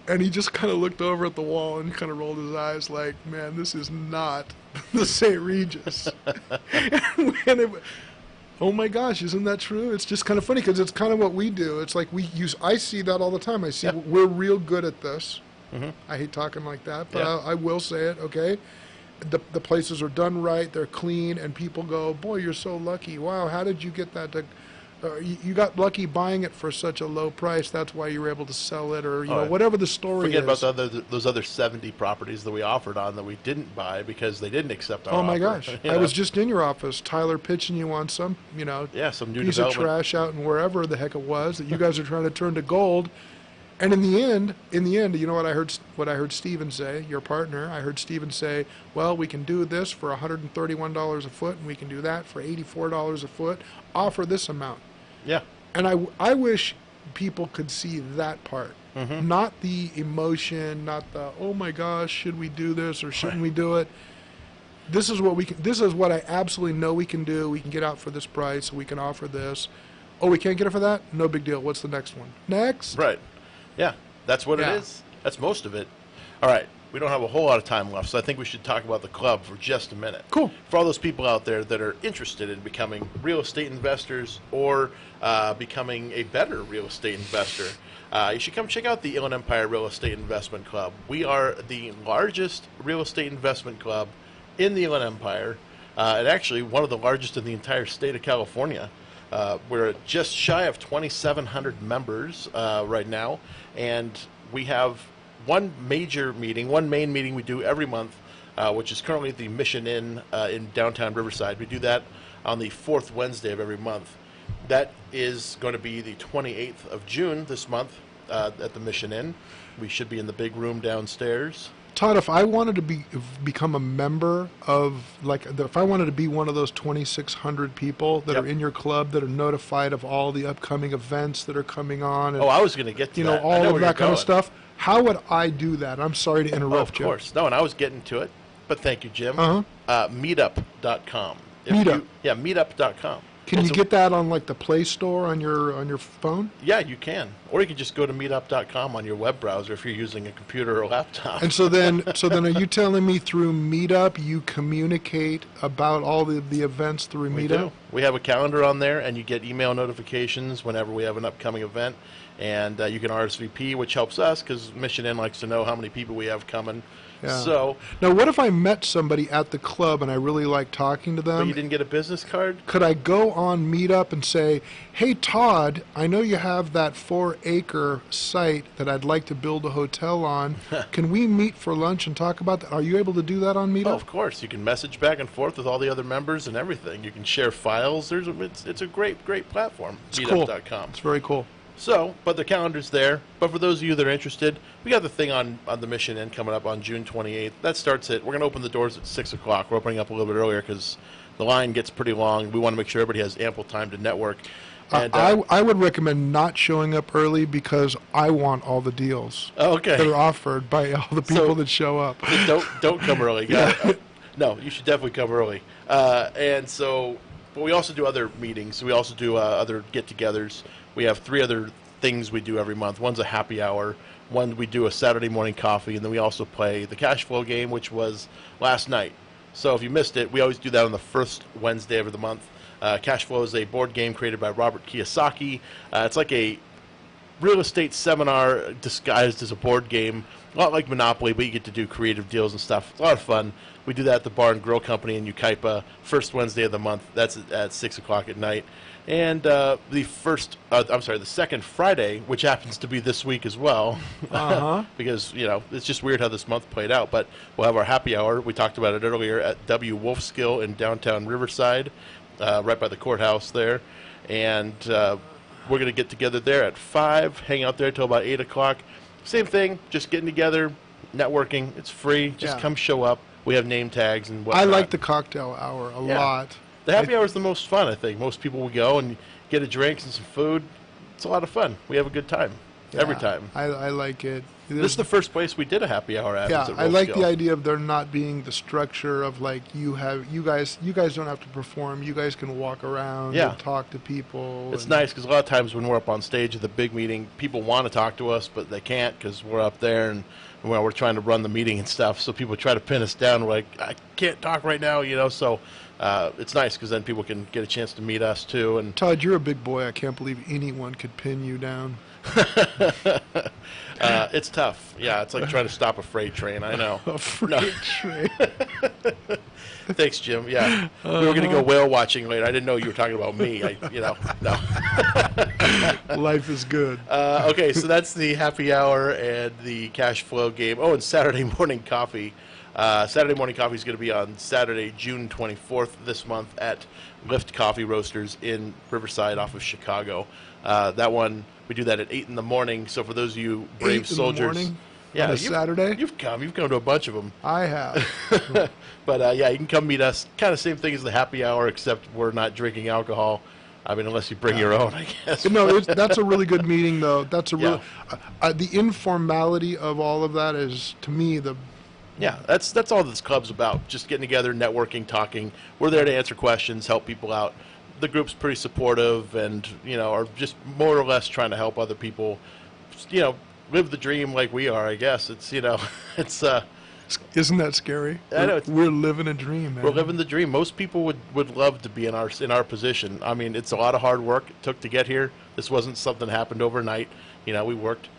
and he just kind of looked over at the wall and kind of rolled his eyes like, man, this is not the St. Regis. Oh my gosh, isn't that true? It's just kind of funny because it's kind of what we do. It's like I see that all the time. I see we're real good at this. Mm-hmm. I hate talking like that, but I will say it, okay? The places are done right, they're clean, and people go, boy, you're so lucky. Wow, how did you get that? You got lucky buying it for such a low price, that's why you were able to sell it, or whatever the story Forget is. about those other 70 properties that we offered on that we didn't buy because they didn't accept our Oh my offer. gosh, I was just in your office, Tyler pitching you on some, some new piece of development. trash out in wherever the heck it was that you guys are trying to turn to gold. And in the end, you know what I heard? What I heard Steven say, your partner. I heard Steven say, "Well, we can do this for $131 a foot, and we can do that for $84 a foot. Offer this amount." Yeah. And I wish people could see that part, Mm-hmm. not the emotion, not the oh my gosh, should we do this or shouldn't we do it? This is what we can. This is what I absolutely know we can do. We can get out for this price. We can offer this. Oh, we can't get it for that? No big deal. What's the next one? Next. Right. Yeah, that's what it is. That's most of it. All right, we don't have a whole lot of time left, so I think we should talk about the club for just a minute. Cool. For all those people out there that are interested in becoming real estate investors or becoming a better real estate investor, you should come check out the Inland Empire Real Estate Investment Club. We are the largest real estate investment club in the Inland Empire, and actually one of the largest in the entire state of California. We're just shy of 2,700 members right now, and we have one main meeting we do every month, which is currently the Mission Inn in downtown Riverside. We do that on the fourth Wednesday of every month. That is going to be the 28th of June this month at the Mission Inn. We should be in the big room downstairs. Todd, if I wanted to become a member of, if I wanted to be one of those 2,600 people that are in your club that are notified of all the upcoming events that are coming on, and, I was going to get to that. all of that kind of stuff, how would I do that? I'm sorry to interrupt you. Of course. No, and I was getting to it, but thank you, Jim. Meetup.com. Meetup.com. Can you get that on the Play Store on your phone? Yeah, you can. Or you can just go to meetup.com on your web browser if you're using a computer or a laptop. And so then are you telling me through Meetup you communicate about all the events through We Meetup? do. We have a calendar on there, and you get email notifications whenever we have an upcoming event. And you can RSVP, which helps us because Mission Inn likes to know how many people we have coming. Yeah. So, now, what if I met somebody at the club and I really like talking to them? But you didn't get a business card? Could I go on Meetup and say, hey, Todd, I know you have that 4-acre site that I'd like to build a hotel on. Can we meet for lunch and talk about that? Are you able to do that on Meetup? Oh, of course. You can message back and forth with all the other members and everything. You can share files. It's a great platform, It's cool. meetup.com. It's very cool. So, but the calendar's there. But for those of you that are interested, we got the thing on the Mission Inn coming up on June 28th. That starts we're going to open the doors at 6 o'clock. We're opening up a little bit earlier because the line gets pretty long. We want to make sure everybody has ample time to network. And, I would recommend not showing up early because I want all the deals that are offered by all the people that show up. Don't come early. No, you should definitely come early. But we also do other meetings. We also do other get-togethers. We have 3 other things we do every month. One's a happy hour. One, we do a Saturday morning coffee. And then we also play the cash flow game, which was last night. So if you missed it, we always do that on the first Wednesday of the month. Cash flow is a board game created by Robert Kiyosaki. It's like a real estate seminar disguised as a board game. A lot like Monopoly, but you get to do creative deals and stuff. It's a lot of fun. We do that at the Bar and Grill Company in Ukaipa, first Wednesday of the month. That's at 6 o'clock at night. And the second Friday, which happens to be this week as well, because, it's just weird how this month played out. But we'll have our happy hour. We talked about it earlier at W. Wolfskill in downtown Riverside, right by the courthouse there. And we're going to get together there at 5, hang out there till about 8 o'clock. Same thing, just getting together, networking. It's free. Just come show up. We have name tags and whatnot. I like the cocktail hour a lot. The happy hour is the most fun, I think. Most people will go and get a drink and some food. It's a lot of fun. We have a good time every time. I like it. This is the first place we did a happy hour at. Yeah, I like the idea of there not being the structure of like you guys don't have to perform. You guys can walk around and talk to people. It's nice because a lot of times when we're up on stage at the big meeting, people want to talk to us, but they can't because we're up there and we're trying to run the meeting and stuff. So people try to pin us down. We're like, I can't talk right now, So it's nice because then people can get a chance to meet us too. And Todd, you're a big boy. I can't believe anyone could pin you down. It's tough. Yeah, it's like trying to stop a freight train. I know. A freight train. Thanks, Jim. Yeah, we were going to go whale watching later. I didn't know you were talking about me. No. Life is good. Okay, so that's the happy hour and the cash flow game. Oh, and Saturday morning coffee. Saturday morning coffee is going to be on Saturday, June 24th this month at Lift Coffee Roasters in Riverside off of Chicago. That one, we do that at 8 in the morning. So for those of you brave soldiers. 8 in the morning? Yeah, on a Saturday? You've come to a bunch of them. I have. But you can come meet us. Kind of same thing as the happy hour, except we're not drinking alcohol. I mean, unless you bring your own, I guess. No, that's a really good meeting, though. That's a real. The informality of all of that is, to me, the. Yeah, that's all this club's about. Just getting together, networking, talking. We're there to answer questions, help people out. The group's pretty supportive, and are just more or less trying to help other people. Live the dream like we are. I guess it's it's. Isn't that scary? I know. We're living a dream, man. We're living the dream. Most people would love to be in our position. I mean, it's a lot of hard work it took to get here. This wasn't something that happened overnight. We worked.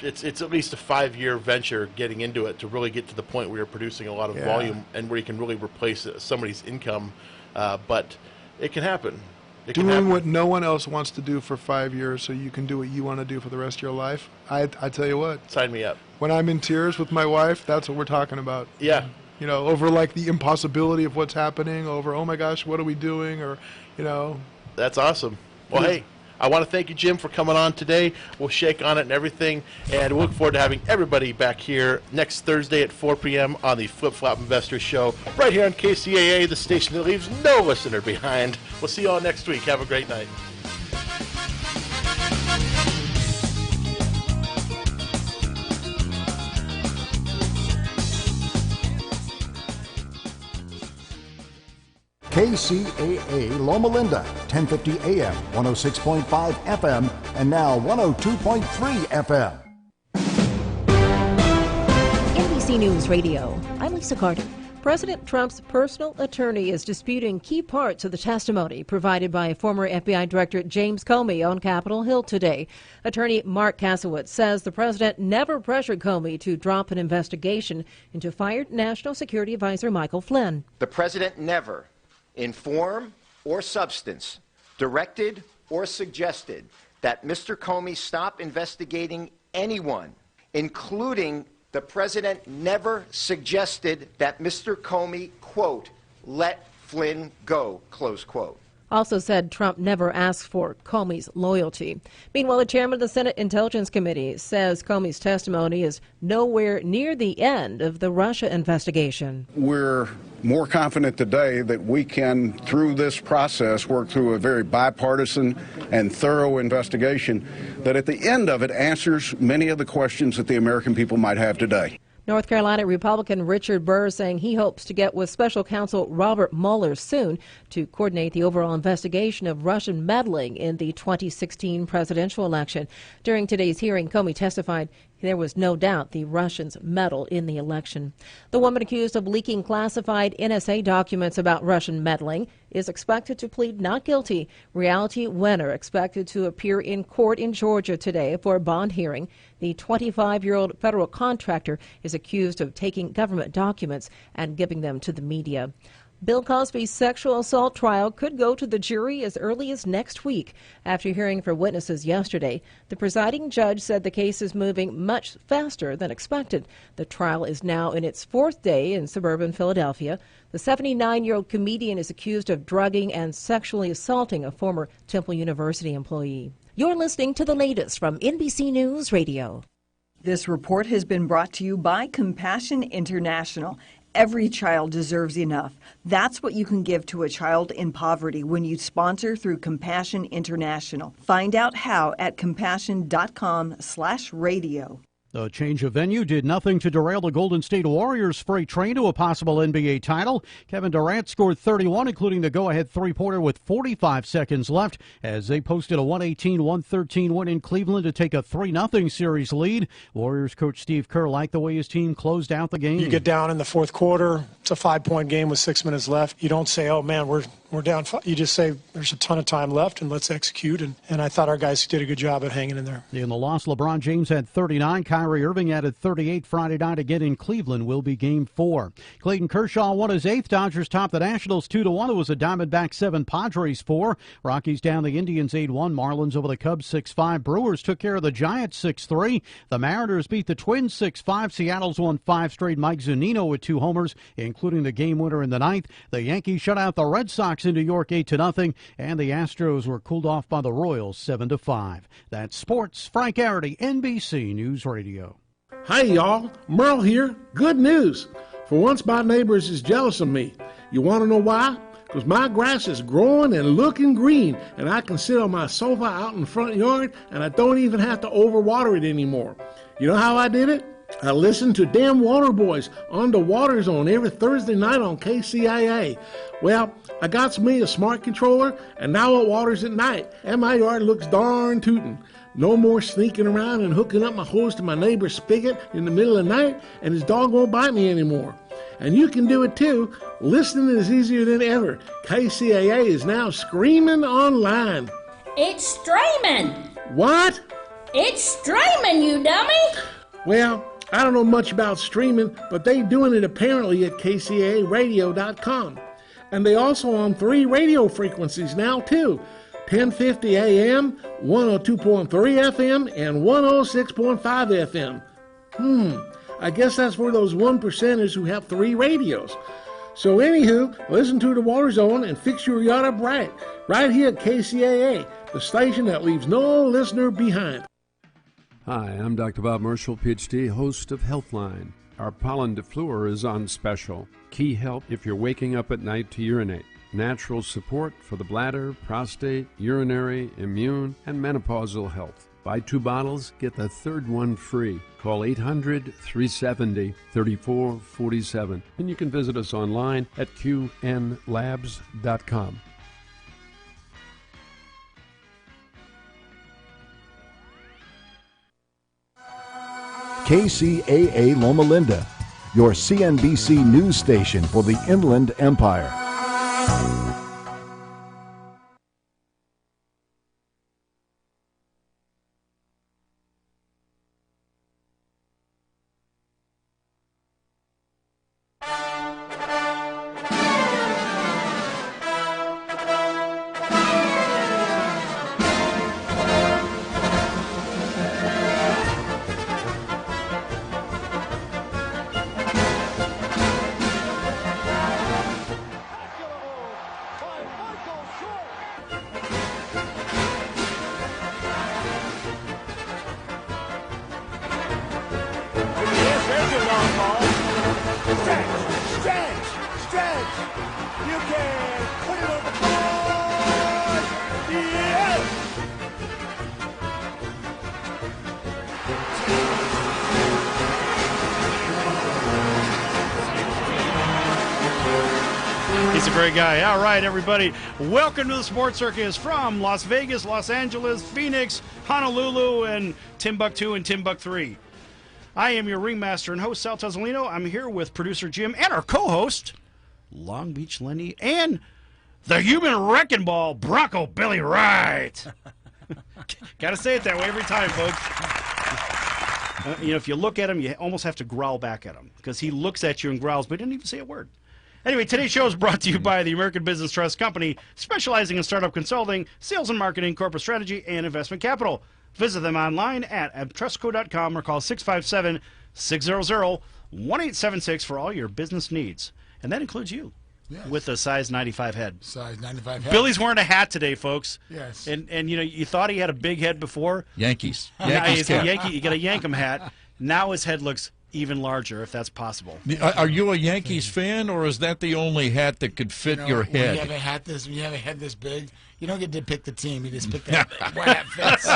It's at least a 5-year venture getting into it to really get to the point where you're producing a lot of volume and where you can really replace somebody's income. But it can happen. Doing what no one else wants to do for 5 years so you can do what you want to do for the rest of your life. I tell you what. Sign me up. When I'm in tears with my wife, that's what we're talking about. Yeah. Over like the impossibility of what's happening, over, oh my gosh, what are we doing? Or, That's awesome. Well, hey, I want to thank you, Jim, for coming on today. We'll shake on it and everything. And we look forward to having everybody back here next Thursday at 4 p.m. on the Flip Flop Investor Show, right here on KCAA, the station that leaves no listener behind. We'll see you all next week. Have a great night. KCAA Loma Linda, 1050 AM, 106.5 FM, and now 102.3 FM. NBC News Radio, I'm Lisa Carter. President Trump's personal attorney is disputing key parts of the testimony provided by former FBI Director James Comey on Capitol Hill today. Attorney Mark Kasowitz says the president never pressured Comey to drop an investigation into fired National Security Advisor Michael Flynn. The president never, in form or substance, directed or suggested that Mr. Comey stop investigating anyone, including the president never suggested that Mr. Comey, quote, let Flynn go, close quote. Also said Trump never asked for Comey's loyalty. Meanwhile, the chairman of the Senate Intelligence Committee says Comey's testimony is nowhere near the end of the Russia investigation. We're more confident today that we can, through this process, work through a very bipartisan and thorough investigation that at the end of it answers many of the questions that the American people might have today. North Carolina Republican Richard Burr saying he hopes to get with special counsel Robert Mueller soon to coordinate the overall investigation of Russian meddling in the 2016 presidential election. During today's hearing, Comey testified There was no doubt the Russians meddled in the election. The woman accused of leaking classified NSA documents about Russian meddling is expected to plead not guilty. Reality Winner expected to appear in court in Georgia today for a bond hearing. The 25-year-old federal contractor is accused of taking government documents and giving them to the media. Bill Cosby's sexual assault trial could go to the jury as early as next week. After hearing from witnesses yesterday, the presiding judge said the case is moving much faster than expected. The trial is now in its fourth day in suburban Philadelphia. The 79-year-old comedian is accused of drugging and sexually assaulting a former Temple University employee. You're listening to the latest from NBC News Radio. This report has been brought to you by Compassion International. Every child deserves enough. That's what you can give to a child in poverty when you sponsor through Compassion International. Find out how at compassion.com/radio. The change of venue did nothing to derail the Golden State Warriors' freight train to a possible NBA title. Kevin Durant scored 31, including the go-ahead three-pointer with 45 seconds left, as they posted a 118-113 win in Cleveland to take a 3-0 series lead. Warriors coach Steve Kerr liked the way his team closed out the game. You get down in the fourth quarter, it's a 5-point game with 6 minutes left. You don't say, oh, man, we're down 5. You just say there's a ton of time left and let's execute. And I thought our guys did a good job at hanging in there. In the loss, LeBron James had 39. Kyrie Irving added 38 Friday night again in Cleveland will be Game 4. Clayton Kershaw won his 8th. Dodgers topped the Nationals 2-1. It was a Diamondbacks 7, Padres 4. Rockies down the Indians 8-1. Marlins over the Cubs 6-5. Brewers took care of the Giants 6-3. The Mariners beat the Twins 6-5. Seattle's won 5 straight. Mike Zunino with 2 homers, including the game winner in the 9th. The Yankees shut out the Red Sox in New York 8-0, and the Astros were cooled off by the Royals 7-5. That's sports. Frank Arity, NBC News Radio. Hey y'all, Merle here. Good news. For once my neighbors is jealous of me. You want to know why? Because my grass is growing and looking green, and I can sit on my sofa out in the front yard, and I don't even have to overwater it anymore. You know how I did it? I listened to Damn Water Boys on the Water Zone every Thursday night on KCAA. Well, I got me a smart controller, and now it waters at night, and my yard looks darn tootin'. No more sneaking around and hooking up my hose to my neighbor's spigot in the middle of the night, and his dog won't bite me anymore. And you can do it too. Listening is easier than ever. KCAA is now streaming online. It's streaming. What? It's streaming, you dummy. Well, I don't know much about streaming, but they doing it apparently at KCAAradio.com. And they also on 3 radio frequencies now too. 1050 AM, 102.3 FM, and 106.5 FM. I guess that's for those 1%ers who have 3 radios. So anywho, listen to the Water Zone and fix your yard up right here at KCAA, the station that leaves no listener behind. Hi, I'm Dr. Bob Marshall, PhD, host of Healthline. Our pollen defluor is on special. Key help if you're waking up at night to urinate. Natural support for the bladder, prostate, urinary, immune, and menopausal health. Buy 2 bottles, get the 3rd one free. Call 800-370-3447. And you can visit us online at qnlabs.com. KCAA Loma Linda, your CNBC news station for the Inland Empire. He's a great guy. All right, everybody. Welcome to the Sports Circus from Las Vegas, Los Angeles, Phoenix, Honolulu, and Timbuktu and Timbuk3. I am your ringmaster and host, Sal Tezolino. I'm here with producer Jim and our co-host, Long Beach Lenny, and the human wrecking ball, Bronco Billy Wright. Got to say it that way every time, folks. If you look at him, you almost have to growl back at him because he looks at you and growls, but he didn't even say a word. Anyway, today's show is brought to you by the American Business Trust Company, specializing in startup consulting, sales and marketing, corporate strategy, and investment capital. Visit them online at abtrustco.com or call 657-600-1876 for all your business needs. And that includes you. Yes. With a size 95 head. Size 95 head. Billy's wearing a hat today, folks. Yes. And you thought he had a big head before. Yankees. He's a Yankee. You got a Yankem hat. Now his head looks even larger, if that's possible. Are you a Yankees fan, or is that the only hat that could fit your head? When you have a head this big, you don't get to pick the team. You just pick that what hat fits.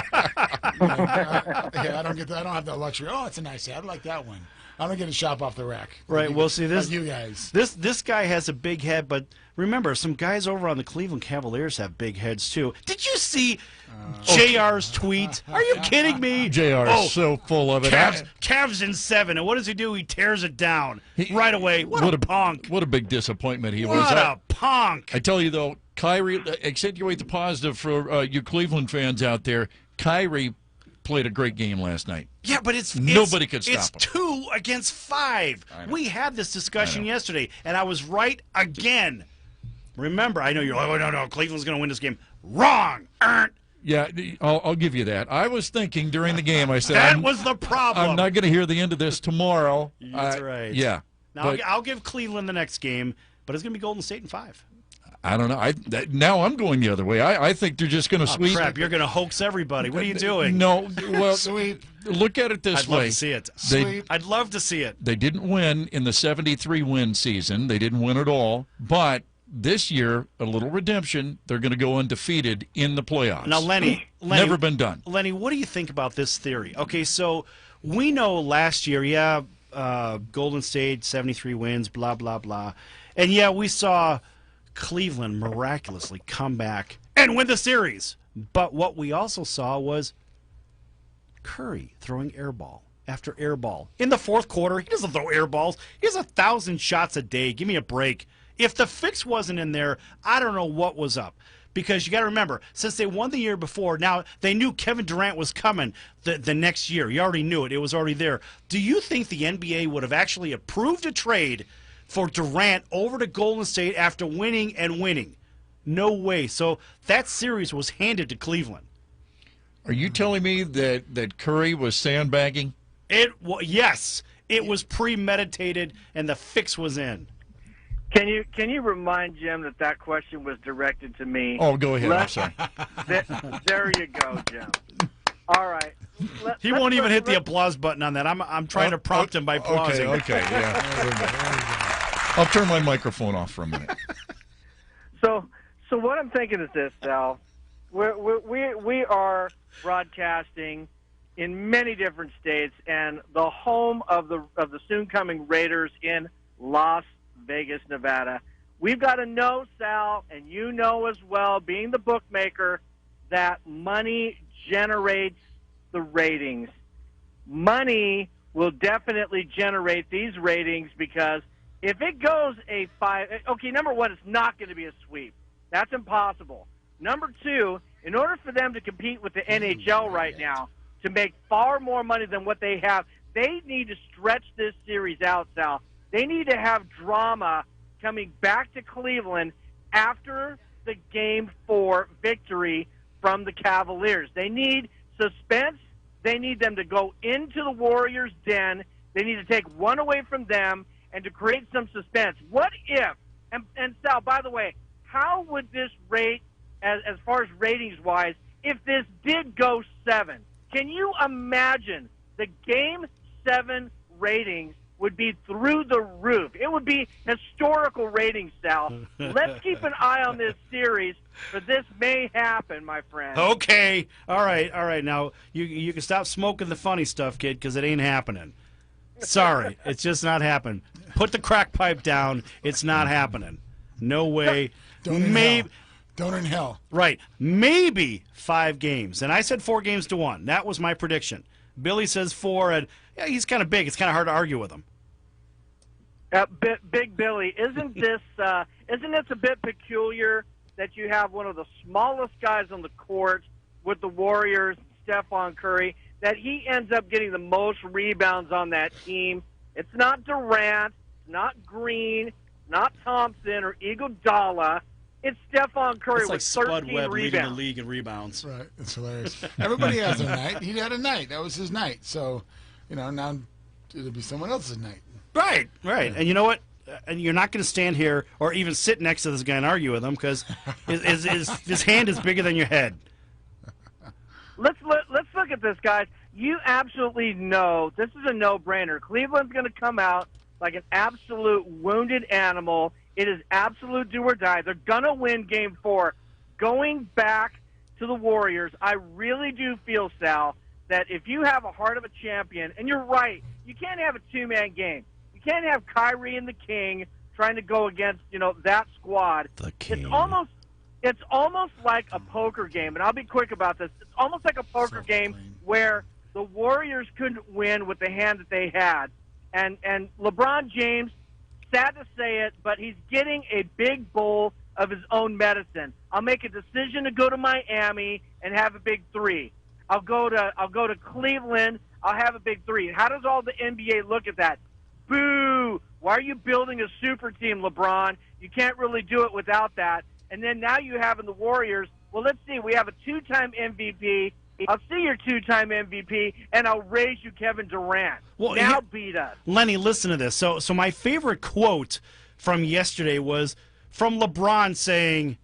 I don't have that luxury. Oh, it's a nice hat. I like that one. I don't get a shop off the rack. Right. Well, see this. Like you guys. This guy has a big head, but remember, some guys over on the Cleveland Cavaliers have big heads too. Did you see JR's tweet? Are you kidding me? JR is so full of it. Cavs in 7, and what does he do? He tears it down right away. What a punk! What a big disappointment he was. What a punk! I tell you though, Kyrie, accentuate the positive for you Cleveland fans out there. Kyrie played a great game last night. Yeah, but nobody could stop him. It's 2 against 5. We had this discussion yesterday, and I was right again. Remember, I know you're like, oh, no, Cleveland's going to win this game. Wrong. Yeah, I'll give you that. I was thinking during the game, I said, that was the problem. I'm not going to hear the end of this tomorrow. That's right. Yeah. Now, I'll give Cleveland the next game, but it's going to be Golden State in 5. I don't know. Now I'm going the other way. I think they're just going to sweep. Crap, you're going to hoax everybody. What are you doing? No, well, sweep. Look at it this way. I'd love to see it. I'd love to see it. They didn't win in the 73-win season. They didn't win at all. But this year, a little redemption. They're going to go undefeated in the playoffs. Now, Lenny, never been done. Lenny, what do you think about this theory? Okay, so we know last year, Golden State 73 wins, blah blah blah, and we saw Cleveland miraculously come back and win the series. But what we also saw was Curry throwing air ball after air ball. In the fourth quarter, he doesn't throw air balls. He has 1,000 shots a day. Give me a break. If the fix wasn't in there, I don't know what was up. Because you got to remember, since they won the year before, now they knew Kevin Durant was coming the next year. You already knew it. It was already there. Do you think the NBA would have actually approved a trade for Durant over to Golden State after winning and winning? No way. So that series was handed to Cleveland. Are you telling me that Curry was sandbagging? Yes. It was premeditated, and the fix was in. Can you remind Jim that question was directed to me? Oh, go ahead. I'm sorry. There you go, Jim. All right. He won't even hit the applause button on that. I'm trying to prompt him by applauding. Okay, yeah. I'll turn my microphone off for a minute. So what I'm thinking is this, Sal. We are broadcasting in many different states, and the home of the soon coming Raiders in Las Vegas, Nevada. We've got to know, Sal, and you know as well, being the bookmaker, that money generates the ratings. Money will definitely generate these ratings because if it goes a 5, okay, number one, it's not going to be a sweep. That's impossible. Number two, in order for them to compete with the NHL right now, to make far more money than what they have, they need to stretch this series out, Sal. They need to have drama coming back to Cleveland after the Game 4 victory from the Cavaliers. They need suspense. They need them to go into the Warriors' den. They need to take one away from them and to create some suspense. What if, and Sal, by the way, how would this rate, as far as ratings-wise, if this did go 7? Can you imagine the Game 7 ratings would be through the roof? It would be historical ratings, Sal. Let's keep an eye on this series, for this may happen, my friend. Okay. All right. Now, you can stop smoking the funny stuff, kid, because it ain't happening. Sorry. It's just not happening. Put the crack pipe down. It's not happening. No way. Donor in hell. Right. Maybe 5 games. And I said 4 games to 1. That was my prediction. Billy says 4, and yeah, he's kind of big. It's kind of hard to argue with him. Big Billy, isn't this a bit peculiar that you have one of the smallest guys on the court with the Warriors, Stephon Curry, that he ends up getting the most rebounds on that team? It's not Durant, it's not Green, not Thompson or Iguodala. It's Stephon Curry It's like with Spud 13 Webb leading the rebounds. league in rebounds. Right. It's hilarious. Everybody has their night. He had a night. That was his night. So, now it'll be someone else's night. Right. And you know what? And you're not going to stand here or even sit next to this guy and argue with him because his hand is bigger than your head. Let's look at this, guys. You absolutely know this is a no-brainer. Cleveland's going to come out like an absolute wounded animal. It is absolute do or die. They're going to win Game 4. Going back to the Warriors, I really do feel, Sal, that if you have a heart of a champion, and you're right, you can't have a two-man game. You can't have Kyrie and the King trying to go against, that squad. The King. It's almost like a poker game, and I'll be quick about this. It's almost like a poker game where the Warriors couldn't win with the hand that they had. And LeBron James, sad to say it, but he's getting a big bowl of his own medicine. I'll make a decision to go to Miami and have a big 3. I'll go to Cleveland. I'll have a big 3. How does all the NBA look at that? Boo! Why are you building a super team, LeBron? You can't really do it without that. And then now you have in the Warriors, well, let's see, we have a 2-time MVP. I'll see your 2-time MVP, and I'll raise you Kevin Durant. Well, now beat us. Lenny, listen to this. So my favorite quote from yesterday was from LeBron saying,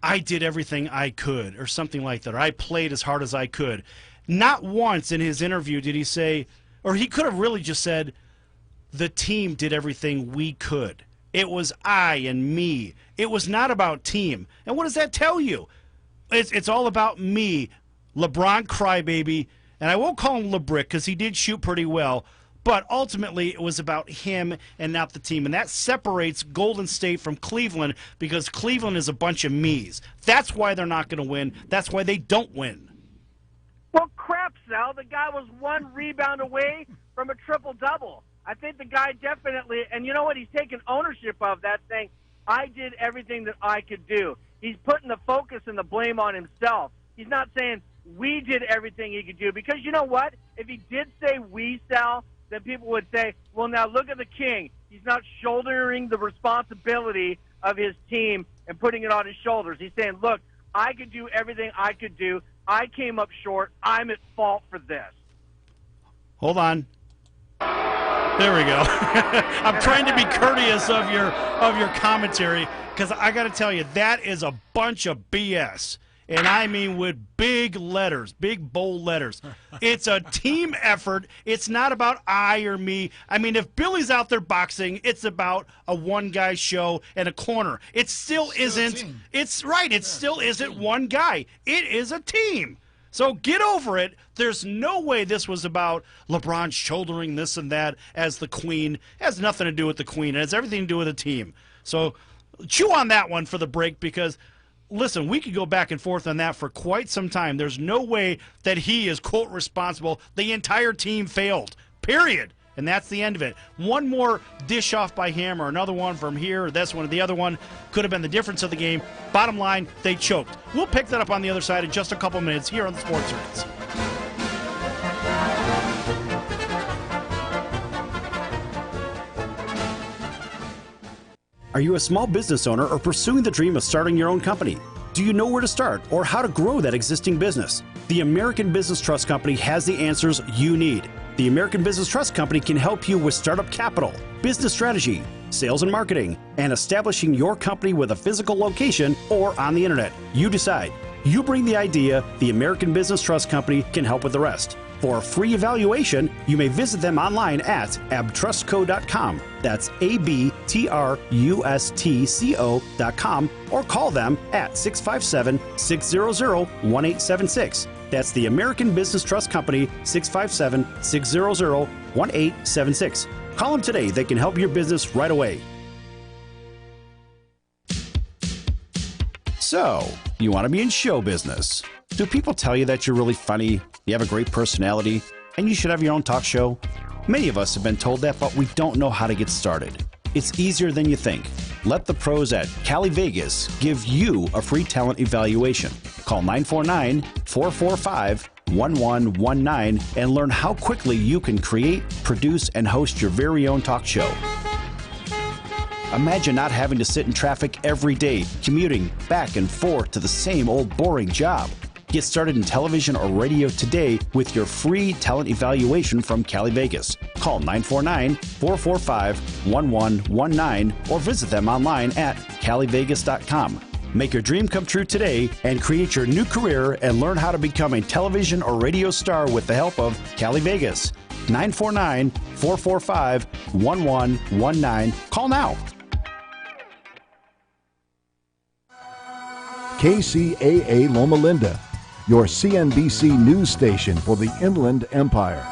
I did everything I could, or something like that, or I played as hard as I could. Not once in his interview did he say, or he could have really just said, the team did everything we could. It was I and me. It was not about team. And what does that tell you? It's all about me, LeBron crybaby, and I won't call him LeBrick because he did shoot pretty well, but ultimately it was about him and not the team. And that separates Golden State from Cleveland because Cleveland is a bunch of me's. That's why they're not going to win. That's why they don't win. Well, crap, Sal. The guy was 1 rebound away from a triple-double. I think the guy definitely, and you know what? He's taking ownership of that, saying, I did everything that I could do. He's putting the focus and the blame on himself. He's not saying we did everything he could do. Because you know what? If he did say we, Sal, then people would say, well, now look at the King. He's not shouldering the responsibility of his team and putting it on his shoulders. He's saying, look, I could do everything I could do. I came up short. I'm at fault for this. Hold on. There we go. I'm trying to be courteous of your commentary because I got to tell you, that is a bunch of BS. And I mean with big letters, big bold letters. It's a team effort. It's not about I or me. I mean, if Billy's out there boxing, it's about a one-guy show and a corner. It still isn't. It's right. It still isn't one guy. It is a team. So get over it. There's no way this was about LeBron shouldering this and that as the queen. It has nothing to do with the queen. It has everything to do with the team. So chew on that one for the break because, listen, we could go back and forth on that for quite some time. There's no way that he is, quote, responsible. The entire team failed, period. And that's the end of it. One more dish off by him or another one from here or this one or the other one could have been the difference of the game. Bottom line, they choked. We'll pick that up on the other side in just a couple minutes here on the Sports Rants. Are you a small business owner or pursuing the dream of starting your own company? Do you know where to start or how to grow that existing business? The American Business Trust Company has the answers you need. The American Business Trust Company can help you with startup capital, business strategy, sales and marketing, and establishing your company with a physical location or on the internet. You decide. You bring the idea, the American Business Trust Company can help with the rest. For a free evaluation, you may visit them online at abtrustco.com. That's ABTRUSTCO.com or call them at 657-600-1876. That's the American Business Trust Company, 657-600-1876. Call them today. They can help your business right away. So, you want to be in show business. Do people tell you that you're really funny, you have a great personality, and you should have your own talk show? Many of us have been told that, but we don't know how to get started. It's easier than you think. Let the pros at Cali Vegas give you a free talent evaluation. Call 949-445-1119 and learn how quickly you can create, produce, and host your very own talk show. Imagine not having to sit in traffic every day, commuting back and forth to the same old boring job. Get started in television or radio today with your free talent evaluation from Cali Vegas. Call 949-445-1119 or visit them online at calivegas.com. Make your dream come true today and create your new career and learn how to become a television or radio star with the help of Cali Vegas. 949-445-1119. Call now. KCAA Loma Linda, your CNBC news station for the Inland Empire.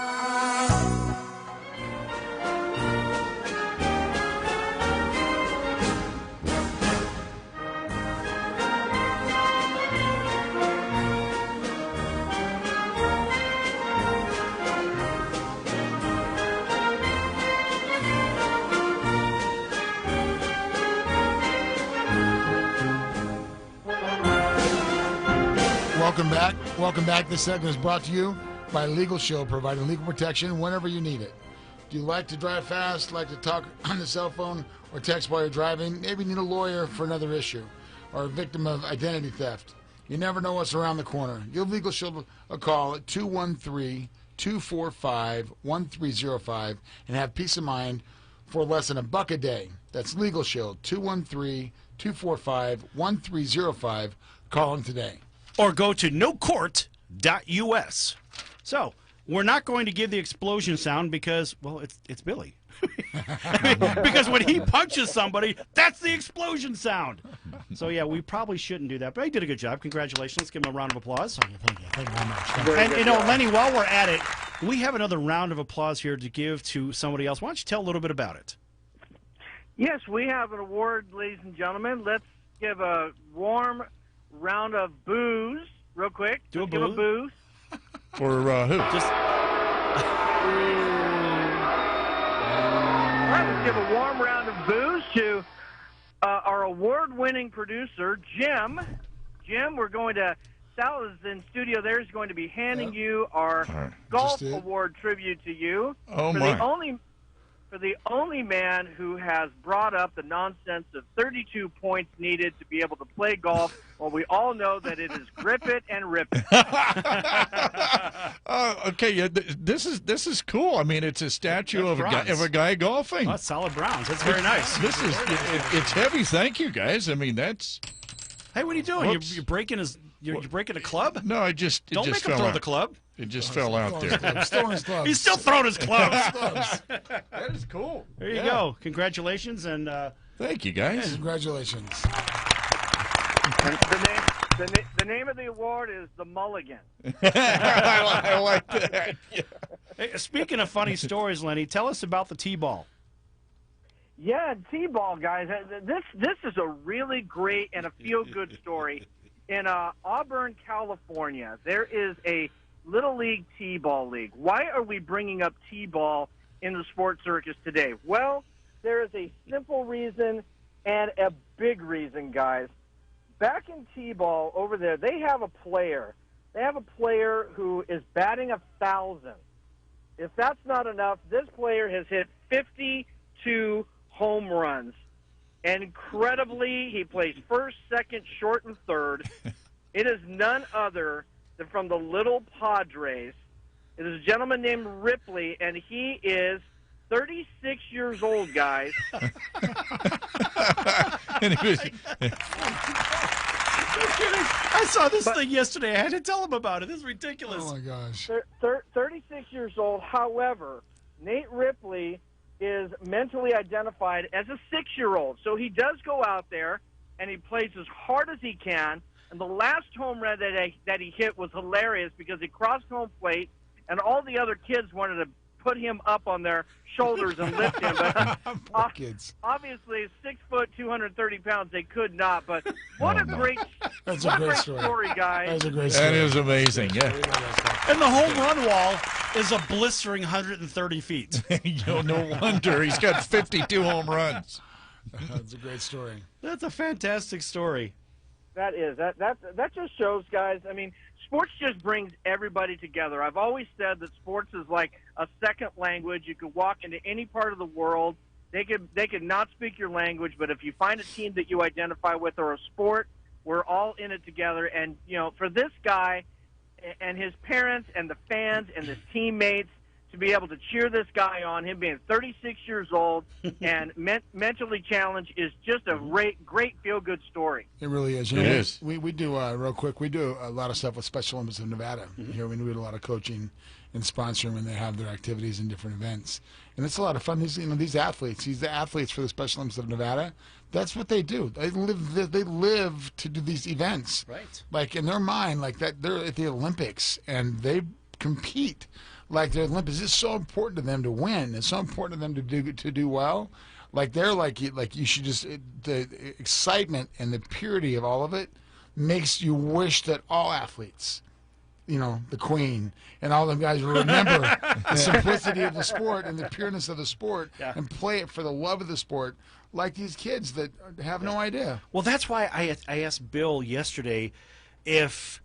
Welcome back. This segment is brought to you by Legal Shield, providing legal protection whenever you need it. Do you like to drive fast, like to talk on the cell phone or text while you're driving? Maybe need a lawyer for another issue or a victim of identity theft. You never know what's around the corner. Give Legal Shield a call at 213-245-1305 and have peace of mind for less than $1 a day. That's Legal Shield, 213-245-1305. Call them today. Or go to nocourt.us. So, we're not going to give the explosion sound because, well, it's Billy. Because when he punches somebody, that's the explosion sound. So, yeah, we probably shouldn't do that. But he did a good job. Congratulations. Let's give him a round of applause. Thank you very much. And, Lenny, while we're at it, we have another round of applause here to give to somebody else. Why don't you tell a little bit about it? Yes, we have an award, ladies and gentlemen. Let's give a warm round of boos real quick. Do a Give a boo. For who? All right, let's give a warm round of boos to our award-winning producer, Jim. Jim, we're going to, Sal is in studio there. He's going to be handing you our golf award tribute to you. Oh, For the only man who has brought up the nonsense of 32 points needed to be able to play golf, well, we all know that it is grip it and rip it. Okay, yeah, this is cool. I mean, it's a statue of a guy golfing. Oh, that's solid bronze. That's very nice. It's heavy. Thank you, guys. I mean, that's. Hey, what are you doing? You're breaking You're breaking a club? No, don't make him throw the club. It just fell out there. He's still throwing his clubs. That is cool. There you go. Congratulations and thank you, guys. Congratulations. The name of the award is the Mulligan. I like that. Yeah. Hey, speaking of funny stories, Lenny, tell us about the T-ball. Yeah, T-ball, guys. This is a really great and a feel-good story. In Auburn, California, there is a Little League T-ball league. Why are we bringing up T-ball in the sports circus today? Well, there is a simple reason and a big reason, guys. Back in T-ball over there, they have a player. They have a player who is batting 1,000. If that's not enough, this player has hit 52 home runs. And incredibly, he plays first, second, short, and third. It is none other than from the Little Padres. It is a gentleman named Ripley, and he is 36 years old, guys. And he was, I saw this thing yesterday. I had to tell him about it. This is ridiculous. Oh, my gosh. 36 years old. However, Nate Ripley is mentally identified as a 6-year-old. So he does go out there, and he plays as hard as he can. And the last home run that he hit was hilarious because he crossed home plate, and all the other kids wanted to put him up on their shoulders and lift him. But kids. Obviously, 6 foot, 230 pounds, they could not. But what a great, That's what a great story, guys. That's a great story. That is amazing. Yeah. And the home run wall is a blistering 130 feet. No wonder he's got 52 home runs. That's a great story. That's a fantastic story. That is. That just shows, guys. I mean, sports just brings everybody together. I've always said that sports is like a second language. You could walk into any part of the world. They could not speak your language, but if you find a team that you identify with or a sport, we're all in it together. And, for this guy and his parents and the fans and his teammates to be able to cheer this guy on, him being 36 years old and mentally challenged, is just a great feel-good story. It really is. It is. We do, real quick, we do a lot of stuff with Special Olympics of Nevada. Here we do a lot of coaching and sponsoring when they have their activities and different events. And it's a lot of fun. These athletes, the athletes for the Special Olympics of Nevada, that's what they do. They live to do these events. Right. Like, in their mind, like that, they're at the Olympics, and they compete. Like, the Olympics, it's so important to them to win. It's so important to them to do well. Like, they're like you should just, the excitement and the purity of all of it makes you wish that all athletes, the Queen and all them guys will remember the simplicity of the sport and the pureness of the sport and play it for the love of the sport, like these kids that have no idea. Well, that's why I asked Bill yesterday if,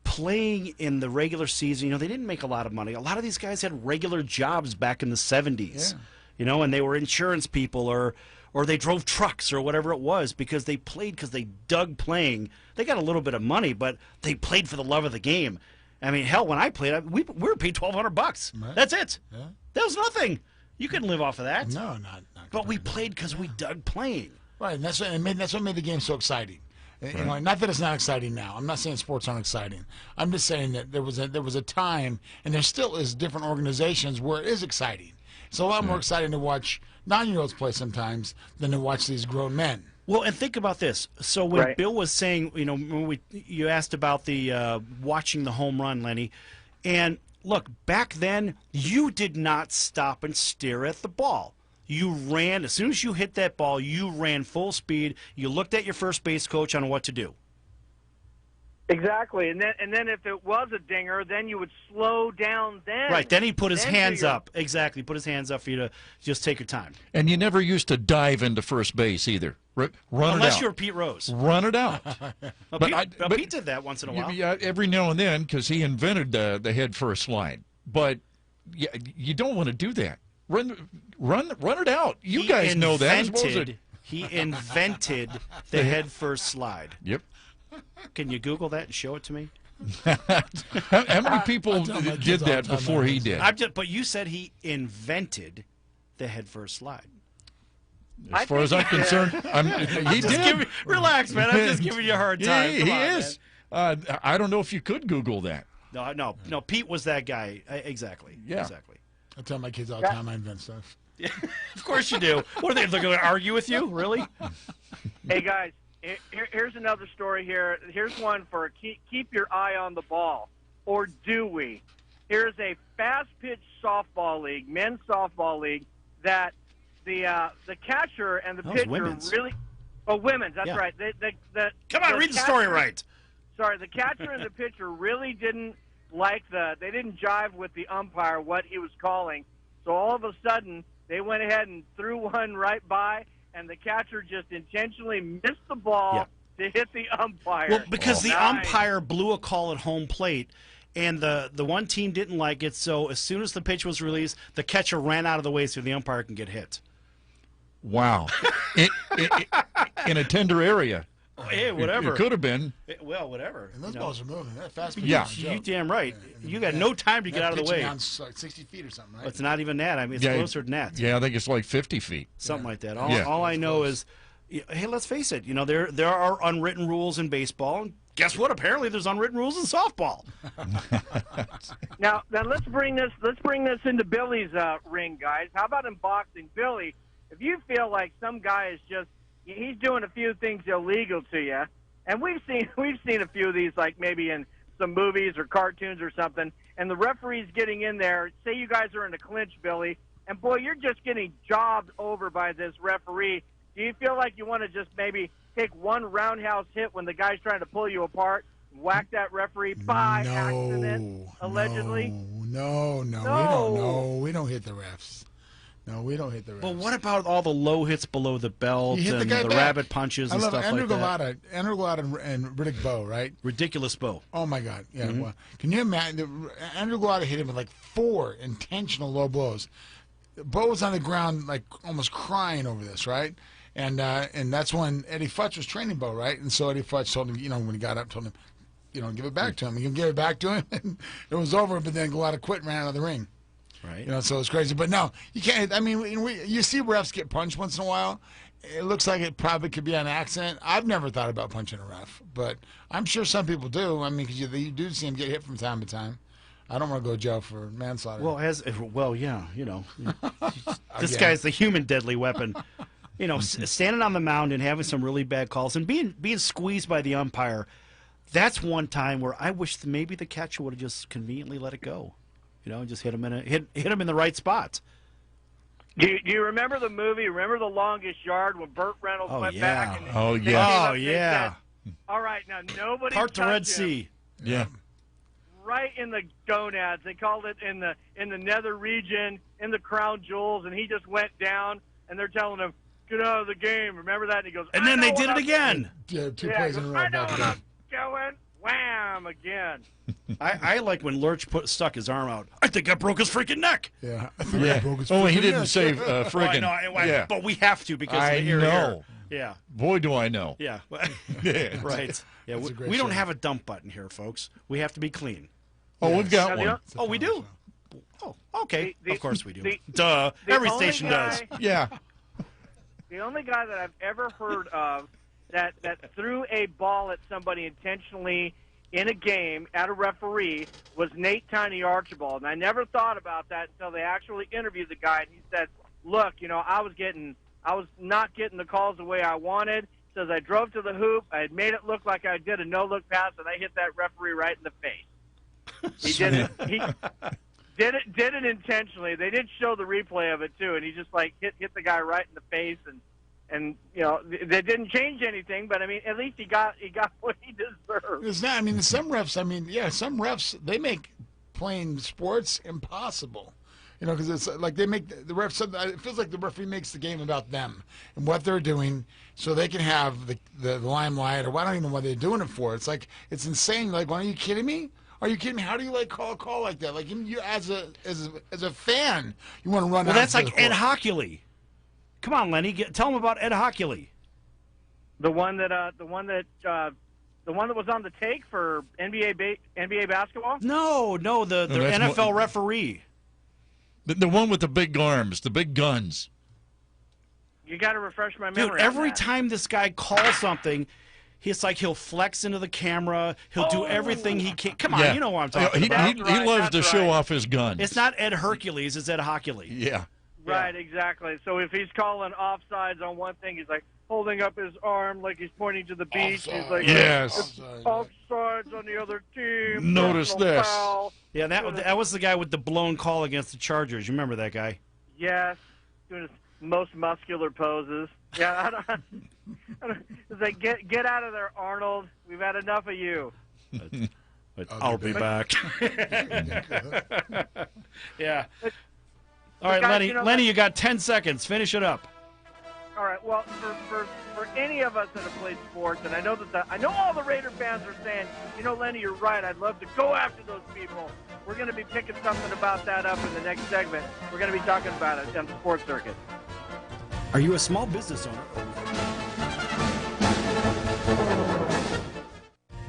playing in the regular season, they didn't make a lot of money. A lot of these guys had regular jobs back in the 70s, and they were insurance people or they drove trucks or whatever it was because they played because they dug playing. They got a little bit of money, but they played for the love of the game. I mean, hell, when I played, we were paid $1,200. Right. That's it. Yeah. That was nothing. You couldn't live off of that. No, not. But we played because we dug playing. Right, and that's what made the game so exciting. Right. Not that it's not exciting now. I'm not saying sports aren't exciting. I'm just saying that there was a time, and there still is different organizations where it is exciting. It's a lot more exciting to watch 9-year-olds play sometimes than to watch these grown men. Well, and think about this. So when Bill was saying, when you asked about the watching the home run, Lenny, and look, back then you did not stop and stare at the ball. You ran, as soon as you hit that ball, you ran full speed. You looked at your first base coach on what to do. Exactly, and then if it was a dinger, then you would slow down. Right, then he'd put his hands up. Exactly, put his hands up for you to just take your time. And you never used to dive into first base either. Run it out. Unless you're Pete Rose. Run it out. Pete did that once in a while. Yeah, every now and then, because he invented the head first slide. But you don't want to do that. Run it out. You guys know that. He invented the head first slide. Yep. Can you Google that and show it to me? How many people did that before he did? But you said he invented the head first slide. As far as I'm concerned, he did. Relax, man. I'm just giving you a hard time. He is. I don't know if you could Google that. No. Pete was that guy. Exactly. Yeah. Exactly. I tell my kids all the time I invent stuff. Yeah, of course you do. What are they're going to argue with you? Really? Hey, guys, here's another story here. Here's one for keep your eye on the ball. Or do we? Here's a fast-pitch softball league, men's softball league, that the catcher and the pitcher really – oh, women's, that's right. Come on, read the story right. Sorry, the catcher and the pitcher really didn't they didn't jive with the umpire, what he was calling. So all of a sudden, they went ahead and threw one right by, and the catcher just intentionally missed the ball to hit the umpire. Well, because the umpire blew a call at home plate, and the one team didn't like it, so as soon as the pitch was released, the catcher ran out of the way so the umpire can get hit. Wow. In a tender area. Oh, hey, whatever. It could have been. Well, whatever. And those balls are moving. That fast. You damn right. You got no time to get out of the way. Down like 60 feet or something, right? It's not even that. I mean, it's closer than that. Yeah, I think it's like 50 feet. Something like that. All I know is, hey, let's face it. There are unwritten rules in baseball, and guess what? Apparently, there's unwritten rules in softball. Now let's bring this into Billy's ring, guys. How about in boxing, Billy? If you feel like some guy is just he's doing a few things illegal to you, and we've seen a few of these, like maybe in some movies or cartoons or something, and the referee's getting in there. Say you guys are in a clinch, Billy, and boy, you're just getting jobbed over by this referee. Do you feel like you want to just maybe take one roundhouse hit when the guy's trying to pull you apart, whack that referee by accident, allegedly? No, we don't know. We don't hit the refs. No, we don't hit the refs. But what about all the low hits below the belt You hit and the guy the back. rabbit punches and I love stuff Andrew like that? Andrew Galata and Riddick Bowe, right? Ridiculous Bowe. Oh my God! Yeah, Mhm. well, can you imagine? Andrew Galata hit him with like 4 intentional low blows. Bowe was on the ground like almost crying over this, right? And that's when Eddie Futch was training Bowe, right? And so Eddie Futch told him, when he got up, told him, give it back to him. He can give it back to him, and it was over. But then Galata quit and ran out of the ring. Right. So it's crazy. But no, you can't. I mean, you see refs get punched once in a while. It looks like it probably could be an accident. I've never thought about punching a ref, but I'm sure some people do. I mean, because you do see them get hit from time to time. I don't want to go to jail for manslaughter. Well, yeah, this guy's the human deadly weapon. Standing on the mound and having some really bad calls and being squeezed by the umpire. That's one time where I wish maybe the catcher would have just conveniently let it go. Just hit him hit him in the right spots. Do you remember the movie? Remember The Longest Yard when Burt Reynolds went back? And Oh, they came yeah. up Oh, and they yeah. said, all right, now nobody Part the touch Red him. Sea. Yeah. Right in the gonads. They called it in the nether region, in the crown jewels, and he just went down, and they're telling him, get out of the game. Remember that? And he goes, And then they did it again. Yeah, two Yeah, plays he in a goes, row. I know back what to I'm back. going. Wham, again. I like when Lurch stuck his arm out. I think I broke his freaking neck. Yeah. Yeah. Oh, he didn't say friggin'. Yeah. But we have to because I of the ear. know. Yeah. Boy, do I know. Yeah. Yeah. Right. Yeah. That's a great We don't show. have a dump button here, folks. We have to be clean. Oh, we've got Now, one. Oh, we do? Oh, okay. The- Of course we do. the- Duh. the Every only station does. guy- Yeah. The only guy that I've ever heard of that threw a ball at somebody intentionally in a game at a referee was Nate Tiny Archibald. And I never thought about that until they actually interviewed the guy. And he said, look, I was not getting the calls the way I wanted. Says I drove to the hoop. I had made it look like I did a no-look pass, and I hit that referee right in the face. He did it. He did it intentionally. They did show the replay of it too, and he just hit the guy right in the face, and they didn't change anything. But I mean, at least he got what he deserved. It's not. I mean, some refs they make playing sports impossible. Because it's like they make the refs. It feels like the referee makes the game about them and what they're doing, so they can have the limelight. Or I don't even know what they're doing it for. It's insane. Like, are you kidding me? Are you kidding me? How do you call a call like that? Like you as a fan, you want to run. Well, out that's to like the Ed court. Hockley. Come on, Lenny. Tell him about Ed Hockley. The one that was on the take for NBA basketball. No, the that's NFL referee. The one with the big arms, the big guns. You got to refresh my memory. Dude, every on that. time this guy calls something, he'll flex into the camera. He'll do everything he can. Come on, Yeah. you know what I'm talking He about. loves to show off his guns. It's not Ed Hercules, it's Ed Hockley. Yeah. Right, exactly. So if he's calling offsides on one thing, he's like holding up his arm like he's pointing to the beach. He's like, Yes. offsides on the other team. Notice personal this. foul. Yeah, that was the guy with the blown call against the Chargers. You remember that guy? Yes, doing his most muscular poses. Yeah, I don't, it's like get out of there, Arnold. We've had enough of you. I'll be back. Yeah. All right, guys, Lenny, you got 10 seconds. Finish it up. All right. Well, for any of us that have played sports, and I know all the Raider fans are saying, Lenny, you're right. I'd love to go after those people. We're going to be picking something about that up in the next segment. We're going to be talking about it on the sports circuit. Are you a small business owner?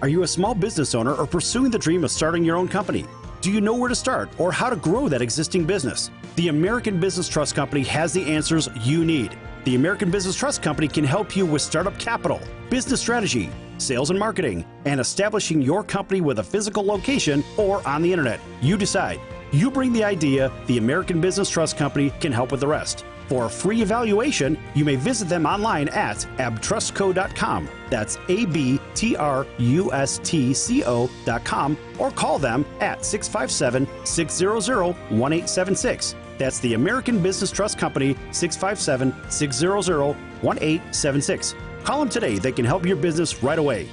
Are you a small business owner or pursuing the dream of starting your own company? Do you know where to start or how to grow that existing business? The American Business Trust Company has the answers you need. The American Business Trust Company can help you with startup capital, business strategy, sales and marketing, and establishing your company with a physical location or on the internet. You decide. You bring the idea, the American Business Trust Company can help with the rest. For a free evaluation, you may visit them online at abtrustco.com. That's ABTRUSTCO.com, or call them at 657-600-1876. That's the American Business Trust Company, 657-600-1876. Call them today. They can help your business right away.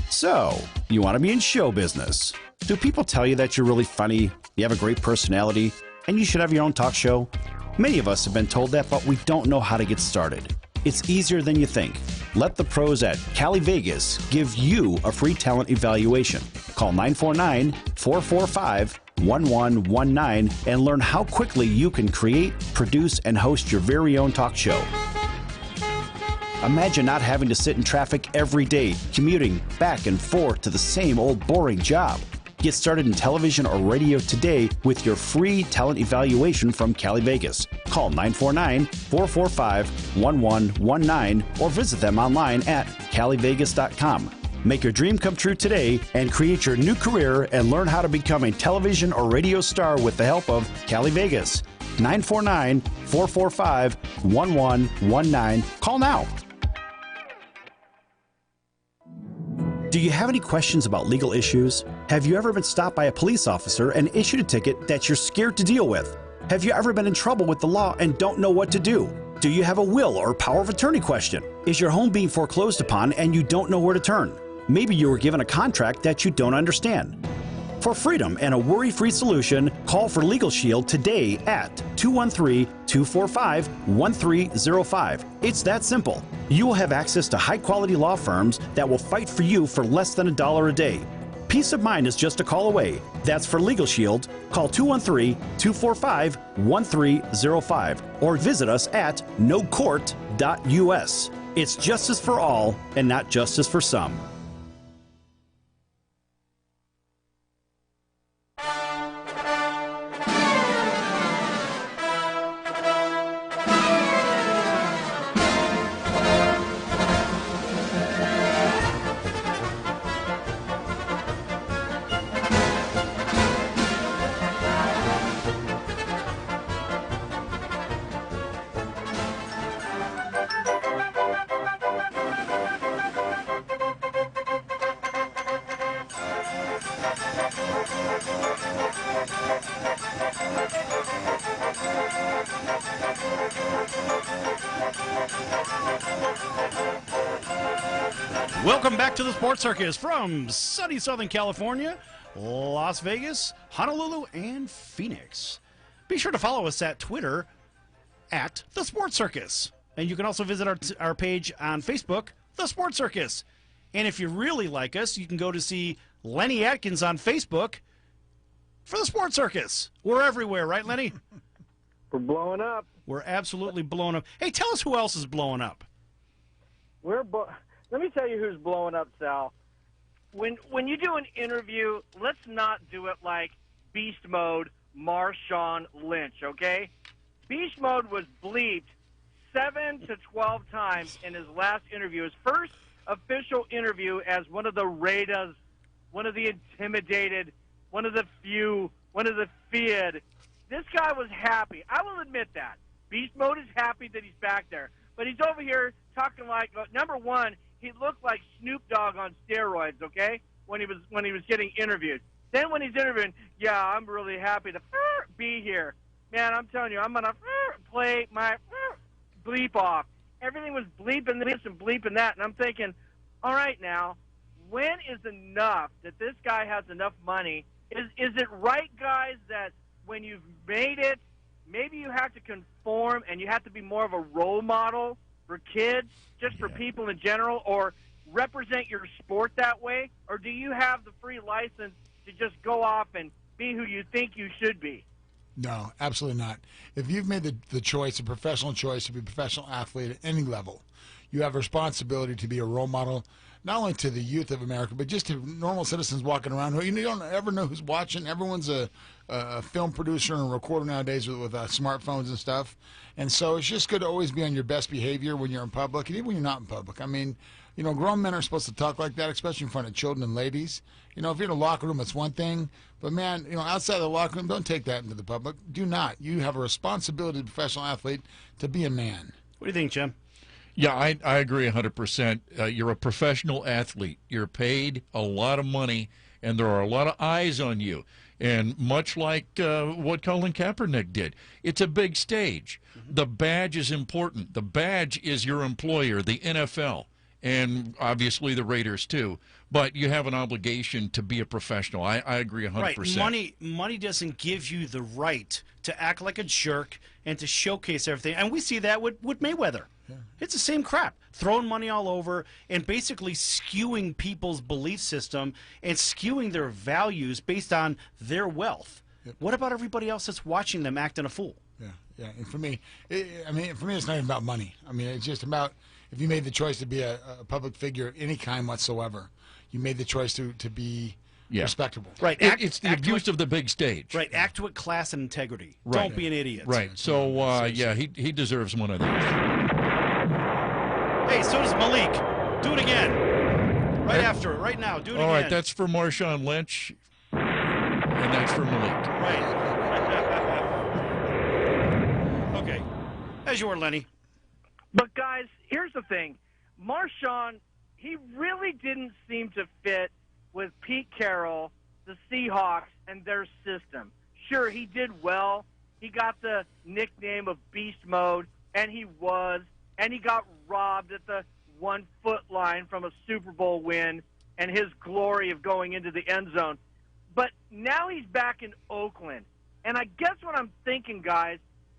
So, you want to be in show business. Do people tell you that you're really funny, you have a great personality, and you should have your own talk show? Many of us have been told that, but we don't know how to get started. It's easier than you think. Let the pros at Cali Vegas give you a free talent evaluation. Call 949-445-1119 and learn how quickly you can create, produce, and host your very own talk show. Imagine not having to sit in traffic every day, commuting back and forth to the same old boring job. Get started in television or radio today with your free talent evaluation from Cali Vegas. Call 949-445-1119 or visit them online at calivegas.com. Make your dream come true today and create your new career and learn how to become a television or radio star with the help of Cali Vegas. 949-445-1119. Call now. Do you have any questions about legal issues? Have you ever been stopped by a police officer and issued a ticket that you're scared to deal with? Have you ever been in trouble with the law and don't know what to do? Do you have a will or power of attorney question? Is your home being foreclosed upon and you don't know where to turn? Maybe you were given a contract that you don't understand. For freedom and a worry-free solution, call for Legal Shield today at 213-245-1305. It's that simple. You will have access to high-quality law firms that will fight for you for less than $1 a day. Peace of mind is just a call away. That's for Legal Shield. Call 213-245-1305 or visit us at nocourt.us. It's justice for all and not justice for some. Welcome back to the Sports Circus from sunny Southern California, Las Vegas, Honolulu, and Phoenix. Be sure to follow us at Twitter at The Sports Circus. And you can also visit our page on Facebook, The Sports Circus. And if you really like us, you can go to see Lenny Atkins on Facebook for The Sports Circus. We're everywhere, right, Lenny? We're blowing up. We're absolutely blowing up. Hey, tell us who else is blowing up. Let me tell you who's blowing up, Sal. When you do an interview, let's not do it like Beast Mode Marshawn Lynch, okay? Beast Mode was bleeped 7 to 12 times in his last interview. His first official interview as one of the Raiders, one of the intimidated, one of the few, one of the feared. This guy was happy. I will admit that. Beast Mode is happy that he's back there. But he's over here talking like, number one, he looked like Snoop Dogg on steroids, okay, when he was getting interviewed. Then when he's interviewing, yeah, I'm really happy to be here. Man, I'm telling you, I'm going to play my bleep off. Everything was bleeping this and bleeping that, and I'm thinking, all right now, when is enough that this guy has enough money? Is it right, guys, that when you've made it, maybe you have to conform and you have to be more of a role model for kids, just for people in general, or represent your sport that way? Or do you have the free license to just go off and be who you think you should be? No, absolutely not. If you've made the choice, a professional choice to be a professional athlete at any level, you have a responsibility to be a role model, not only to the youth of America, but just to normal citizens walking around who you don't ever know who's watching. Everyone's a film producer and a recorder nowadays with smartphones and stuff. And so it's just good to always be on your best behavior when you're in public and even when you're not in public. I mean, You know, grown men are supposed to talk like that, especially in front of children and ladies. You know, if you're in a locker room, it's one thing. But, man, you know, outside the locker room, don't take that into the public. Do not. You have a responsibility as a professional athlete to be a man. What do you think, Jim? Yeah, I agree 100%. You're a professional athlete. You're paid a lot of money, and there are a lot of eyes on you. And much like what Colin Kaepernick did, it's a big stage. The badge is important. The badge is your employer, the NFL, and obviously the Raiders too. But you have an obligation to be a professional. I agree 100%. Right. Money doesn't give you the right to act like a jerk and to showcase everything. And we see that with Mayweather. Yeah. It's the same crap. Throwing money all over and basically skewing people's belief system and skewing their values based on their wealth. Yep. What about everybody else that's watching them acting a fool? Yeah. And for me, it's not even about money. I mean, it's just about if you made the choice to be a public figure of any kind whatsoever, you made the choice to be respectable. Right. It's the abuse of the big stage. Right. Act with class and integrity. Right. Don't be an idiot. Right. So, he deserves one of these. Hey, so does Malik. Do it again. Right after it. Right now. Do it again. All right. That's for Marshawn Lynch. And that's for Malik. Right. Okay. As you were, Lenny. But, guys, here's the thing. Marshawn, he really didn't seem to fit with Pete Carroll, the Seahawks, and their system. Sure, he did well. He got the nickname of Beast Mode, and he got robbed at the 1 foot line from a Super Bowl win and his glory of going into the end zone. But now he's back in Oakland. And I guess what I'm thinking, guys,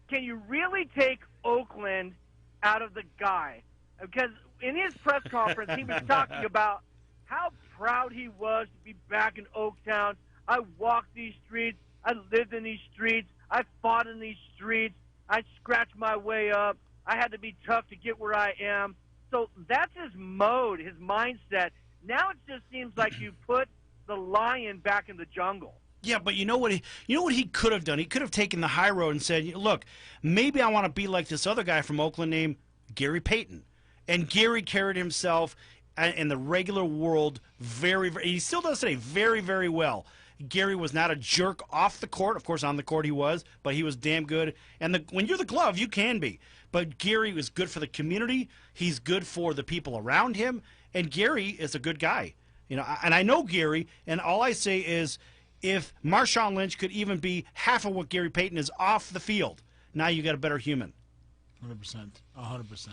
can you really take Oakland out of the guy? Because in his press conference, he was talking about how proud he was to be back in Oaktown. I walked these streets. I lived in these streets. I fought in these streets. I scratched my way up. I had to be tough to get where I am. So that's his mode, his mindset. Now it just seems like you put the lion back in the jungle. Yeah, but you know what he could have done? He could have taken the high road and said, look, maybe I want to be like this other guy from Oakland named Gary Payton. And Gary carried himself in the regular world he still does today, very, very well. Gary was not a jerk off the court. Of course, on the court he was, but he was damn good. And when you're the glove, you can be. But Gary was good for the community. He's good for the people around him. And Gary is a good guy. And I know Gary, and all I say is if Marshawn Lynch could even be half of what Gary Payton is off the field, now you got a better human. 100%. 100%.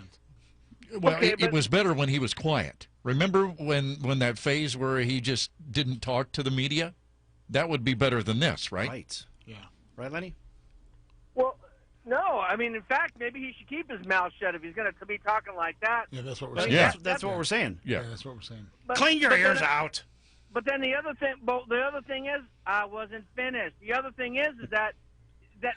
Well, it was better when he was quiet. Remember when that phase where he just didn't talk to the media? That would be better than this, right? Right. Yeah. Right, Lenny? Well, no. I mean, in fact, maybe he should keep his mouth shut if he's going to be talking like that. Yeah, that's what we're saying. Yeah. That's what we're saying. Yeah, that's what we're saying. Clean your ears out. But then the other thing is, I wasn't finished. The other thing is that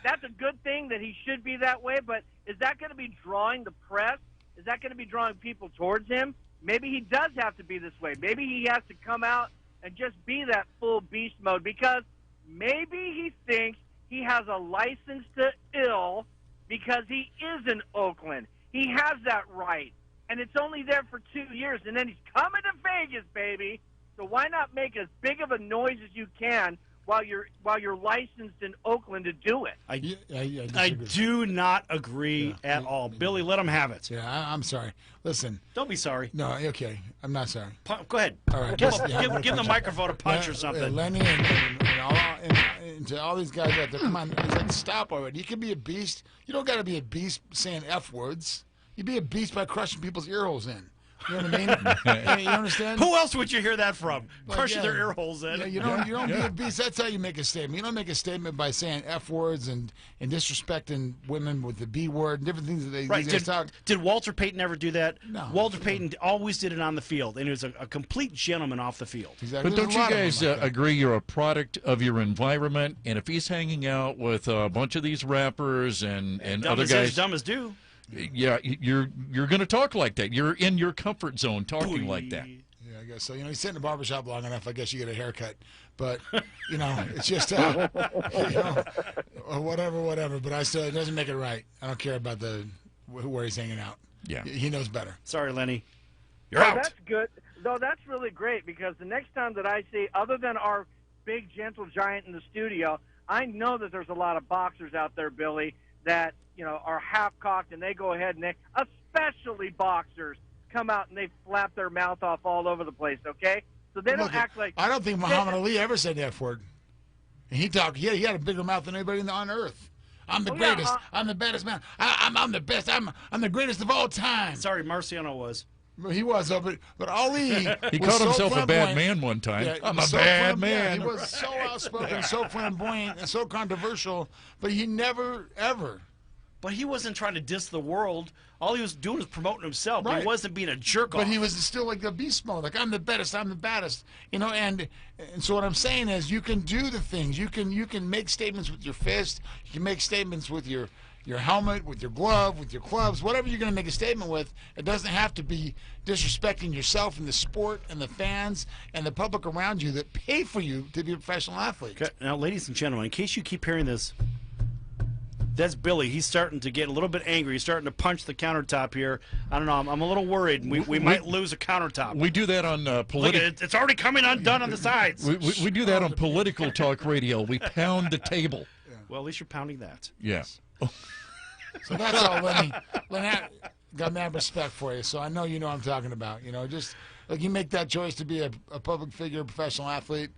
that's a good thing that he should be that way. But is that going to be drawing the press? Is that going to be drawing people towards him? Maybe he does have to be this way. Maybe he has to come out and just be that full beast mode because maybe he thinks he has a license to ill because he is in Oakland. He has that right. And it's only there for 2 years. And then he's coming to Vegas, baby. So why not make as big of a noise as you can while you're licensed in Oakland to do it? I do not agree at all. Billy, let him have it. Yeah, I'm sorry. Listen. Don't be sorry. No, okay. I'm not sorry. Go ahead. All right. Give the microphone a punch or something. Lenny and to all these guys out there, come on, stop already. You can be a beast. You don't got to be a beast saying F words. You be a beast by crushing people's ear holes in. You know what I mean? You understand? Who else would you hear that from? Like, Crushing their ear holes in. Yeah, you don't be a beast. That's how you make a statement. You don't make a statement by saying F words and disrespecting women with the B word and different things that they talk. Did Walter Payton ever do that? No. Walter Payton always did it on the field, and he was a complete gentleman off the field. Exactly. But don't you guys agree you're a product of your environment? And if he's hanging out with a bunch of these rappers and other guys, dumb as do. Yeah, you're going to talk like that. You're in your comfort zone talking like that. Yeah, I guess so. You sit in the barbershop long enough, I guess you get a haircut. But, it's just, or whatever. But it doesn't make it right. I don't care about where he's hanging out. Yeah. He knows better. Sorry, Lenny. You're out. That's good. Though that's really great because the next time that I see, other than our big gentle giant in the studio, I know that there's a lot of boxers out there, Billy, that are half-cocked and they go ahead and they, especially boxers, come out and they flap their mouth off all over the place, okay? So they don't act like... I don't think Muhammad Ali ever said that word. And he had a bigger mouth than anybody on earth. I'm the greatest. I'm the baddest man. I'm the best. I'm the greatest of all time. Sorry, Marciano was. He was, but Ali... He called himself a bad man one time. Yeah, I'm a bad man. He was so outspoken, so flamboyant, and so controversial, but he never, ever... But he wasn't trying to diss the world. All he was doing was promoting himself. Right. He wasn't being a jerk off. But he was still like a beast mode. Like, I'm the baddest, I'm the baddest. And so what I'm saying is you can do the things. You can make statements with your fist. You can make statements with your helmet, with your glove, with your clubs, whatever you're going to make a statement with. It doesn't have to be disrespecting yourself and the sport and the fans and the public around you that pay for you to be a professional athlete. Okay. Now, ladies and gentlemen, in case you keep hearing this, that's Billy. He's starting to get a little bit angry. He's starting to punch the countertop here. I don't know. I'm a little worried. We might lose a countertop. We do that on political... It's already coming undone on the sides. We do that on political talk radio. We pound the table. Well, at least you're pounding that. Yes. So that's all, Lenny. Lenny, got mad respect for you, so I know you know what I'm talking about. Just like you make that choice to be a public figure, a professional athlete,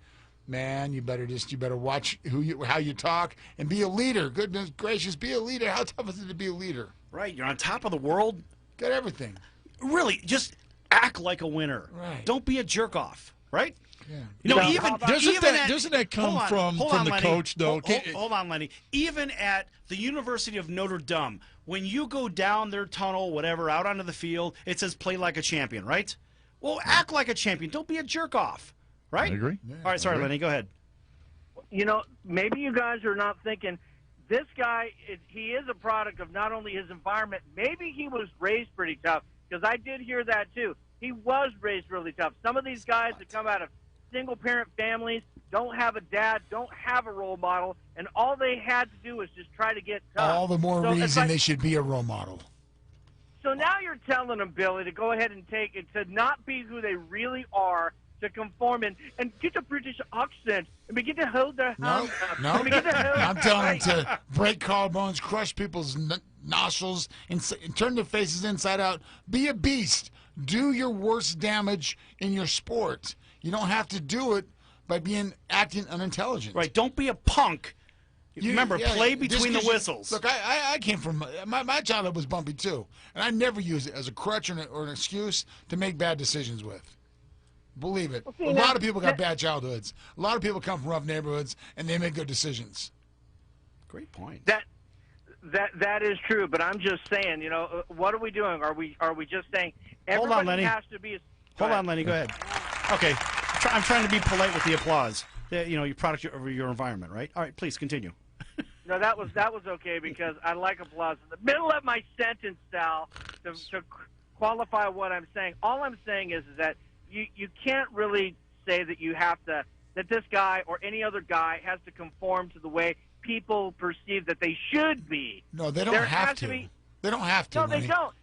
man, you better watch how you talk and be a leader. Goodness gracious, be a leader. How tough is it to be a leader? Right, you're on top of the world. Got everything. Really, just act like a winner. Right. Don't be a jerk off. Right. Yeah. Doesn't that come from the Lenny. coach though? Hold on, Lenny. Even at the University of Notre Dame, when you go down their tunnel, whatever, out onto the field, it says "play like a champion," right? Well, act like a champion. Don't be a jerk off. Right? I agree. All right, sorry, Lenny, go ahead. Maybe you guys are not thinking, this guy, he is a product of not only his environment, maybe he was raised pretty tough, because I did hear that too. He was raised really tough. Some of these guys that come out of single-parent families don't have a dad, don't have a role model, and all they had to do was just try to get tough. All the more reason they should be a role model. So now you're telling them, Billy, to go ahead and take it, to not be who they really are, to conform and get a British accent and begin to hold their hands up. No. I'm telling them to break collarbones, crush people's nostrils, and turn their faces inside out. Be a beast. Do your worst damage in your sport. You don't have to do it by acting unintelligent. Right. Don't be a punk. Remember, play between the whistles. Look, I came from my childhood was bumpy too, and I never used it as a crutch or an excuse to make bad decisions with. Believe it. A lot of people got bad childhoods. A lot of people come from rough neighborhoods, and they make good decisions. Great point. That is true, but I'm just saying, what are we doing? Are we just saying everybody has to be? Hold on, Lenny. Go ahead. Okay, I'm trying to be polite with the applause. Your product of your environment, right? All right, please continue. No, that was okay because I like applause in the middle of my sentence, Sal, to qualify what I'm saying. All I'm saying is that you can't really say that that this guy or any other guy has to conform to the way people perceive that they should be. No, they don't have to. They don't have to. No, they don't.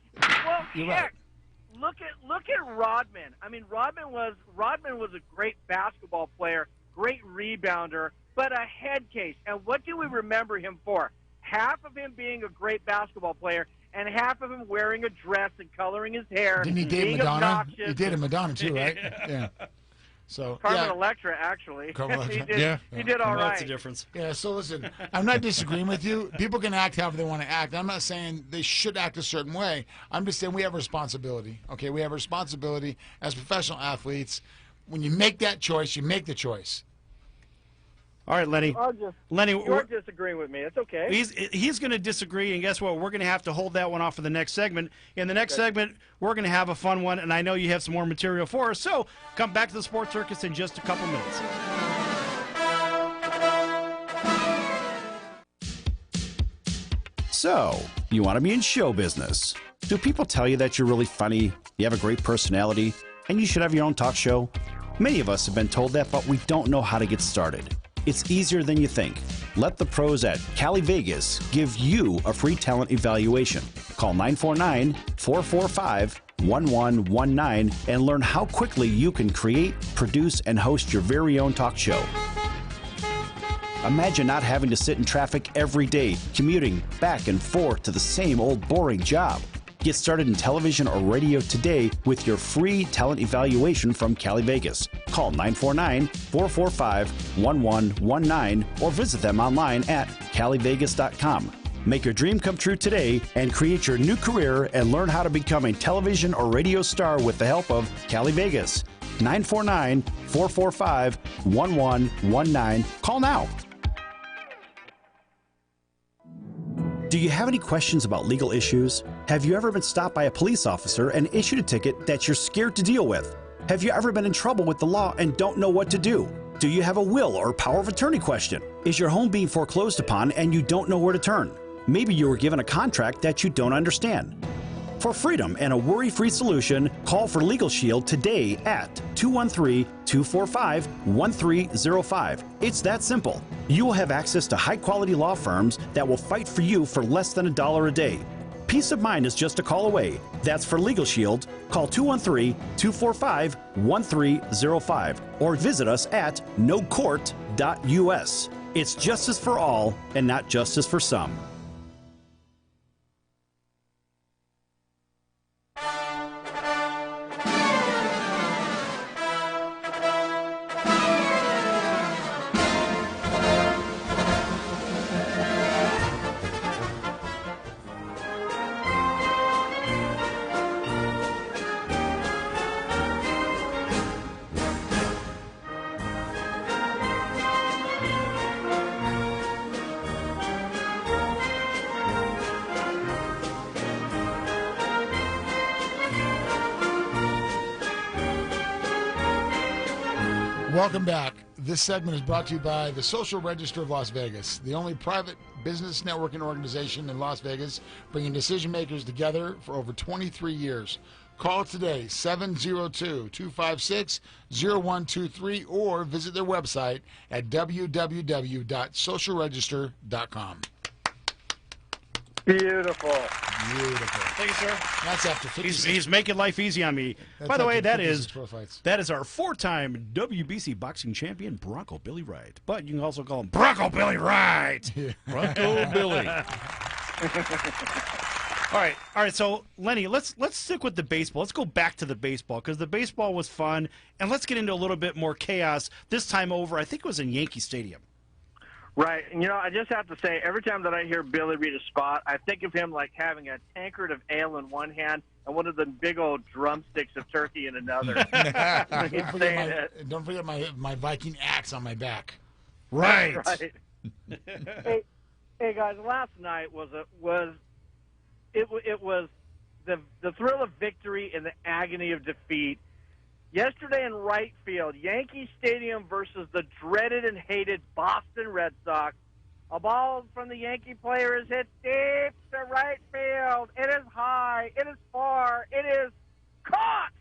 Well, heck, look at Rodman. I mean, Rodman was a great basketball player, great rebounder, but a head case. And what do we remember him for? Half of him being a great basketball player, and half of him wearing a dress and coloring his hair. Didn't he date Madonna? He dated Madonna too, right? Yeah. So Carmen Electra, actually. He did all right. That's the difference. Yeah. So listen, I'm not disagreeing with you. People can act however they want to act. I'm not saying they should act a certain way. I'm just saying we have a responsibility. Okay, we have a responsibility as professional athletes. When you make that choice, you make the choice. All right, Lenny. Lenny, you're disagreeing with me. It's okay. He's going to disagree, and guess what? We're going to have to hold that one off for the next segment. In the next segment, we're going to have a fun one, and I know you have some more material for us. So come back to the Sports Circus in just a couple minutes. So, you want to be in show business. Do people tell you that you're really funny, you have a great personality, and you should have your own talk show? Many of us have been told that, but we don't know how to get started. It's easier than you think. Let the pros at Cali Vegas give you a free talent evaluation. Call 949-445 1119 and learn how quickly you can create, produce, and host your very own talk show. Imagine not having to sit in traffic every day, commuting back and forth to the same old boring job. Get started in television or radio today with your free talent evaluation from Cali Vegas. Call 949-445-1119 or visit them online at calivegas.com. Make your dream come true today and create your new career and learn how to become a television or radio star with the help of Cali Vegas. 949-445-1119. Call now. Do you have any questions about legal issues? Have you ever been stopped by a police officer and issued a ticket that you're scared to deal with? Have you ever been in trouble with the law and don't know what to do? Do you have a will or power of attorney question? Is your home being foreclosed upon and you don't know where to turn? Maybe you were given a contract that you don't understand. For freedom and a worry-free solution, call for Legal Shield today at 213-245-1305. It's that simple. You will have access to high-quality law firms that will fight for you for less than $1 a day. Peace of mind is just a call away. That's for Legal Shield. Call 213-245-1305 or visit us at nocourt.us. It's justice for all and not justice for some. Welcome back. This segment is brought to you by the Social Register of Las Vegas, the only private business networking organization in Las Vegas, bringing decision makers together for over 23 years. Call today, 702-256-0123, or visit their website at www.socialregister.com. Beautiful. Thank you, sir. That's after 56. He's making life easy on me. That's By the way, after that 56 is pro fights. our four-time WBC boxing champion, Bronco Billy Wright. But you can also call him Bronco Billy Wright. Bronco Billy. All right. So Lenny, let's stick with the baseball. Let's go back to the baseball because the baseball was fun, and let's get into a little bit more chaos. This time over, I think it was in Yankee Stadium. Right. And, I just have to say, every time that I hear Billy read a spot, I think of him like having a tankard of ale in one hand and one of the big old drumsticks of turkey in another. Don't forget my Viking axe on my back. Right. Hey, guys, last night was the thrill of victory and the agony of defeat. Yesterday in right field, Yankee Stadium versus the dreaded and hated Boston Red Sox. A ball from the Yankee player is hit deep to right field. It is high. It is far. It is caught.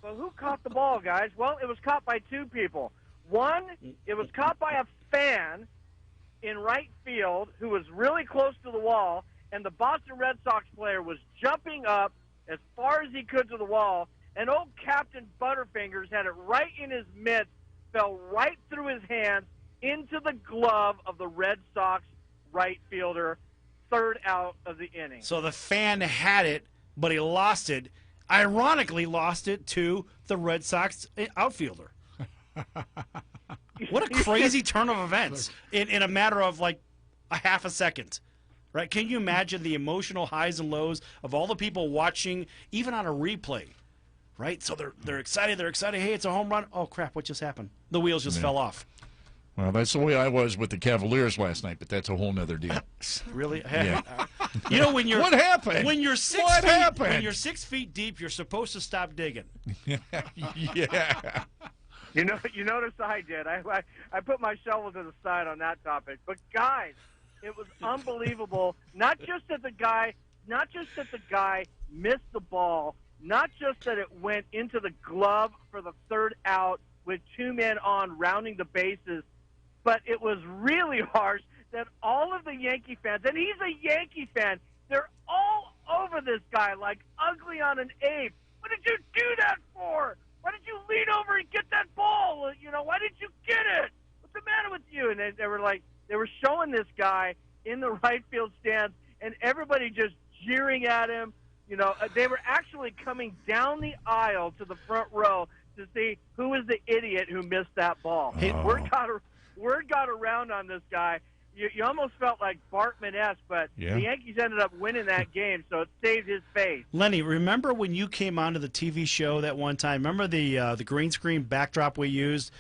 So who caught the ball, guys? Well, it was caught by two people. One, it was caught by a fan in right field who was really close to the wall, and the Boston Red Sox player was jumping up as far as he could to the wall. And old Captain Butterfingers had it right in his mitts, fell right through his hands into the glove of the Red Sox right fielder, third out of the inning. So the fan had it, but he lost it. Ironically, lost it to the Red Sox outfielder. What a crazy turn of events in a matter of like a half a second. Right? Can you imagine the emotional highs and lows of all the people watching, even on a replay? Right? So they're excited. They're excited. Hey, it's a home run. Oh, crap. What just happened? The wheels just fell off. Well, that's the way I was with the Cavaliers last night, but that's a whole nother deal. Really? Yeah. When you're What happened? When you're 6 What feet, happened? When you're 6 feet deep, you're supposed to stop digging. Yeah. You notice I did. I put my shovel to the side on that topic. But guys, it was unbelievable. Not just that the guy missed the ball. Not just that it went into the glove for the third out with two men on rounding the bases, but it was really harsh that all of the Yankee fans, and he's a Yankee fan, they're all over this guy like ugly on an ape. What did you do that for? Why did you lean over and get that ball? You know, why didn't you get it? What's the matter with you? And they were showing this guy in the right field stands, and everybody just jeering at him. You know, they were actually coming down the aisle to the front row to see who was the idiot who missed that ball. Word got around on this guy. You almost felt like Bartman-esque, but the Yankees ended up winning that game, so it saved his face. Lenny, remember when you came onto the TV show that one time? Remember the green screen backdrop we used?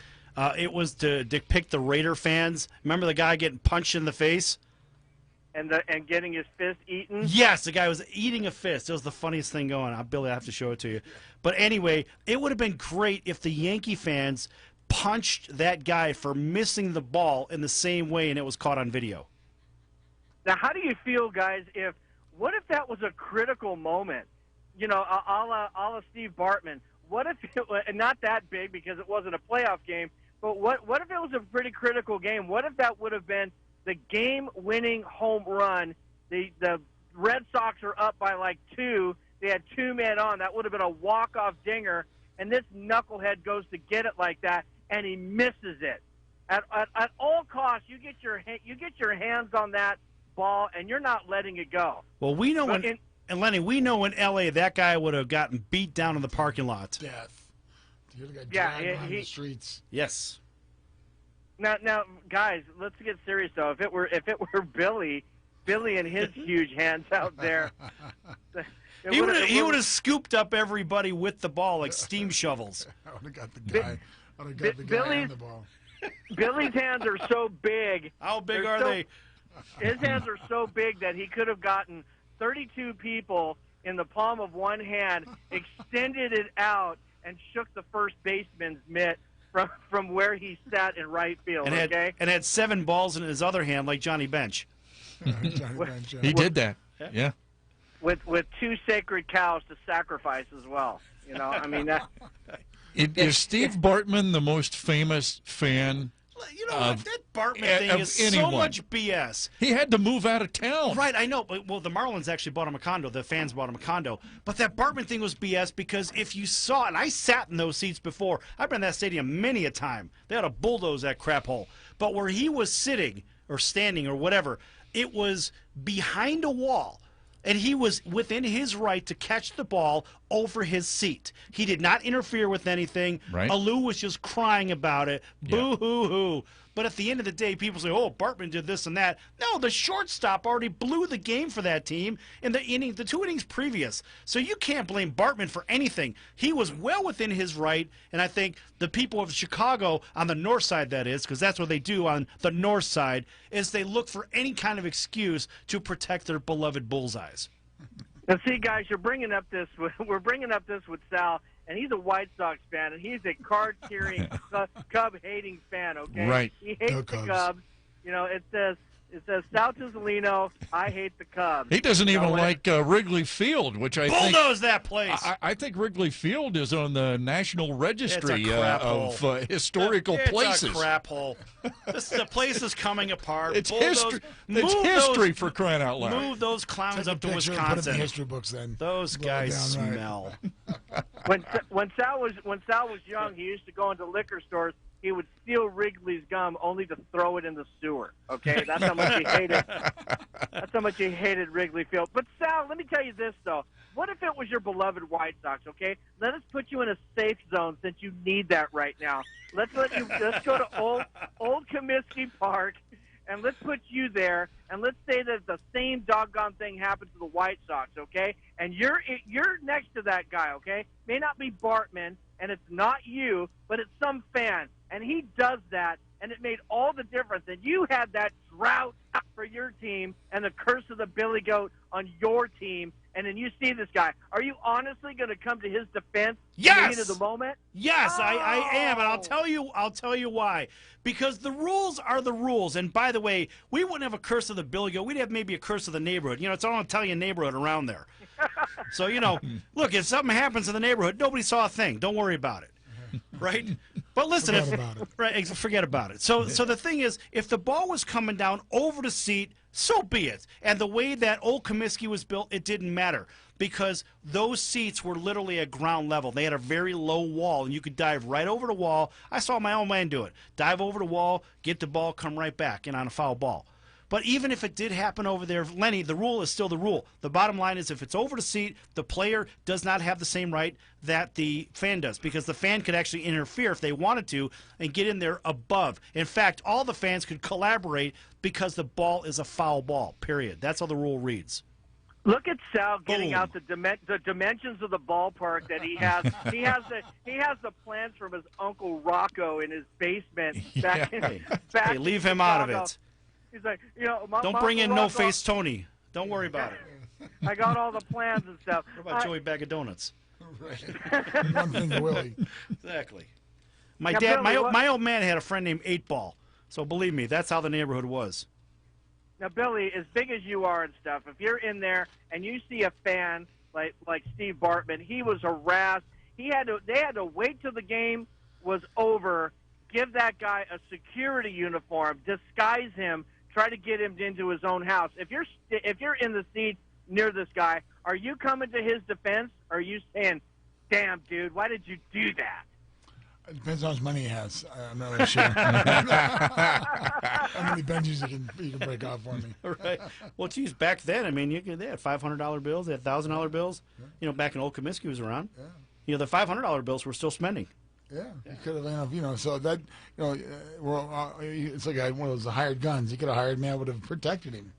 It was to depict the Raider fans. Remember the guy getting punched in the face? And getting his fist eaten? Yes, the guy was eating a fist. It was the funniest thing going. Billy, I have to show it to you. But anyway, it would have been great if the Yankee fans punched that guy for missing the ball in the same way, and it was caught on video. Now, how do you feel, guys, what if that was a critical moment? You know, a la Steve Bartman. What if it was, and not that big because it wasn't a playoff game, but what if it was a pretty critical game? What if that would have been the game-winning home run? The Red Sox are up by like 2. They had 2 men on. That would have been a walk-off dinger, and this knucklehead goes to get it like that, and he misses it. At all costs, you get your hands on that ball, and you're not letting it go. Well, we know and Lenny, we know in L.A. that guy would have gotten beat down in the parking lot. Death. He would have got dragged on the streets. Yes. Now, guys, let's get serious though. If it were Billy and his huge hands out there, he would have scooped up everybody with the ball like steam shovels. I would have got the guy on the ball. Billy's hands are so big. How big are they? His hands are so big that he could have gotten 32 people in the palm of one hand, extended it out, and shook the first baseman's mitt from where he sat in right field. And had 7 balls in his other hand like Johnny Bench. He did that. Yeah. With 2 sacred cows to sacrifice as well. You know, I mean that. Is Steve Bartman the most famous fan? You know what? That Bartman thing is so much BS. He had to move out of town. Right, I know. But, well, the Marlins actually bought him a condo. The fans bought him a condo. But that Bartman thing was BS because if you saw it, and I sat in those seats before. I've been in that stadium many a time. They had to bulldoze that crap hole. But where he was sitting or standing or whatever, it was behind a wall. And he was within his right to catch the ball over his seat. He did not interfere with anything. Right. Alou was just crying about it. Boo-hoo-hoo. But at the end of the day, people say, oh, Bartman did this and that. No, the shortstop already blew the game for that team in the 2 innings previous. So you can't blame Bartman for anything. He was well within his right, and I think the people of Chicago, on the north side that is, because that's what they do on the north side, is they look for any kind of excuse to protect their beloved Bullseyes. Now, see, guys, we're bringing up this with Sal, and he's a White Sox fan, and he's a card-carrying, Cub-hating fan. Okay, right? He hates the Cubs. You know, it says Sal Tuzolino, I hate the Cubs. He doesn't even like Wrigley Field, which I think bulldoze that place. I think Wrigley Field is on the National Registry of historical It's places. a crap hole. The place is coming apart. It's history. It's history for crying out loud. Move those clowns up to Wisconsin. Put it in the history books then. Those guys smell. When Sal was young, he used to go into liquor stores. He would steal Wrigley's gum only to throw it in the sewer. Okay, that's how much he hated. That's how much he hated Wrigley Field. But Sal, let me tell you this though. What if it was your beloved White Sox? Okay, let us put you in a safe zone since you need that right now. Let's go to old Comiskey Park, and let's put you there, and let's say that the same doggone thing happened to the White Sox. Okay, and you're next to that guy. Okay, may not be Bartman, and it's not you, but it's some fan. And he does that, and it made all the difference. And you had that drought for your team and the curse of the Billy Goat on your team, and then you see this guy. Are you honestly going to come to his defense in the heat of the moment? Yes, I am, and I'll tell you why. Because the rules are the rules. And by the way, we wouldn't have a curse of the Billy Goat. We'd have maybe a curse of the neighborhood. You know, it's all an Italian neighborhood around there. So, you know, look, if something happens in the neighborhood, nobody saw a thing. Don't worry about it. Right? But listen, forget about it. So the thing is, if the ball was coming down over the seat, So be it. And the way that Old Comiskey was built, it didn't matter because those seats were literally at ground level. They had a very low wall, and you could dive right over the wall. I saw my old man do it. Dive over the wall, get the ball, come right back, and on a foul ball. But even if it did happen over there, Lenny, the rule is still the rule. The bottom line is if it's over the seat, the player does not have the same right that the fan does because the fan could actually interfere if they wanted to and get in there above. In fact, all the fans could collaborate because the ball is a foul ball, period. That's how the rule reads. Look at Sal getting Boom. out the dimensions of the ballpark that he has. He has the plans from his uncle Rocco in his basement back in back Hey, leave in him out of Chicago. it. He's like, Don't bring in No-Face Tony. Don't worry about it. I got all the plans and stuff. What about Joey Bag of Donuts? One thing, Willie. Exactly. My Now, dad, Billy, my old man had a friend named 8-Ball. So believe me, that's how the neighborhood was. Now, Billy, as big as you are and stuff, if you're in there and you see a fan like Steve Bartman, he was harassed. They had to wait till the game was over, give that guy a security uniform, disguise him, try to get him into his own house. If you're in the seat near this guy, are you coming to his defense? Or are you saying, "Damn, dude, why did you do that?" It depends on how much money he has. I'm not really sure. How many benches you can break off for me? Right. Well, geez, back then, I mean, they had $500 bills, they had $1,000 bills. You know, back when Old Comiskey was around. Yeah. You know, the $500 bills were still spending. Yeah, you could have, so that, it's like one of those hired guns. You could have hired man would have protected him.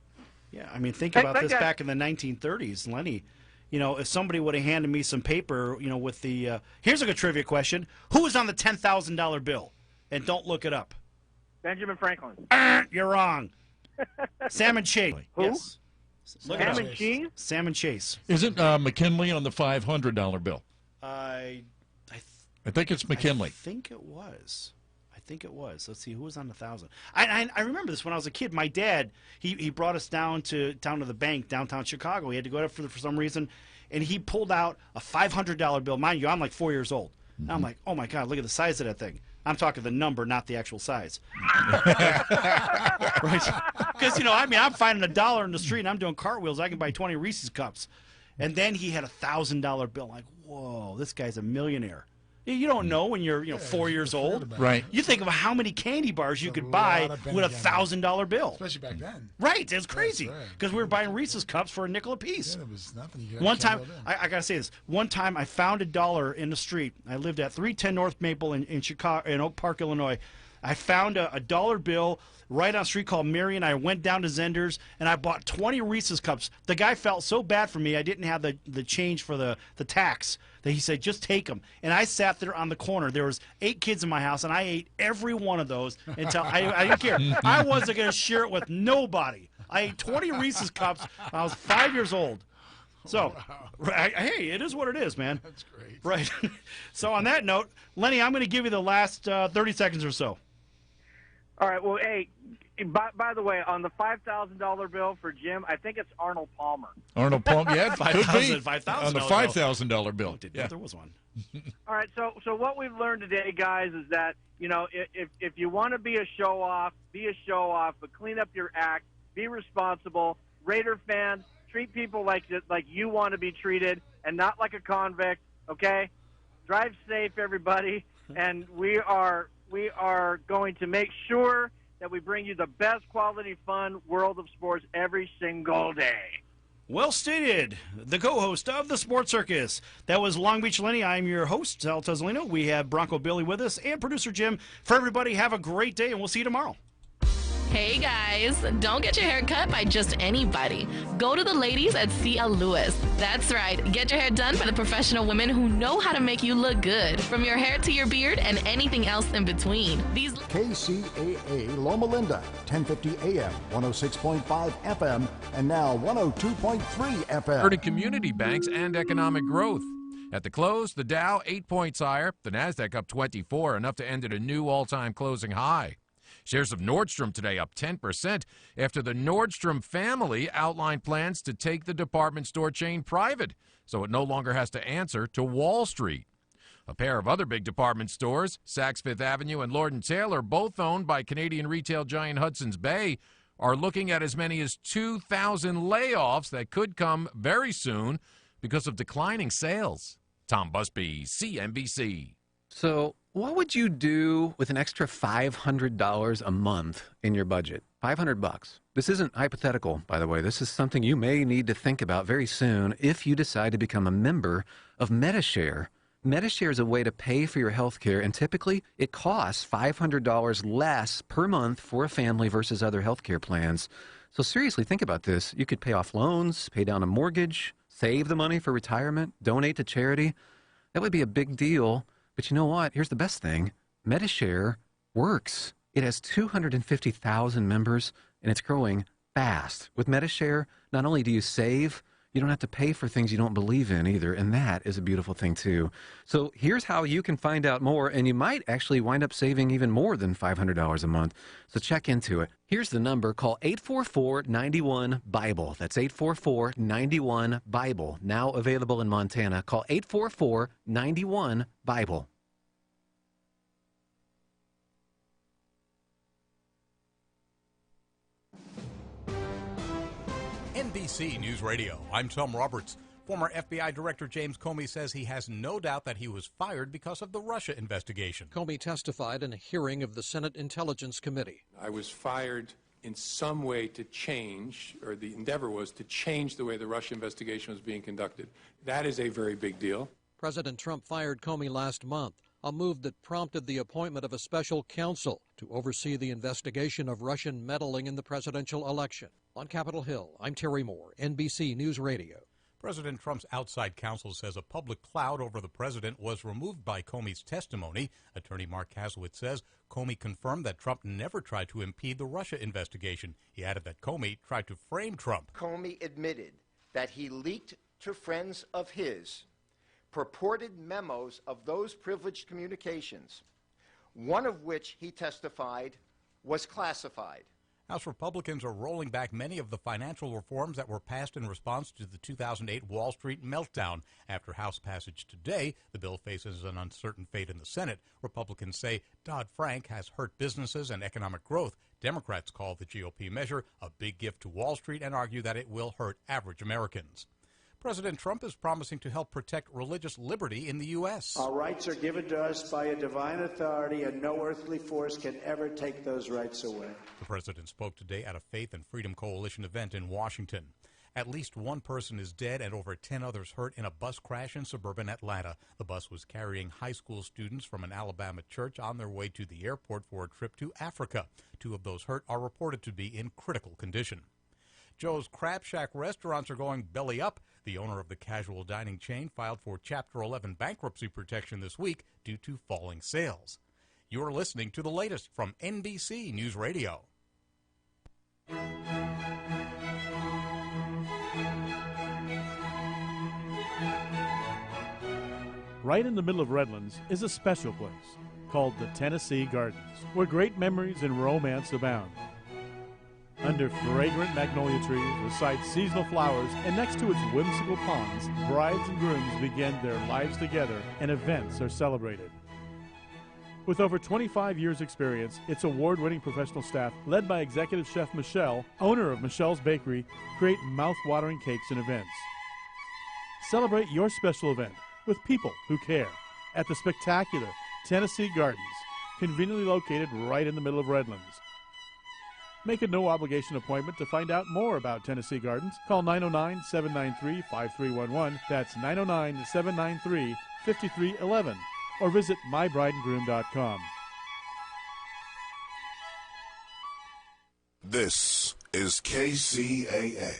Yeah, I mean, think about this back in the 1930s, Lenny. You know, if somebody would have handed me some paper, you know, with the here's a good trivia question: who was on the $10,000 bill? And don't look it up. Benjamin Franklin. You're wrong. Salmon Chase. Who? Yes. Look it up. Salmon Cheese? Salmon Chase. Isn't McKinley on the $500 bill? I think it's McKinley. I think it was. Let's see, who was on the 1,000? I remember this when I was a kid. My dad, he brought us down to the bank downtown Chicago. He had to go there for some reason, and he pulled out a $500 bill. Mind you, I'm like 4 years old. Mm-hmm. I'm like, oh my God, look at the size of that thing. I'm talking the number, not the actual size. Right? Because, I'm finding $1 in the street and I'm doing cartwheels. I can buy 20 Reese's cups. And then he had a $1,000 bill. Like, whoa, this guy's a millionaire. You don't know when you're 4 years old. Right. You think of how many candy bars you could buy with a $1,000 bill. Especially back then. Right. It's crazy. Because we were buying Reese's cups for a nickel a piece. Yeah, there was nothing. You One time, I got to say this. One time I found $1 in the street. I lived at 310 North Maple in Chicago, in Oak Park, Illinois. I found a $1 bill right on a street called Marion. I went down to Zender's, and I bought 20 Reese's cups. The guy felt so bad for me, I didn't have the change for the tax, that he said, just take them. And I sat there on the corner. There was 8 kids in my house, and I ate every one of those until I didn't care. I wasn't going to share it with nobody. I ate 20 Reese's cups when I was 5 years old. So, hey, it is what it is, man. That's great. Right. So on that note, Lenny, I'm going to give you the last 30 seconds or so. All right. Well, hey, by the way, on the $5,000 bill for Jim, I think it's Arnold Palmer. Arnold Palmer, yeah, could be. $5,000 on the $5,000 bill. Yeah, there was one. All right. So what we've learned today, guys, is that if you want to be a show off, but clean up your act, be responsible. Raider fans, treat people like you want to be treated, and not like a convict. Okay. Drive safe, everybody, and we are going to make sure that we bring you the best quality, fun world of sports every single day. Well stated. The co-host of the Sports Circus. That was Long Beach Lenny. I'm your host, Sal Tuzolino. We have Bronco Billy with us and producer Jim. For everybody, have a great day, and we'll see you tomorrow. Hey guys, don't get your hair cut by just anybody. Go to the ladies at C.L. Lewis. That's right, get your hair done by the professional women who know how to make you look good, from your hair to your beard and anything else in between. These KCAA Loma Linda, 1050 AM, 106.5 FM, and now 102.3 FM. Hurting community banks and economic growth. At the close, the Dow 8 points higher, the Nasdaq up 24, enough to end at a new all-time closing high. Shares of Nordstrom today up 10% after the Nordstrom family outlined plans to take the department store chain private, so it no longer has to answer to Wall Street. A pair of other big department stores, Saks Fifth Avenue and Lord & Taylor, both owned by Canadian retail giant Hudson's Bay, are looking at as many as 2,000 layoffs that could come very soon because of declining sales. Tom Busby, CNBC. So, what would you do with an extra $500 a month in your budget? $500. This isn't hypothetical, by the way. This is something you may need to think about very soon if you decide to become a member of MediShare. MediShare is a way to pay for your health care, and typically it costs $500 less per month for a family versus other health care plans. So seriously, think about this. You could pay off loans, pay down a mortgage, save the money for retirement, donate to charity. That would be a big deal. But you know what? Here's the best thing. MediShare works. It has 250,000 members, and it's growing fast. With MediShare, not only do you save, you don't have to pay for things you don't believe in either, and that is a beautiful thing too. So here's how you can find out more, and you might actually wind up saving even more than $500 a month. So check into it. Here's the number. Call 844-91-BIBLE. That's 844-91-BIBLE. Now available in Montana. Call 844-91-BIBLE. NBC News Radio. I'm Tom Roberts. Former FBI Director James Comey says he has no doubt that he was fired because of the Russia investigation. Comey testified in a hearing of the Senate Intelligence Committee. I was fired in some way to change, or the endeavor was to change the way the Russia investigation was being conducted. That is a very big deal. President Trump fired Comey last month, a move that prompted the appointment of a special counsel to oversee the investigation of Russian meddling in the presidential election. On Capitol Hill, I'm Terry Moore, NBC News Radio. President Trump's outside counsel says a public cloud over the president was removed by Comey's testimony. Attorney Mark Kasowitz says Comey confirmed that Trump never tried to impede the Russia investigation. He added that Comey tried to frame Trump. Comey admitted that he leaked to friends of his purported memos of those privileged communications, one of which he testified was classified. House Republicans are rolling back many of the financial reforms that were passed in response to the 2008 Wall Street meltdown. After House passage today, the bill faces an uncertain fate in the Senate. Republicans say Dodd-Frank has hurt businesses and economic growth. Democrats call the GOP measure a big gift to Wall Street and argue that it will hurt average Americans. President Trump is promising to help protect religious liberty in the U.S. Our rights are given to us by a divine authority, and no earthly force can ever take those rights away. The president spoke today at a Faith and Freedom Coalition event in Washington. At least one person is dead and over 10 others hurt in a bus crash in suburban Atlanta. The bus was carrying high school students from an Alabama church on their way to the airport for a trip to Africa. 2 of those hurt are reported to be in critical condition. Joe's Crab Shack restaurants are going belly up. The owner of the casual dining chain filed for Chapter 11 bankruptcy protection this week due to falling sales. You're listening to the latest from NBC News Radio. Right in the middle of Redlands is a special place called the Tennessee Gardens, where great memories and romance abound. Under fragrant magnolia trees, beside seasonal flowers, and next to its whimsical ponds, brides and grooms begin their lives together and events are celebrated. With over 25 years' experience, its award-winning professional staff, led by executive chef Michelle, owner of Michelle's Bakery, create mouth-watering cakes and events. Celebrate your special event with people who care at the spectacular Tennessee Gardens, conveniently located right in the middle of Redlands. Make a no-obligation appointment to find out more about Tennessee Gardens. Call 909-793-5311. That's 909-793-5311. Or visit mybrideandgroom.com. This is KCAA.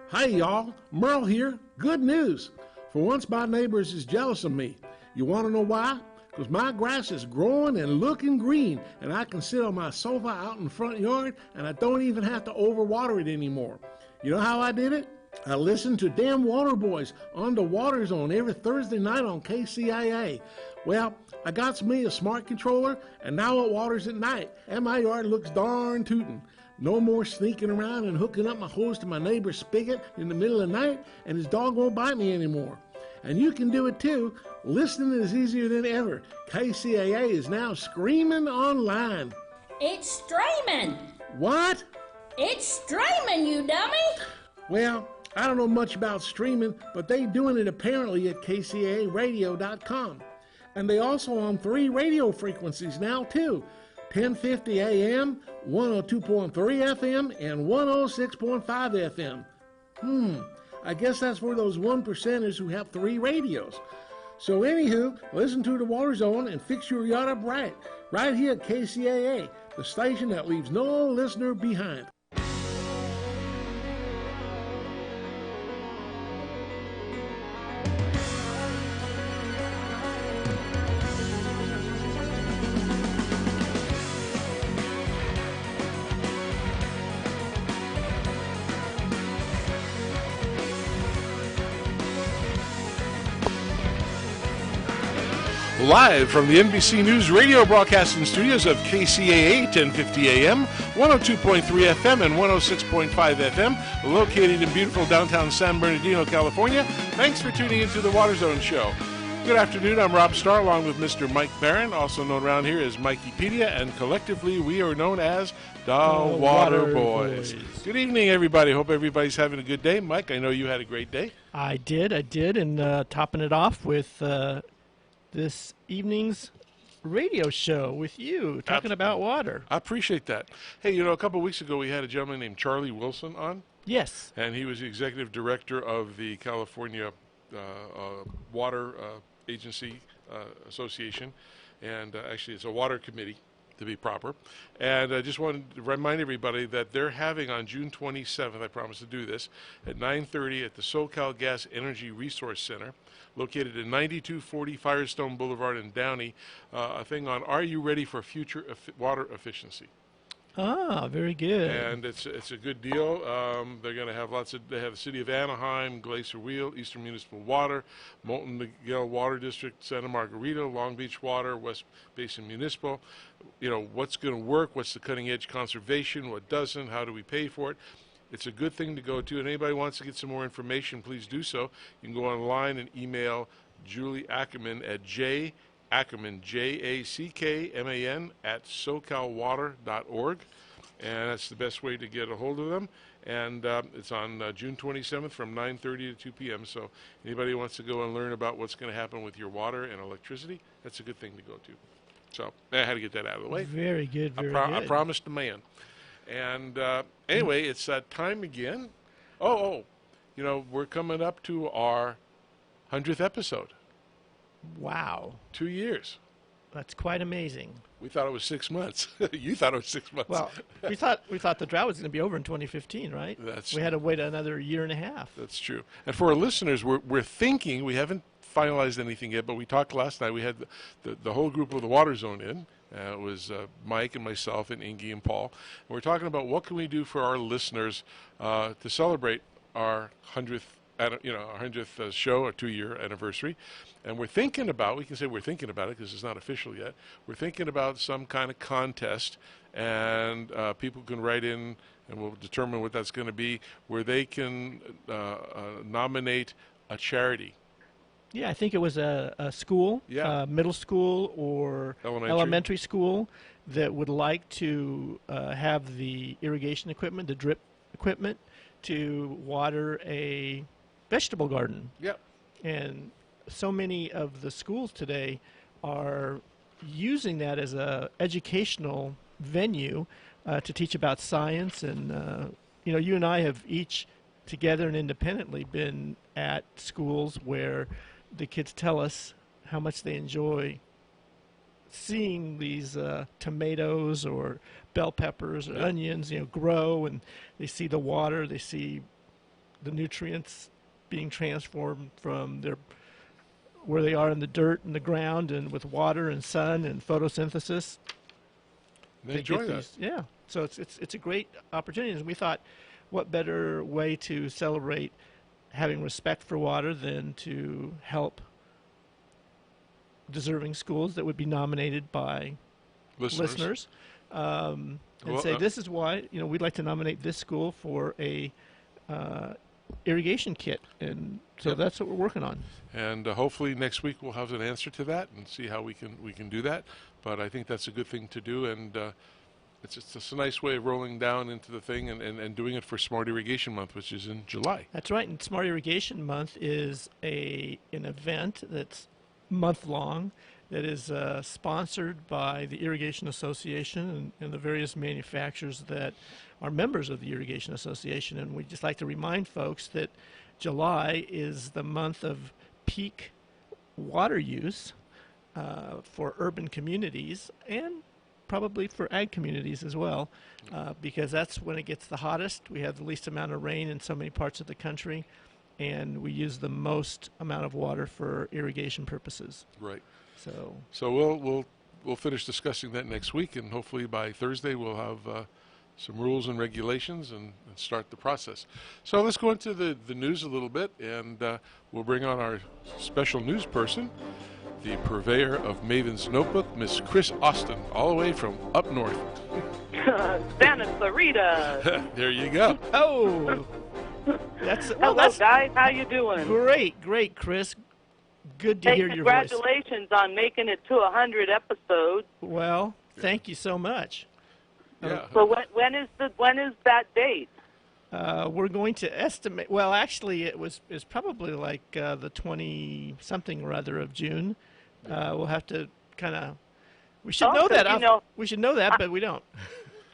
Hi, y'all. Merle here. Good news. For once, my neighbors is jealous of me. You want to know why? Because my grass is growing and looking green, and I can sit on my sofa out in the front yard, and I don't even have to overwater it anymore. You know how I did it? I listened to Damn Water Boys on the Water Zone every Thursday night on KCAA. Well, I got me a smart controller, and now it waters at night, and my yard looks darn tootin'. No more sneaking around and hooking up my hose to my neighbor's spigot in the middle of the night, and his dog won't bite me anymore. And you can do it too. Listening is easier than ever. KCAA is now streaming online. It's streaming. What? It's streaming, you dummy! Well, I don't know much about streaming, but they doing it apparently at KCAAradio.com. And they also on 3 radio frequencies now, too. 1050 AM, 102.3 FM, and 106.5 FM. I guess that's for those 1%ers who have 3 radios. So anywho, listen to the Water Zone and fix your yacht up right here at KCAA, the station that leaves no listener behind. Live from the NBC News radio broadcasting studios of KCAA 1050 AM, 102.3 FM, and 106.5 FM, located in beautiful downtown San Bernardino, California. Thanks for tuning into the Water Zone Show. Good afternoon. I'm Rob Starr, along with Mr. Mike Barron, also known around here as Mikeypedia, and collectively we are known as the Water Boys. Good evening, everybody. Hope everybody's having a good day. Mike, I know you had a great day. I did, and topping it off with this evening's radio show with you, talking about water. I appreciate that. Hey, a couple of weeks ago we had a gentleman named Charlie Wilson on. Yes. And he was the executive director of the California Water Agency Association. And actually it's a water committee, to be proper. And I just wanted to remind everybody that they're having on June 27th, I promise to do this, at 9:30 at the SoCal Gas Energy Resource Center, located at 9240 Firestone Boulevard in Downey, a thing on Are You Ready for Future Water Efficiency? Ah, very good. And it's a good deal. They're going to have they have the City of Anaheim, Glacier Wheel, Eastern Municipal Water, Molten Miguel Water District, Santa Margarita, Long Beach Water, West Basin Municipal. What's going to work, what's the cutting edge conservation, what doesn't, how do we pay for it? It's a good thing to go to, and anybody wants to get some more information, please do so. You can go online and email Julie Ackerman at Ackerman, JACKMAN, at SoCalWater.org, and that's the best way to get a hold of them. And it's on June 27th from 9:30 to 2 p.m. So anybody who wants to go and learn about what's going to happen with your water and electricity, that's a good thing to go to. So I had to get that out of the way. Very good, very good. I promised the man. And anyway, it's that time again. We're coming up to our 100th episode. Wow. 2 years. That's quite amazing. We thought it was 6 months. You thought it was 6 months. Well, we thought the drought was going to be over in 2015, right? We had to wait another year and a half. That's true. And for our listeners, we're thinking, we haven't finalized anything yet, but we talked last night. We had the whole group of the Water Zone in. It was Mike and myself and Ingy and Paul. And we're talking about what can we do for our listeners to celebrate our 100th show, a 2-year anniversary. And we're thinking about, we can say we're thinking about it because it's not official yet, we're thinking about some kind of contest, and people can write in, and we'll determine what that's going to be, where they can nominate a charity. Yeah, I think it was a school, middle school or elementary school that would like to have the irrigation equipment, the drip equipment, to water a vegetable garden. Yep. And so many of the schools today are using that as a educational venue to teach about science. And, you and I have each together and independently been at schools where the kids tell us how much they enjoy seeing these tomatoes or bell peppers or onions, grow, and they see the water, they see the nutrients being transformed from where they are in the dirt and the ground, and with water and sun and photosynthesis. They enjoy that. Yeah, so it's a great opportunity. And we thought, what better way to celebrate having respect for water than to help deserving schools that would be nominated by listeners and say, this is why we'd like to nominate this school for a irrigation kit. And so that's what we're working on. And hopefully next week we'll have an answer to that and see how we can do that. But I think that's a good thing to do. And it's just a nice way of rolling down into the thing and doing it for Smart Irrigation Month, which is in July. That's right. And Smart Irrigation Month is an event that's month-long that is sponsored by the Irrigation Association and the various manufacturers that are members of the Irrigation Association. And we'd just like to remind folks that July is the month of peak water use for urban communities and probably for ag communities as well, because that's when it gets the hottest. We have the least amount of rain in so many parts of the country, and we use the most amount of water for irrigation purposes. Right. So we'll finish discussing that next week, and hopefully by Thursday we'll have some rules and regulations and start the process. So let's go into the news a little bit, and we'll bring on our special news person, the purveyor of Maven's Notebook, Miss Chris Austin, all the way from up north. Santa Clarita. There you go. Oh, Hello, guys. How you doing? Great, Chris. Good to hear your voice. Congratulations on making it to 100 episodes. Well, thank you so much. Yeah. So when is that date? We're going to estimate. Well, actually, it's probably like the 20-something or other of June. We'll have to kind of. We should know that. We should know that, but we don't.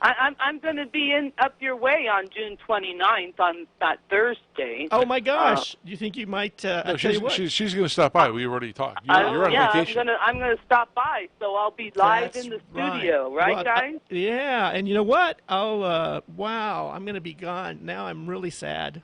I'm going to be up your way on June 29th on that Thursday. Oh my gosh! Do you think you might? No, she's going to stop by. We already talked. You're on vacation. I'm going to stop by, so I'll be live in the studio, right, guys? Yeah, and you know what? Wow, I'm going to be gone. Now I'm really sad.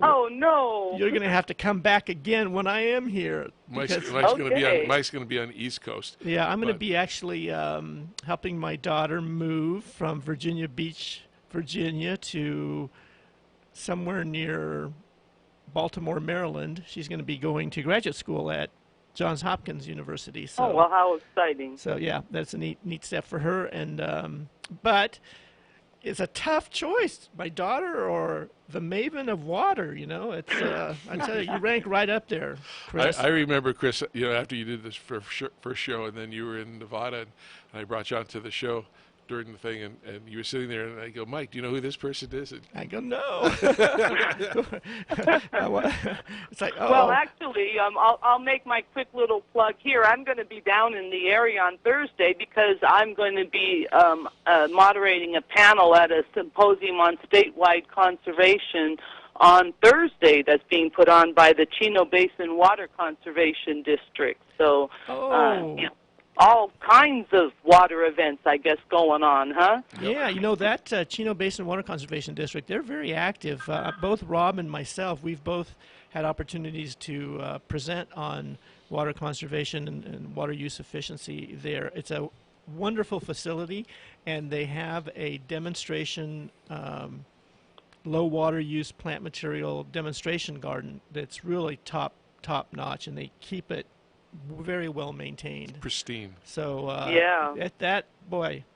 Oh no! You're going to have to come back again when I am here. Mike's going to be on the East Coast. Yeah, I'm going to be actually helping my daughter move from Virginia Beach, Virginia, to somewhere near Baltimore, Maryland. She's going to be going to graduate school at Johns Hopkins University. So, well, how exciting! So yeah, that's a neat step for her. And but it's a tough choice, my daughter or the Maven of water. You know, it's I tell you, you rank right up there, Chris. I remember, Chris, after you did this first show, and then you were in Nevada, and I brought you onto the show during the thing, and you were sitting there, and I go, Mike, do you know who this person is? And I go, no. It's like, oh. Well, actually, I'll make my quick little plug here. I'm going to be down in the area on Thursday because I'm going to be moderating a panel at a symposium on statewide conservation on Thursday that's being put on by the Chino Basin Water Conservation District. So, all kinds of water events, I guess, going on, huh? Yeah, you know, that Chino Basin Water Conservation District, they're very active. Both Rob and myself, we've both had opportunities to present on water conservation and water use efficiency there. It's a wonderful facility, and they have a demonstration low water use plant material demonstration garden that's really top notch, and they keep it very well maintained, pristine. So yeah,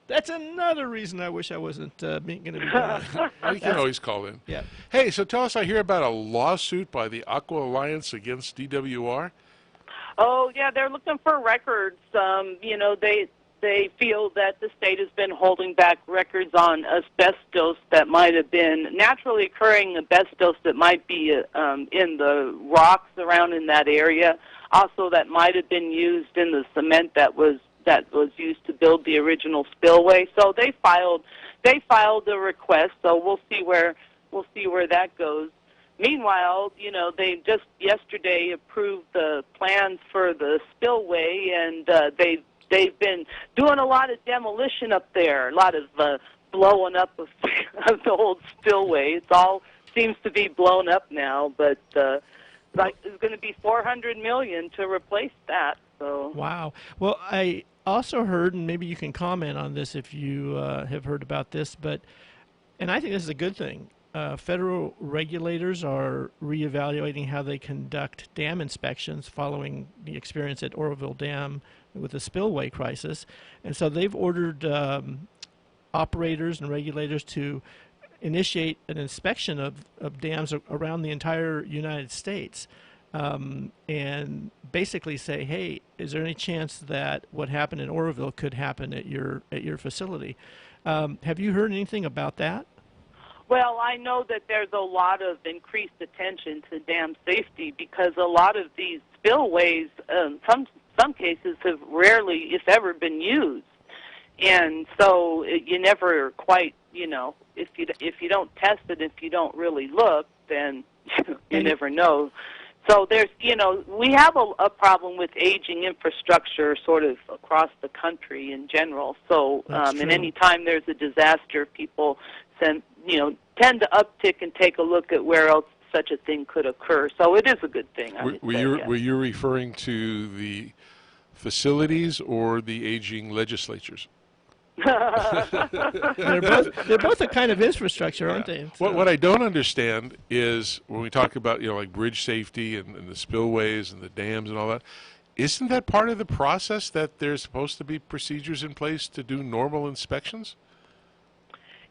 that's another reason I wish I wasn't going to be gone. Well, you can always call in. Yeah. Hey, so tell us, I hear about a lawsuit by the Aqua Alliance against DWR. Oh yeah, they're looking for records. They feel that the state has been holding back records on asbestos that might have been naturally occurring asbestos that might be in the rocks around in that area. Also, that might have been used in the cement that was used to build the original spillway. So they filed a request. So we'll see where that goes. Meanwhile, they just yesterday approved the plans for the spillway, and they've been doing a lot of demolition up there, a lot of blowing up of the old spillway. It all seems to be blown up now, but there's going to be $400 million to replace that. So wow. Well, I also heard, and maybe you can comment on this if you have heard about this, and I think this is a good thing. Federal regulators are reevaluating how they conduct dam inspections following the experience at Oroville Dam with the spillway crisis. And so they've ordered operators and regulators to initiate an inspection of dams around the entire United States. and basically say, hey, is there any chance that what happened in Oroville could happen at your facility? Have you heard anything about that? Well, I know that there's a lot of increased attention to dam safety because a lot of these spillways, some cases, have rarely, if ever, been used, and so you never quite, if you don't test it, if you don't really look, then you never know. So there's, we have a problem with aging infrastructure sort of across the country in general. So, and any time there's a disaster, people tend to uptick and take a look at where else such a thing could occur. So it is a good thing. Were you referring to the facilities or the aging legislatures? They're both a kind of infrastructure, aren't they? So. What I don't understand is when we talk about like bridge safety and the spillways and the dams and all that, isn't that part of the process that there's supposed to be procedures in place to do normal inspections?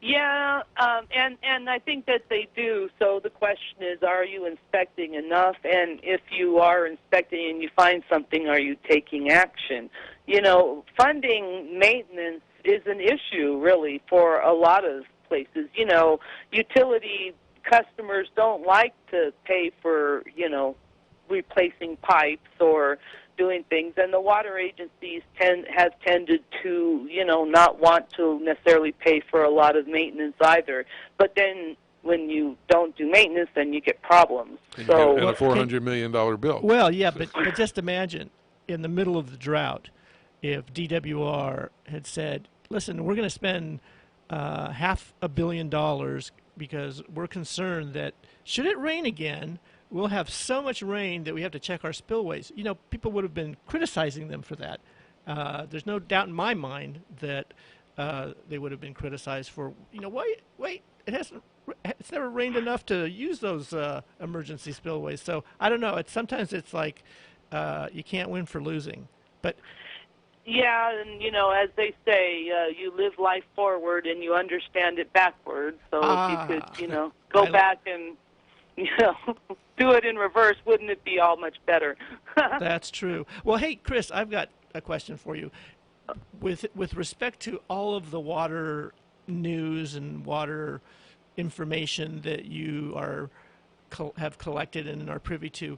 Yeah, and I think that they do. So the question is, are you inspecting enough? And if you are inspecting and you find something, are you taking action? Funding maintenance is an issue, really, for a lot of places. Utility customers don't like to pay for, replacing pipes or doing things, and the water agencies have tended to, not want to necessarily pay for a lot of maintenance either. But then when you don't do maintenance, then you get problems. And a $400 million bill. Well, yeah, but just imagine in the middle of the drought, if DWR had said, listen, we're going to spend $500 million because we're concerned that should it rain again, we'll have so much rain that we have to check our spillways. People would have been criticizing them for that. There's no doubt in my mind that they would have been criticized for, wait, it's never rained enough to use those emergency spillways. So I don't know. Sometimes it's like you can't win for losing. But yeah, and as they say, you live life forward and you understand it backwards. So if you could, go back and do it in reverse, wouldn't it be all much better? That's true. Well, hey, Chris, I've got a question for you. With respect to all of the water news and water information that you have collected and are privy to,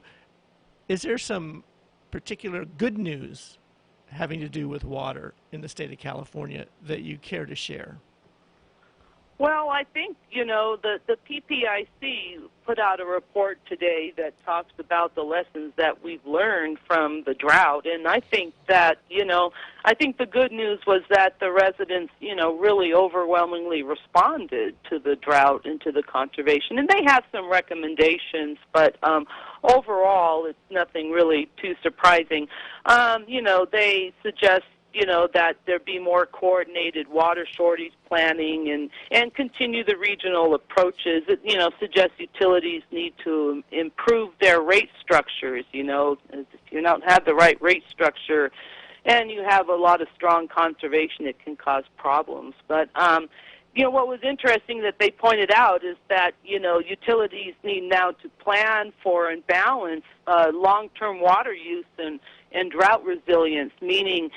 is there some particular good news having to do with water in the state of California that you care to share? Well, I think, the PPIC put out a report today that talks about the lessons that we've learned from the drought. And I think that, I think the good news was that the residents, really overwhelmingly responded to the drought and to the conservation. And they have some recommendations, but overall, it's nothing really too surprising. They suggest that there be more coordinated water shortage planning and continue the regional approaches. It, suggests utilities need to improve their rate structures. If you don't have the right rate structure and you have a lot of strong conservation, it can cause problems. But, what was interesting that they pointed out is that, utilities need now to plan for and balance long-term water use and drought resilience, meaning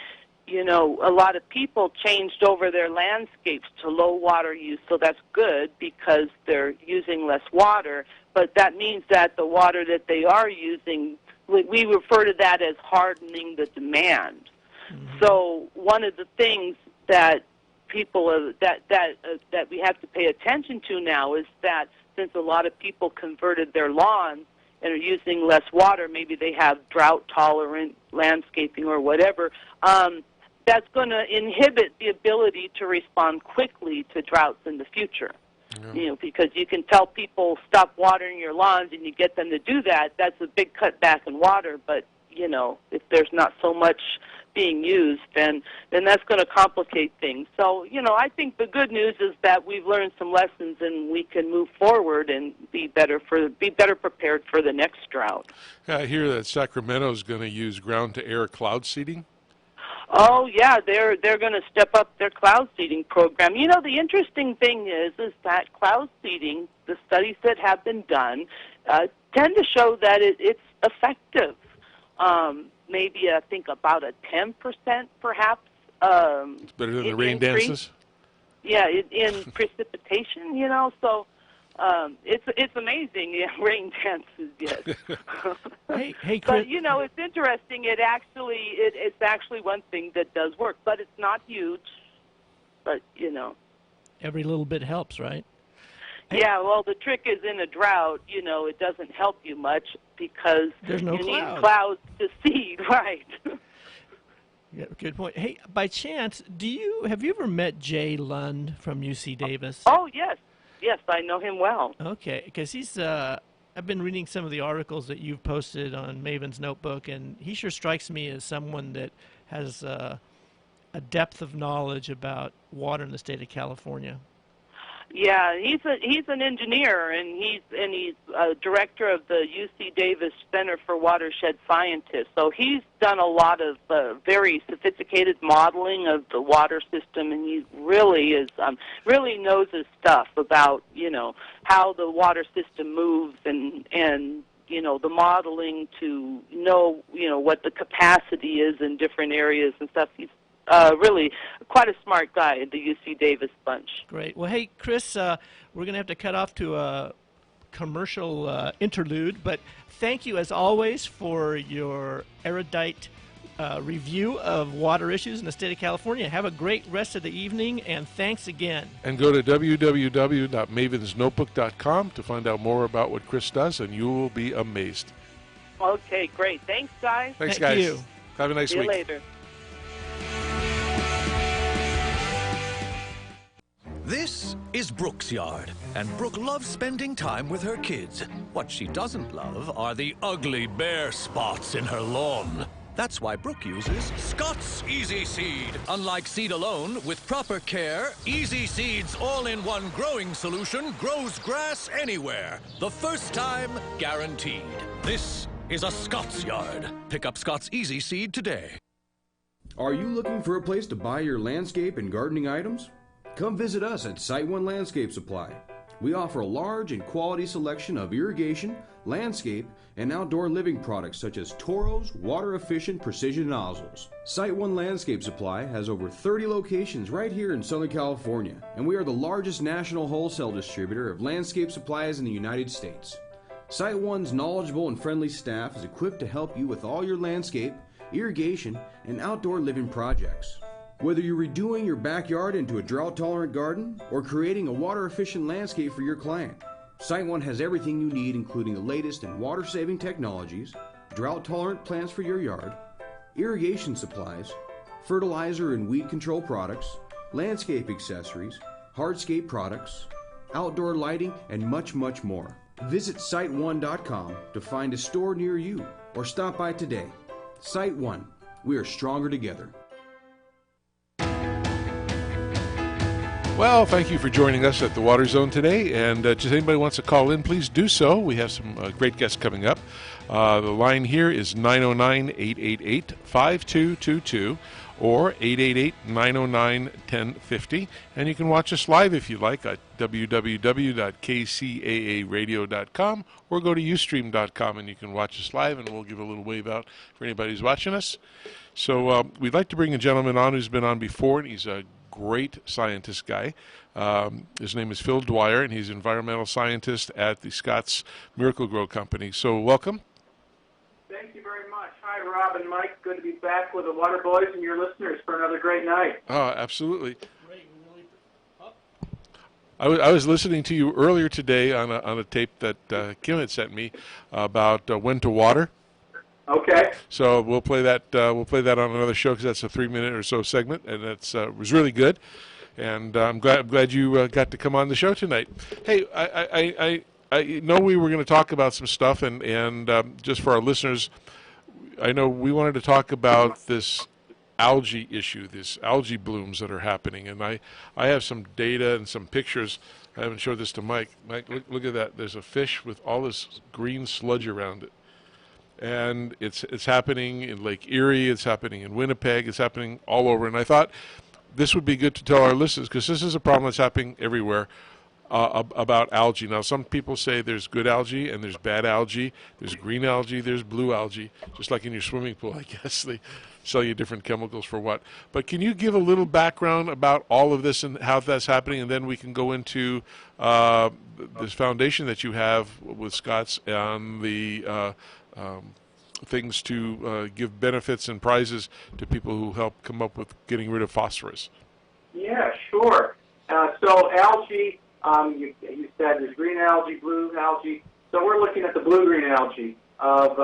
a lot of people changed over their landscapes to low water use, so that's good because they're using less water, but that means that the water that they are using, we refer to that as hardening the demand. Mm-hmm. So one of the things that people that we have to pay attention to now is that since a lot of people converted their lawns and are using less water, maybe they have drought-tolerant landscaping or whatever, that's going to inhibit the ability to respond quickly to droughts in the future. Yeah. Because you can tell people stop watering your lawns and you get them to do that, that's a big cutback in water, but, if there's not so much being used, then that's going to complicate things. So, I think the good news is that we've learned some lessons and we can move forward and be better prepared for the next drought. I hear that Sacramento's going to use ground-to-air cloud seeding. Oh, yeah, they're going to step up their cloud seeding program. The interesting thing is that cloud seeding, the studies that have been done, tend to show that it's effective. Maybe I think about a 10% perhaps. It's better than the rain increase. dances. Yeah, in precipitation, so it's amazing. Yeah, rain dances, yes. Hey, but Chris. It's interesting. It's actually one thing that does work, but it's not huge. But Every little bit helps, right? yeah. Well, the trick is in a drought. It doesn't help you much because There's no you clouds. need clouds to seed, right? Yeah, good point. Hey, by chance, have you ever met Jay Lund from UC Davis? Oh yes, I know him well. Okay, because he's. I've been reading some of the articles that you've posted on Maven's Notebook, and he sure strikes me as someone that has a depth of knowledge about water in the state of California. Yeah, he's an engineer, and he's director of the UC Davis Center for Watershed Scientists. So he's done a lot of very sophisticated modeling of the water system, and he really knows his stuff about how the water system moves and the modeling to know what the capacity is in different areas and stuff. He's really quite a smart guy in the UC Davis bunch. Great. Well, hey, Chris, we're going to have to cut off to a commercial interlude, but thank you, as always, for your erudite review of water issues in the state of California. Have a great rest of the evening, and thanks again. And go to www.mavensnotebook.com to find out more about what Chris does, and you will be amazed. Okay, great. Thanks, guys. Thanks, guys. Thank you. Have a nice See week. you later. This is Brooke's yard, and Brooke loves spending time with her kids. What she doesn't love are the ugly bare spots in her lawn. That's why Brooke uses Scott's Easy Seed. Unlike seed alone, with proper care, Easy Seed's all-in-one growing solution grows grass anywhere. The first time, guaranteed. This is a Scott's yard. Pick up Scott's Easy Seed today. Are you looking for a place to buy your landscape and gardening items? Come visit us at Site One Landscape Supply. We offer a large and quality selection of irrigation, landscape, and outdoor living products such as Toro's water-efficient precision nozzles. Site One Landscape Supply has over 30 locations right here in Southern California, and we are the largest national wholesale distributor of landscape supplies in the United States. Site One's knowledgeable and friendly staff is equipped to help you with all your landscape, irrigation, and outdoor living projects. Whether you're redoing your backyard into a drought-tolerant garden or creating a water-efficient landscape for your client, Site One has everything you need, including the latest in water-saving technologies, drought-tolerant plants for your yard, irrigation supplies, fertilizer and weed control products, landscape accessories, hardscape products, outdoor lighting, and much, much more. Visit SiteOne.com to find a store near you or stop by today. Site One. We are stronger together. Well, thank you for joining us at the Water Zone today. And just anybody wants to call in, please do so. We have some great guests coming up. The line here is 909-888-5222 or 888-909-1050. And you can watch us live if you like at www.kcaaradio.com or go to ustream.com and you can watch us live, and we'll give a little wave out for anybody who's watching us. So we'd like to bring a gentleman on who's been on before, and he's a great scientist guy. His name is Phil Dwyer, and he's an environmental scientist at the Scott's Miracle-Gro Company. So welcome. Thank you very much. Hi, Rob and Mike. Good to be back with the Water Boys and your listeners for another great night. Oh, absolutely. I was listening to you earlier today on a tape that Kim had sent me about when to water. Okay. So we'll play that. We'll play that on another show because that's a 3-minute or so segment, and that's was really good. And I'm glad you got to come on the show tonight. Hey, I know we were going to talk about some stuff, and just for our listeners, I know we wanted to talk about this algae issue, these algae blooms that are happening, and I have some data and some pictures. I haven't showed this to Mike. Mike, look at that. There's a fish with all this green sludge around it. And it's happening in Lake Erie, it's happening in Winnipeg, it's happening all over. And I thought this would be good to tell our listeners, because this is a problem that's happening everywhere. about algae. Now, some people say there's good algae and there's bad algae. There's green algae, there's blue algae, just like in your swimming pool, I guess. They sell you different chemicals for what. But can you give a little background about all of this and how that's happening, and then we can go into this foundation that you have with Scott's on the things to give benefits and prizes to people who help come up with getting rid of phosphorus. Yeah, sure. So algae, you said there's green algae, blue algae. So we're looking at the blue-green algae, of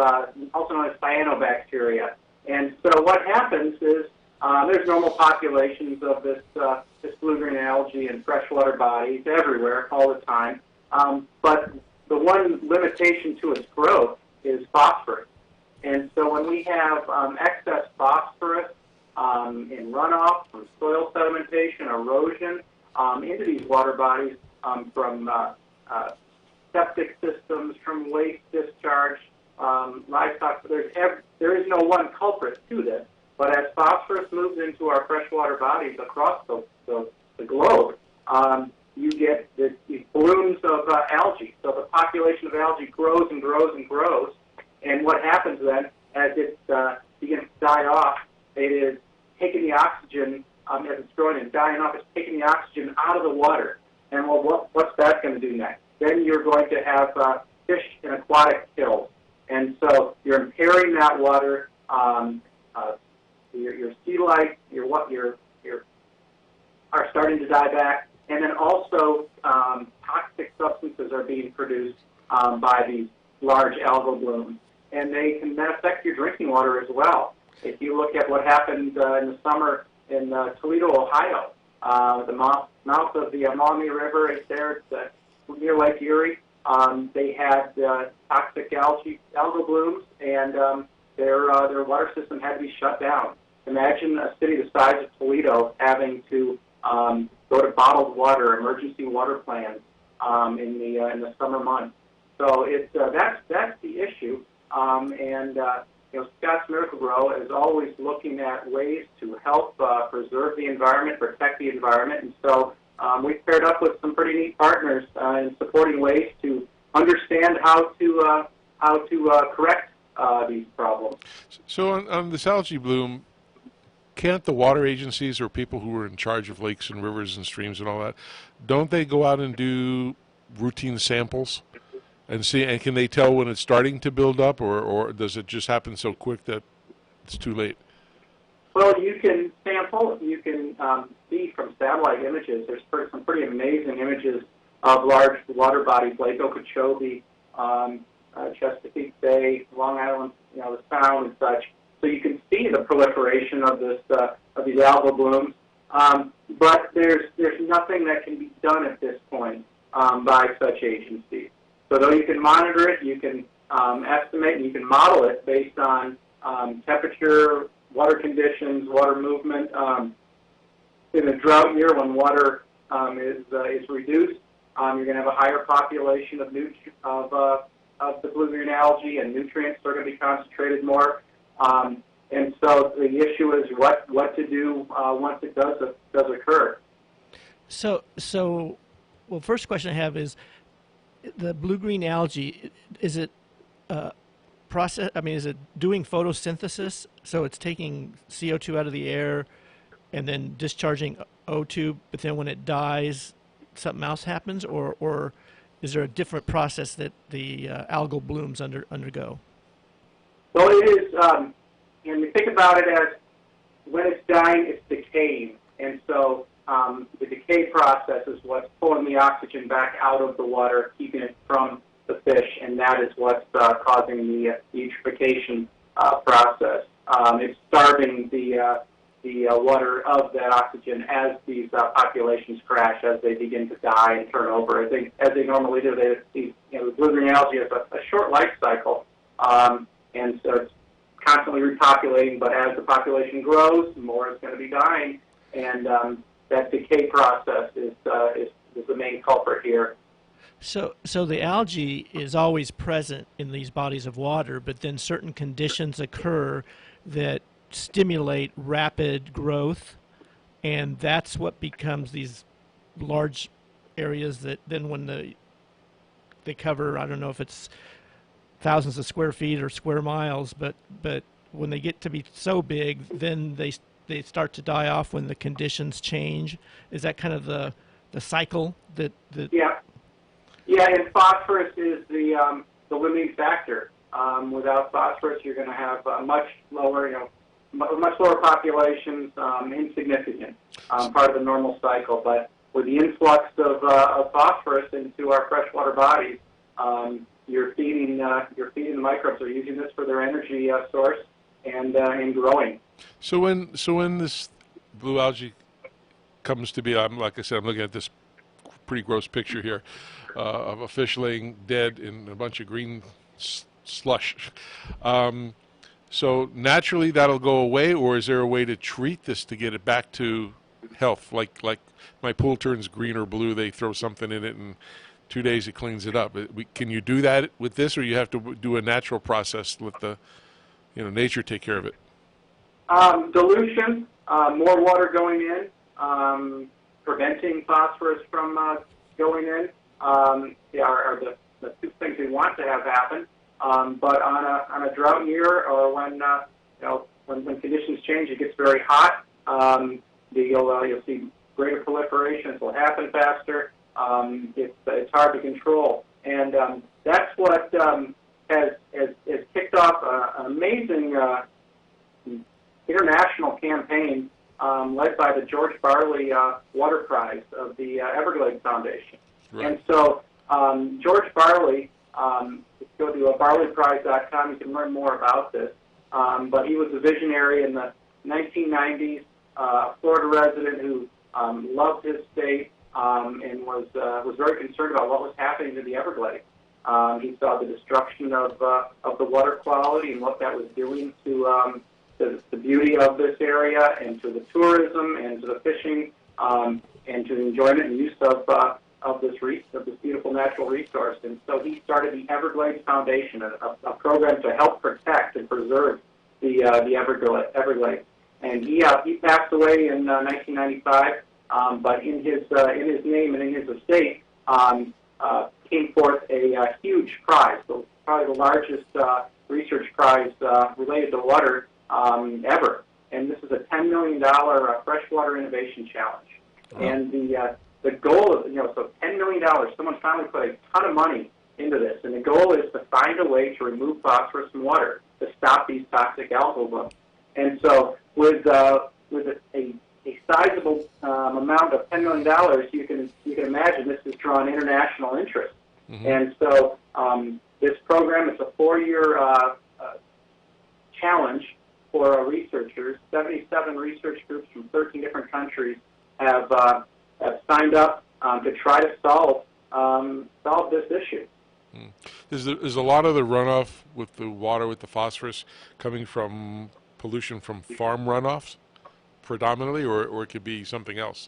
also known as cyanobacteria. And so what happens is there's normal populations of this blue-green algae in freshwater bodies everywhere all the time. But the one limitation to its growth is phosphorus. And so when we have excess phosphorus in runoff from soil sedimentation, erosion into these water bodies from septic systems, from waste discharge, livestock, there is no one culprit to this. But as phosphorus moves into our freshwater bodies across the globe, you get these blooms of algae. So the population of algae grows and grows and grows. And what happens then, as it begins to die off, it is taking the oxygen, as it's growing and dying off, it's taking the oxygen out of the water. And well, what's that going to do next? Then you're going to have fish and aquatic kills. And so you're impairing that water. Your sea life, your are starting to die back. And then also toxic substances are being produced by these large algal blooms. And they can then affect your drinking water as well. If you look at what happened in the summer in Toledo, Ohio, the mouth of the Maumee River, it's there, it's near Lake Erie. They had toxic algal blooms, and their water system had to be shut down. Imagine a city the size of Toledo having to go to bottled water, emergency water plans in the summer months. So that's the issue. Scott's Miracle-Gro is always looking at ways to help preserve the environment, protect the environment, and so we've paired up with some pretty neat partners in supporting ways to understand how to correct these problems. So on this algae bloom, can't the water agencies or people who are in charge of lakes and rivers and streams and all that, don't they go out and do routine samples and see, and can they tell when it's starting to build up, or does it just happen so quick that it's too late? Well, you can sample. You can see from satellite images. There's some pretty amazing images of large water bodies, Lake Okeechobee, Chesapeake Bay, Long Island, the Sound and such. So you can see the proliferation of these algal blooms. But there's nothing that can be done at this point by such agencies. So though you can monitor it, you can estimate, and you can model it based on temperature, water conditions, water movement. In a drought year, when water is reduced, you're going to have a higher population of the blue-green algae, and nutrients are going to be concentrated more. And so the issue is what to do once it does occur. So, well, first question I have is, the blue-green algae, is it is it doing photosynthesis? So it's taking CO2 out of the air and then discharging O2, but then when it dies, something else happens, or is there a different process that the algal blooms undergo? Well, it is, and we think about it as when it's dying, it's decaying. And so the decay process is what's pulling the oxygen back out of the water, keeping it from the fish, and that is what's causing the eutrophication process. It's starving the water of that oxygen as these populations crash, as they begin to die and turn over. I think, as they normally do, the blue-green algae has a short life cycle, and so it's constantly repopulating, but as the population grows, more is going to be dying, and that decay process is the main culprit here. So the algae is always present in these bodies of water, but then certain conditions occur that stimulate rapid growth, and that's what becomes these large areas that then when they cover, I don't know if it's thousands of square feet or square miles, but when they get to be so big, then they start to die off when the conditions change. Is that kind of the cycle that? Yeah, and phosphorus is the limiting factor. Without phosphorus, you're going to have much lower, much lower populations, insignificant, part of the normal cycle. But with the influx of phosphorus into our freshwater bodies, you're feeding the microbes. They're using this for their energy source and growing. So when this blue algae comes to be, like I said, I'm looking at this pretty gross picture here of a fish laying dead in a bunch of green slush. So naturally that'll go away, or is there a way to treat this to get it back to health? Like my pool turns green or blue, they throw something in it, and 2 days it cleans it up. Can you do that with this, or you have to do a natural process, let the nature take care of it? Dilution, more water going in, preventing phosphorus from going in, are the two things we want to have happen. But on a drought year, or when conditions change, it gets very hot. You'll see greater proliferations will happen faster. It's hard to control, and that's what has kicked off an amazing international campaign led by the George Barley Water Prize of the Everglades Foundation. Right. And so George Barley, if you go to barleyprize.com, you can learn more about this. But he was a visionary in the 1990s, Florida resident who loved his state and was very concerned about what was happening to the Everglades. He saw the destruction of the water quality and what that was doing to the beauty of this area, and to the tourism, and to the fishing, and to the enjoyment and use of this beautiful natural resource. And so he started the Everglades Foundation, a program to help protect and preserve the Everglades. And he passed away in 1995. But in his name and in his estate came forth a huge prize, probably the largest research prize related to water ever. And this is a $10 million freshwater innovation challenge. Oh. And the goal is, so $10 million. Someone finally put a ton of money into this, and the goal is to find a way to remove phosphorus from water to stop these toxic algal blooms. And so with a sizable amount of $10 million, you can imagine this has drawn international interest. Mm-hmm. And so this program is a 4-year challenge for researchers. 77 research groups from 13 different countries have signed up to try to solve this issue. Is a lot of the runoff with the water, with the phosphorus, coming from pollution from farm runoffs predominantly, or it could be something else?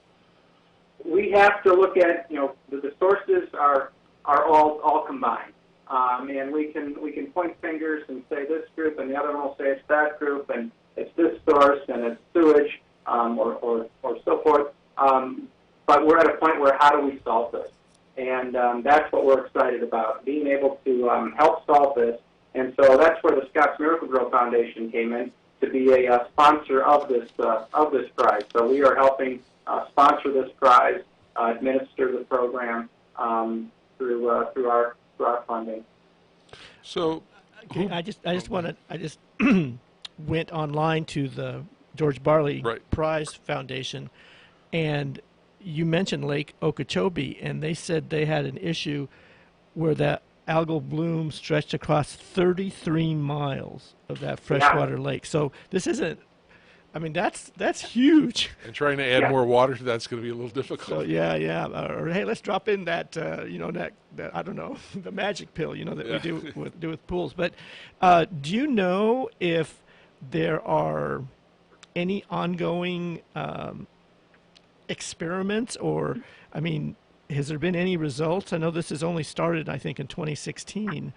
We have to look at, the sources are all combined. And we can point fingers and say this group, and the other one will say it's that group, and it's this source, and it's sewage, or so forth. But we're at a point where how do we solve this? And that's what we're excited about, being able to help solve this. And so that's where the Scotts Miracle-Gro Foundation came in, to be a sponsor of this prize. So we are helping sponsor this prize, administer the program through our funding. So, I just went online to the George Barley Prize Foundation, and you mentioned Lake Okeechobee, and they said they had an issue where that algal bloom stretched across 33 miles of that freshwater lake. So this isn't, that's huge. And trying to add more water to that's going to be a little difficult. So or hey, let's drop in that that I don't know, the magic pill that we do with pools. But do you know if there are any ongoing experiments, or has there been any results? I know this has only started, I think, in 2016.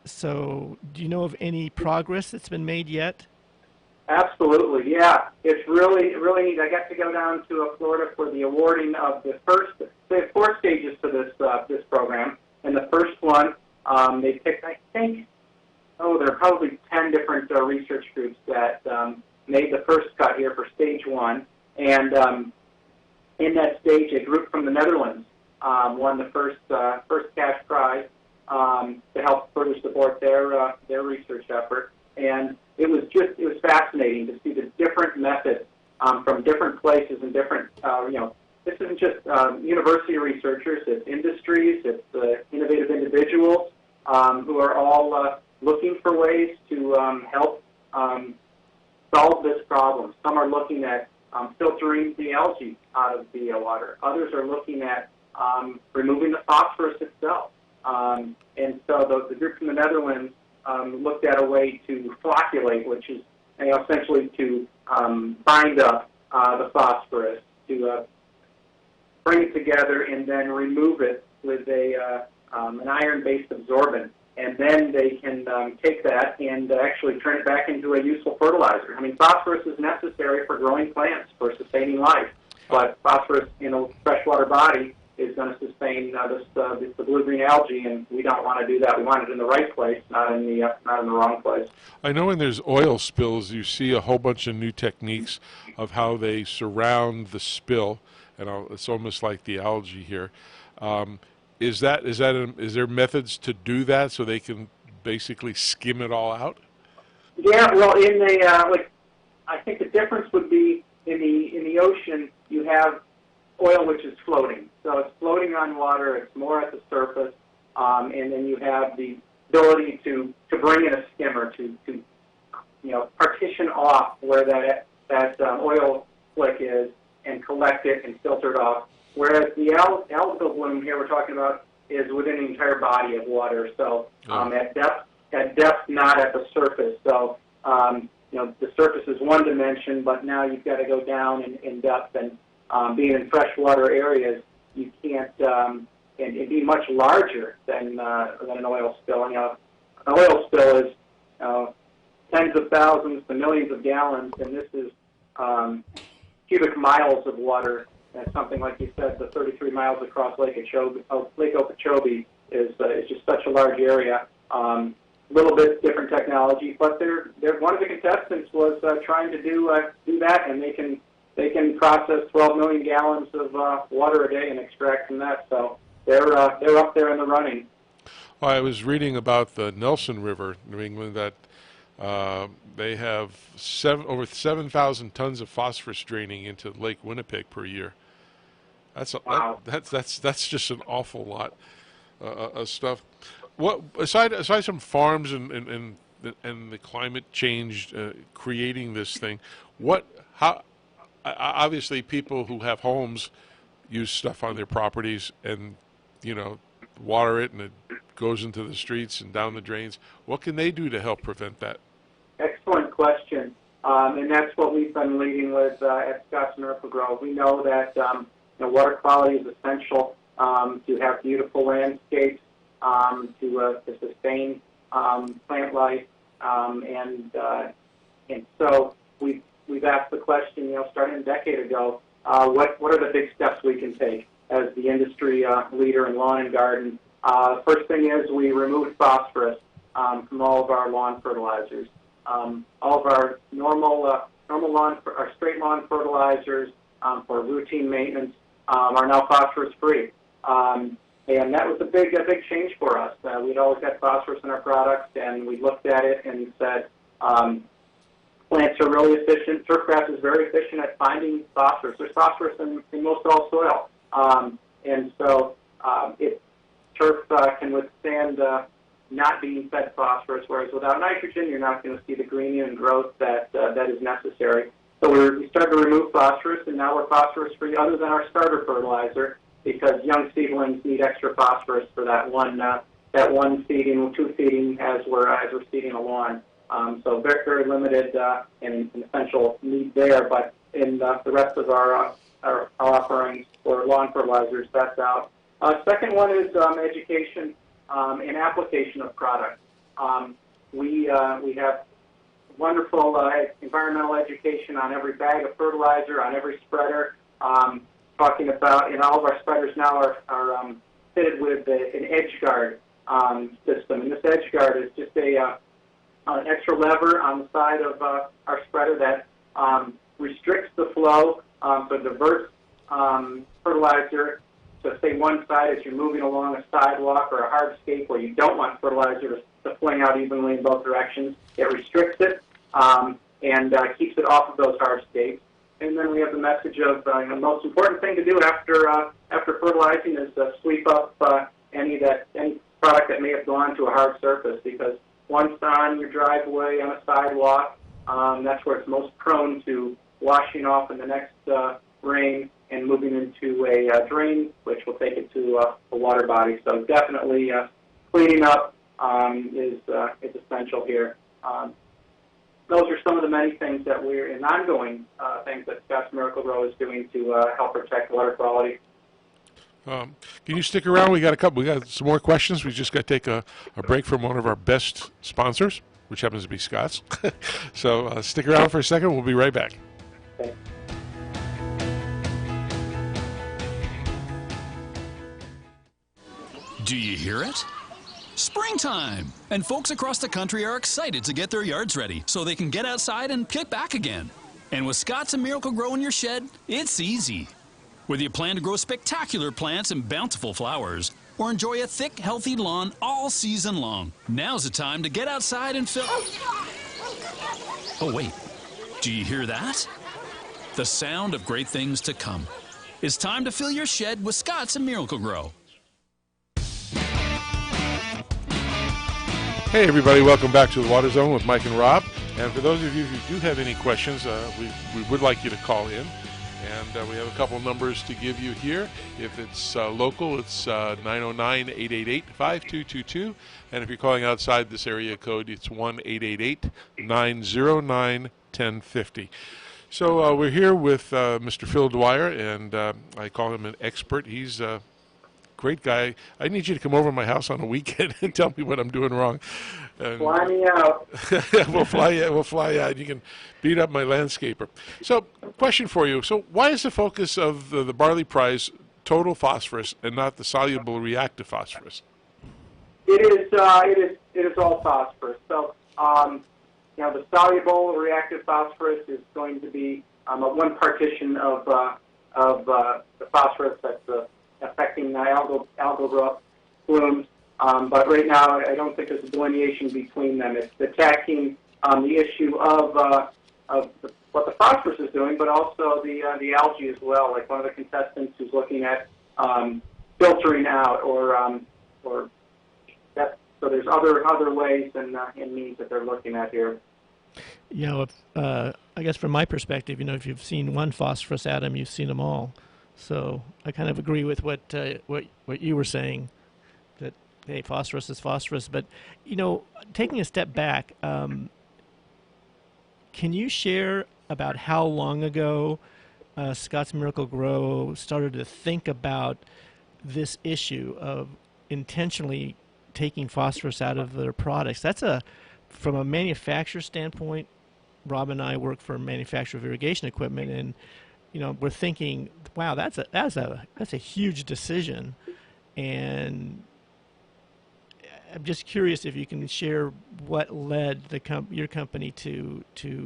So do you know of any progress that's been made yet? Absolutely, yeah. It's really neat. I got to go down to Florida for the awarding of the first. They have 4 stages to this program, and the first one they picked, I think, there are probably 10 different research groups that made the first cut here for stage 1, and in that stage, a group from the Netherlands won the first cash prize to help further support their research effort. And it was fascinating to see the different methods from different places and different, this isn't just university researchers, it's industries, it's innovative individuals who are all looking for ways to help solve this problem. Some are looking at filtering the algae out of the water. Others are looking at removing the phosphorus itself. And so the group from the Netherlands looked at a way to flocculate, which is essentially to bind up the phosphorus, to bring it together and then remove it with an iron-based absorbent. And then they can take that and actually turn it back into a useful fertilizer. I mean, phosphorus is necessary for growing plants, for sustaining life. But phosphorus in a freshwater body is going to sustain the blue-green algae, and we don't want to do that. We want it in the right place, not in the wrong place. I know when there's oil spills, you see a whole bunch of new techniques of how they surround the spill, and it's almost like the algae here. Is there methods to do that so they can basically skim it all out? Yeah, well, in the I think the difference would be in the ocean you have oil which is floating, so it's floating on water. It's more at the surface, and then you have the ability to bring in a skimmer to partition off where that oil slick is and collect it and filter it off. Whereas the algal bloom here we're talking about is within the entire body of water, so at depth, not at the surface. So the surface is one dimension, but now you've got to go down in depth. And being in freshwater areas, you can't and be much larger than an oil spill. An oil spill is tens of thousands to millions of gallons, and this is cubic miles of water. And something like you said, the 33 miles across Lake Okeechobee is just such a large area. Little bit different technology, but they're one of the contestants was trying to do that, and they can process 12 million gallons of water a day and extract from that. So they're up there in the running. Well, I was reading about the Nelson River, New England, that they have over 7,000 tons of phosphorus draining into Lake Winnipeg per year. Wow. That's just an awful lot of stuff. What aside from farms and the climate change creating this thing, how obviously people who have homes use stuff on their properties and water it and it goes into the streets and down the drains. What can they do to help prevent that? Excellent question, and that's what we've been leading with at Scott's Miracle-Gro. We know that water quality is essential to have beautiful landscapes, to sustain plant life, and so we've asked the question, starting a decade ago, what are the big steps we can take as the industry leader in lawn and garden? First thing is we removed phosphorus from all of our lawn fertilizers. All of our normal lawn, our straight lawn fertilizers for routine maintenance are now phosphorus free, and that was a big change for us. We'd always had phosphorus in our products, and we looked at it and said plants are really efficient. Turfgrass is very efficient at finding phosphorus. There's phosphorus in most all soil, and so turf can withstand not being fed phosphorus, whereas without nitrogen, you're not going to see the greening and growth that is necessary. So we started to remove phosphorus, and now we're phosphorus-free other than our starter fertilizer, because young seedlings need extra phosphorus for that one seeding, 2 seeding as we're seeding a lawn. So very, very limited and essential need there, but in the rest of our offerings for lawn fertilizers, that's out. Second one is education and application of products. We have wonderful environmental education on every bag of fertilizer, on every spreader. Talking about, all of our spreaders now are fitted with an edge guard system, and this edge guard is just an extra lever on the side of our spreader that restricts the flow, so diverts fertilizer to, say, one side as you're moving along a sidewalk or a hardscape where you don't want fertilizer to fling out evenly in both directions. It restricts it and keeps it off of those hardscapes. And then we have the message of the most important thing to do after fertilizing is sweep up any product that may have gone to a hard surface, because once on your driveway, on a sidewalk, that's where it's most prone to washing off in the next rain and moving into a drain, which will take it to a water body. So definitely cleaning up is essential here. Those are some of the many things that we're in ongoing things that Scott's Miracle-Gro is doing to help protect water quality. Can you stick around? We got some more questions. We just got to take a break from one of our best sponsors, which happens to be Scott's. So stick around for a second. We'll be right back. Okay. Do you hear it? Springtime! And folks across the country are excited to get their yards ready so they can get outside and kick back again. And with Scott's and Miracle-Gro in your shed, it's easy. Whether you plan to grow spectacular plants and bountiful flowers, or enjoy a thick, healthy lawn all season long, now's the time to get outside and fill... Oh, wait. Do you hear that? The sound of great things to come. It's time to fill your shed with Scott's and Miracle-Gro. Hey everybody, welcome back to the Water Zone with Mike and Rob. And for those of you who do have any questions, we would like you to call in. And we have a couple numbers to give you here. If it's local, it's 909-888-5222. And if you're calling outside this area code, it's 1-888-909-1050. So we're here with Mr. Phil Dwyer, and I call him an expert. He's a great guy. I need you to come over to my house on a weekend and tell me what I'm doing wrong. And fly me out. We'll fly out. You can beat up my landscaper. So, question for you. So, why is the focus of the Barley Prize total phosphorus and not the soluble reactive phosphorus? It is all phosphorus. So, the soluble reactive phosphorus is going to be one partition of the phosphorus that's affecting algal growth blooms. But right now, I don't think there's a delineation between them. It's attacking the issue of what the phosphorus is doing, but also the algae as well. Like one of the contestants who's looking at filtering out, or that. So there's other ways and means that they're looking at here. I guess from my perspective, if you've seen one phosphorus atom, you've seen them all. So I kind of agree with what you were saying, that hey, phosphorus is phosphorus. But taking a step back, can you share about how long ago Scott's Miracle-Gro started to think about this issue of intentionally taking phosphorus out of their products? From a manufacturer standpoint, Rob and I work for a manufacturer of irrigation equipment, and we're thinking, wow, that's a huge decision. And I'm just curious if you can share what led your company to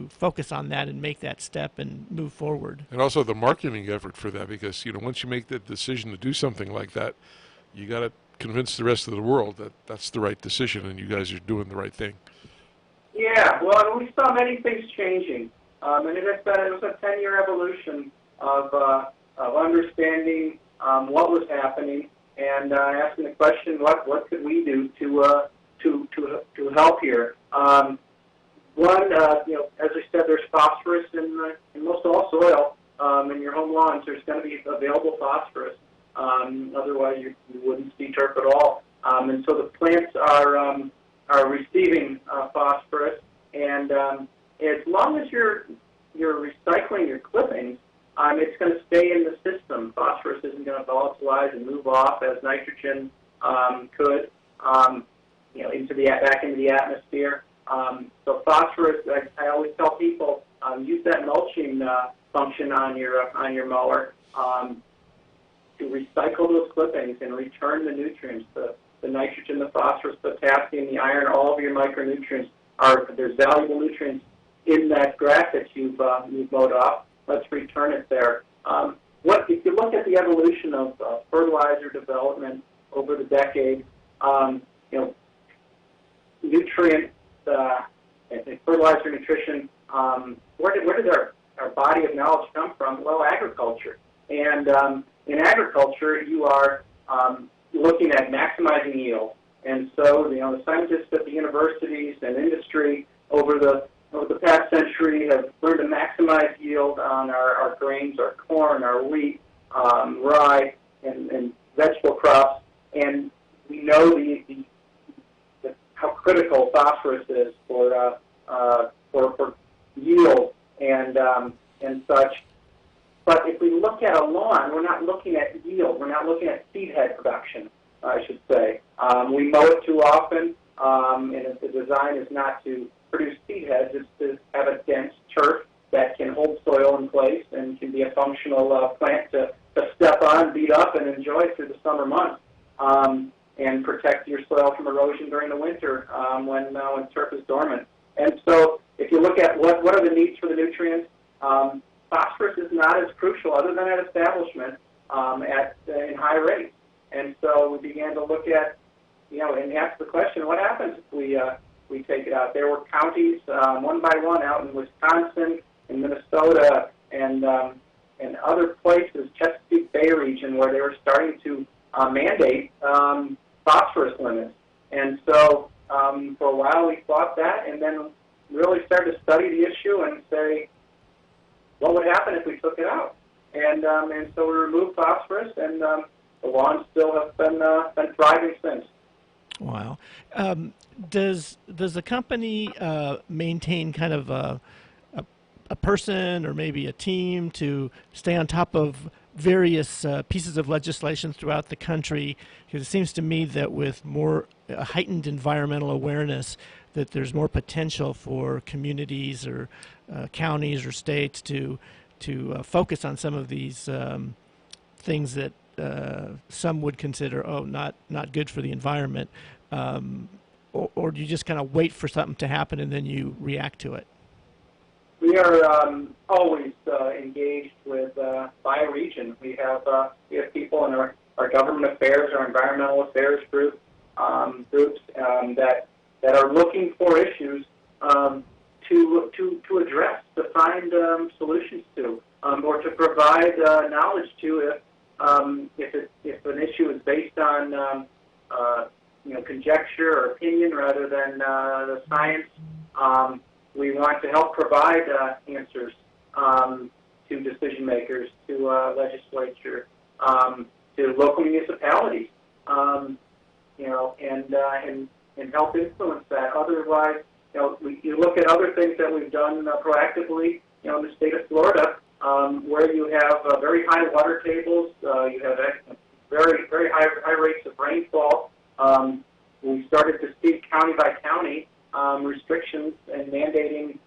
focus on that and make that step and move forward. And also the marketing effort for that, because once you make that decision to do something like that, you got to convince the rest of the world that that's the right decision and you guys are doing the right thing. Yeah, well, we saw many things changing, and it was a 10-year evolution of understanding what was happening and asking the question, what could we do to help here? As I said, there's phosphorus in most all soil. In your home lawns, there's going to be available phosphorus. Otherwise, you wouldn't see turf at all. And so the plants are receiving phosphorus, and as long as you're recycling your clippings, it's going to stay in the system. Phosphorus isn't going to volatilize and move off as nitrogen could, back into the atmosphere. So phosphorus, I always tell people, use that mulching function on your mower to recycle those clippings and return the nutrients, the nitrogen, the phosphorus, the potassium, the iron, all of your micronutrients there's valuable nutrients in that grass that you've mowed off. Let's return it there. If you look at the evolution of fertilizer development over the decades, nutrient and fertilizer nutrition, where did our body of knowledge come from? Well, agriculture. And in agriculture, you are looking at maximizing yield. And so, the scientists at the universities and industry over the past century have learned to maximize yield on our grains, our corn, our wheat, rye, and vegetable crops. And we know how critical phosphorus is for yield and such. But if we look at a lawn, we're not looking at yield. We're not looking at seed head production, I should say. We mow it too often, and the design is not to produce seed heads. It's to have a dense turf that can hold soil in place and can be a functional plant to step on, beat up, and enjoy through the summer months, and protect your soil from erosion during the winter when turf is dormant. And so if you look at what are the needs for the nutrients, phosphorus is not as crucial other than at establishment in high rates. And so we began to look at, and ask the question, what happens if we take it out? There were counties, one by one, out in Wisconsin and Minnesota and other places, Chesapeake Bay region, where they were starting to mandate phosphorus limits. And so for a while we fought that, and then really started to study the issue and say, what would happen if we took it out? And so we removed phosphorus, and the lawns still have been thriving since. Wow. Does the company maintain kind of a person or maybe a team to stay on top of various pieces of legislation throughout the country? Because it seems to me that with more heightened environmental awareness, that there's more potential for communities or counties or states to focus on some of these things that some would consider, not good for the environment, or do you just kind of wait for something to happen and then you react to it? We are always engaged with by region. We have people in our government affairs, our environmental affairs groups that are looking for issues to address, to find solutions to, or to provide knowledge to if an issue is based on conjecture or opinion rather than the science. We want to help provide answers to decision makers, to legislature, to local municipalities, and help influence that. Otherwise, you look at other things that we've done proactively, in the state of Florida, where you have very high water tables, you have very, very high rates of rainfall. We started to see county by county restrictions and mandating,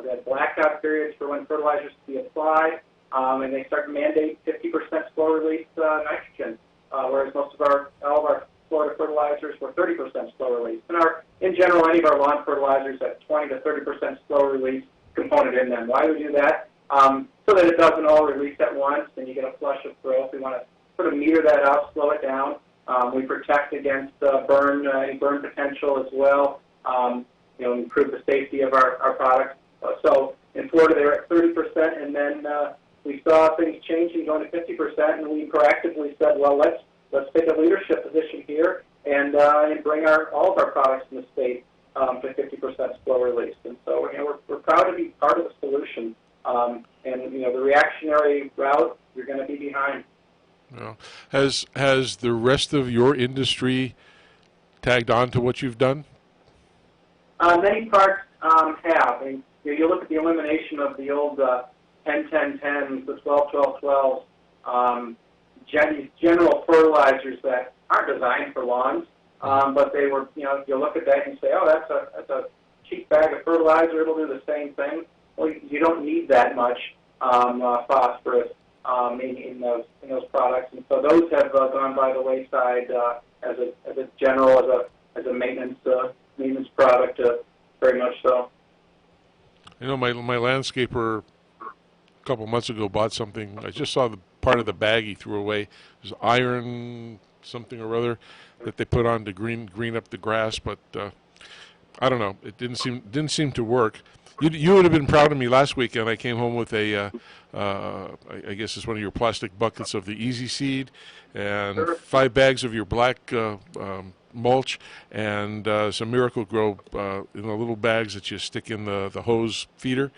that blackout periods for when fertilizers to be applied, and they started to mandate 50% slow release nitrogen, whereas all of our Florida fertilizers were 30% slow release. And in general, any of our lawn fertilizers have 20 to 30% slow release component in them. Why do we do that? So that it doesn't all release at once and you get a flush of growth. We want to sort of meter that out, slow it down. We protect against burn potential as well. Improve the safety of our products. So in Florida, they were at 30%, and then we saw things changing, going to 50%, and we proactively said, well, let's take a leadership position here and bring all of our products in the state to 50% slow release. And so we're proud to be part of the solution. And the reactionary route, you're going to be behind. Well, has the rest of your industry tagged on to what you've done? Many parts have. And, you look at the elimination of the old 10-10-10s, the 12-12-12s, general fertilizers that aren't designed for lawns. but they were, you look at that and you say, oh, that's a cheap bag of fertilizer. It'll do the same thing. Well, you don't need that much phosphorus in those products, and so those have gone by the wayside as a general as a maintenance product, very much so. My landscaper a couple months ago bought something. I just saw the part of the bag he threw away. It was iron something or other that they put on to green up the grass, but I don't know. It didn't seem to work. You would have been proud of me last weekend. I came home with I guess it's one of your plastic buckets of the Easy Seed, and 5 bags of your black mulch, and some Miracle Grow in the little bags that you stick in the hose feeder.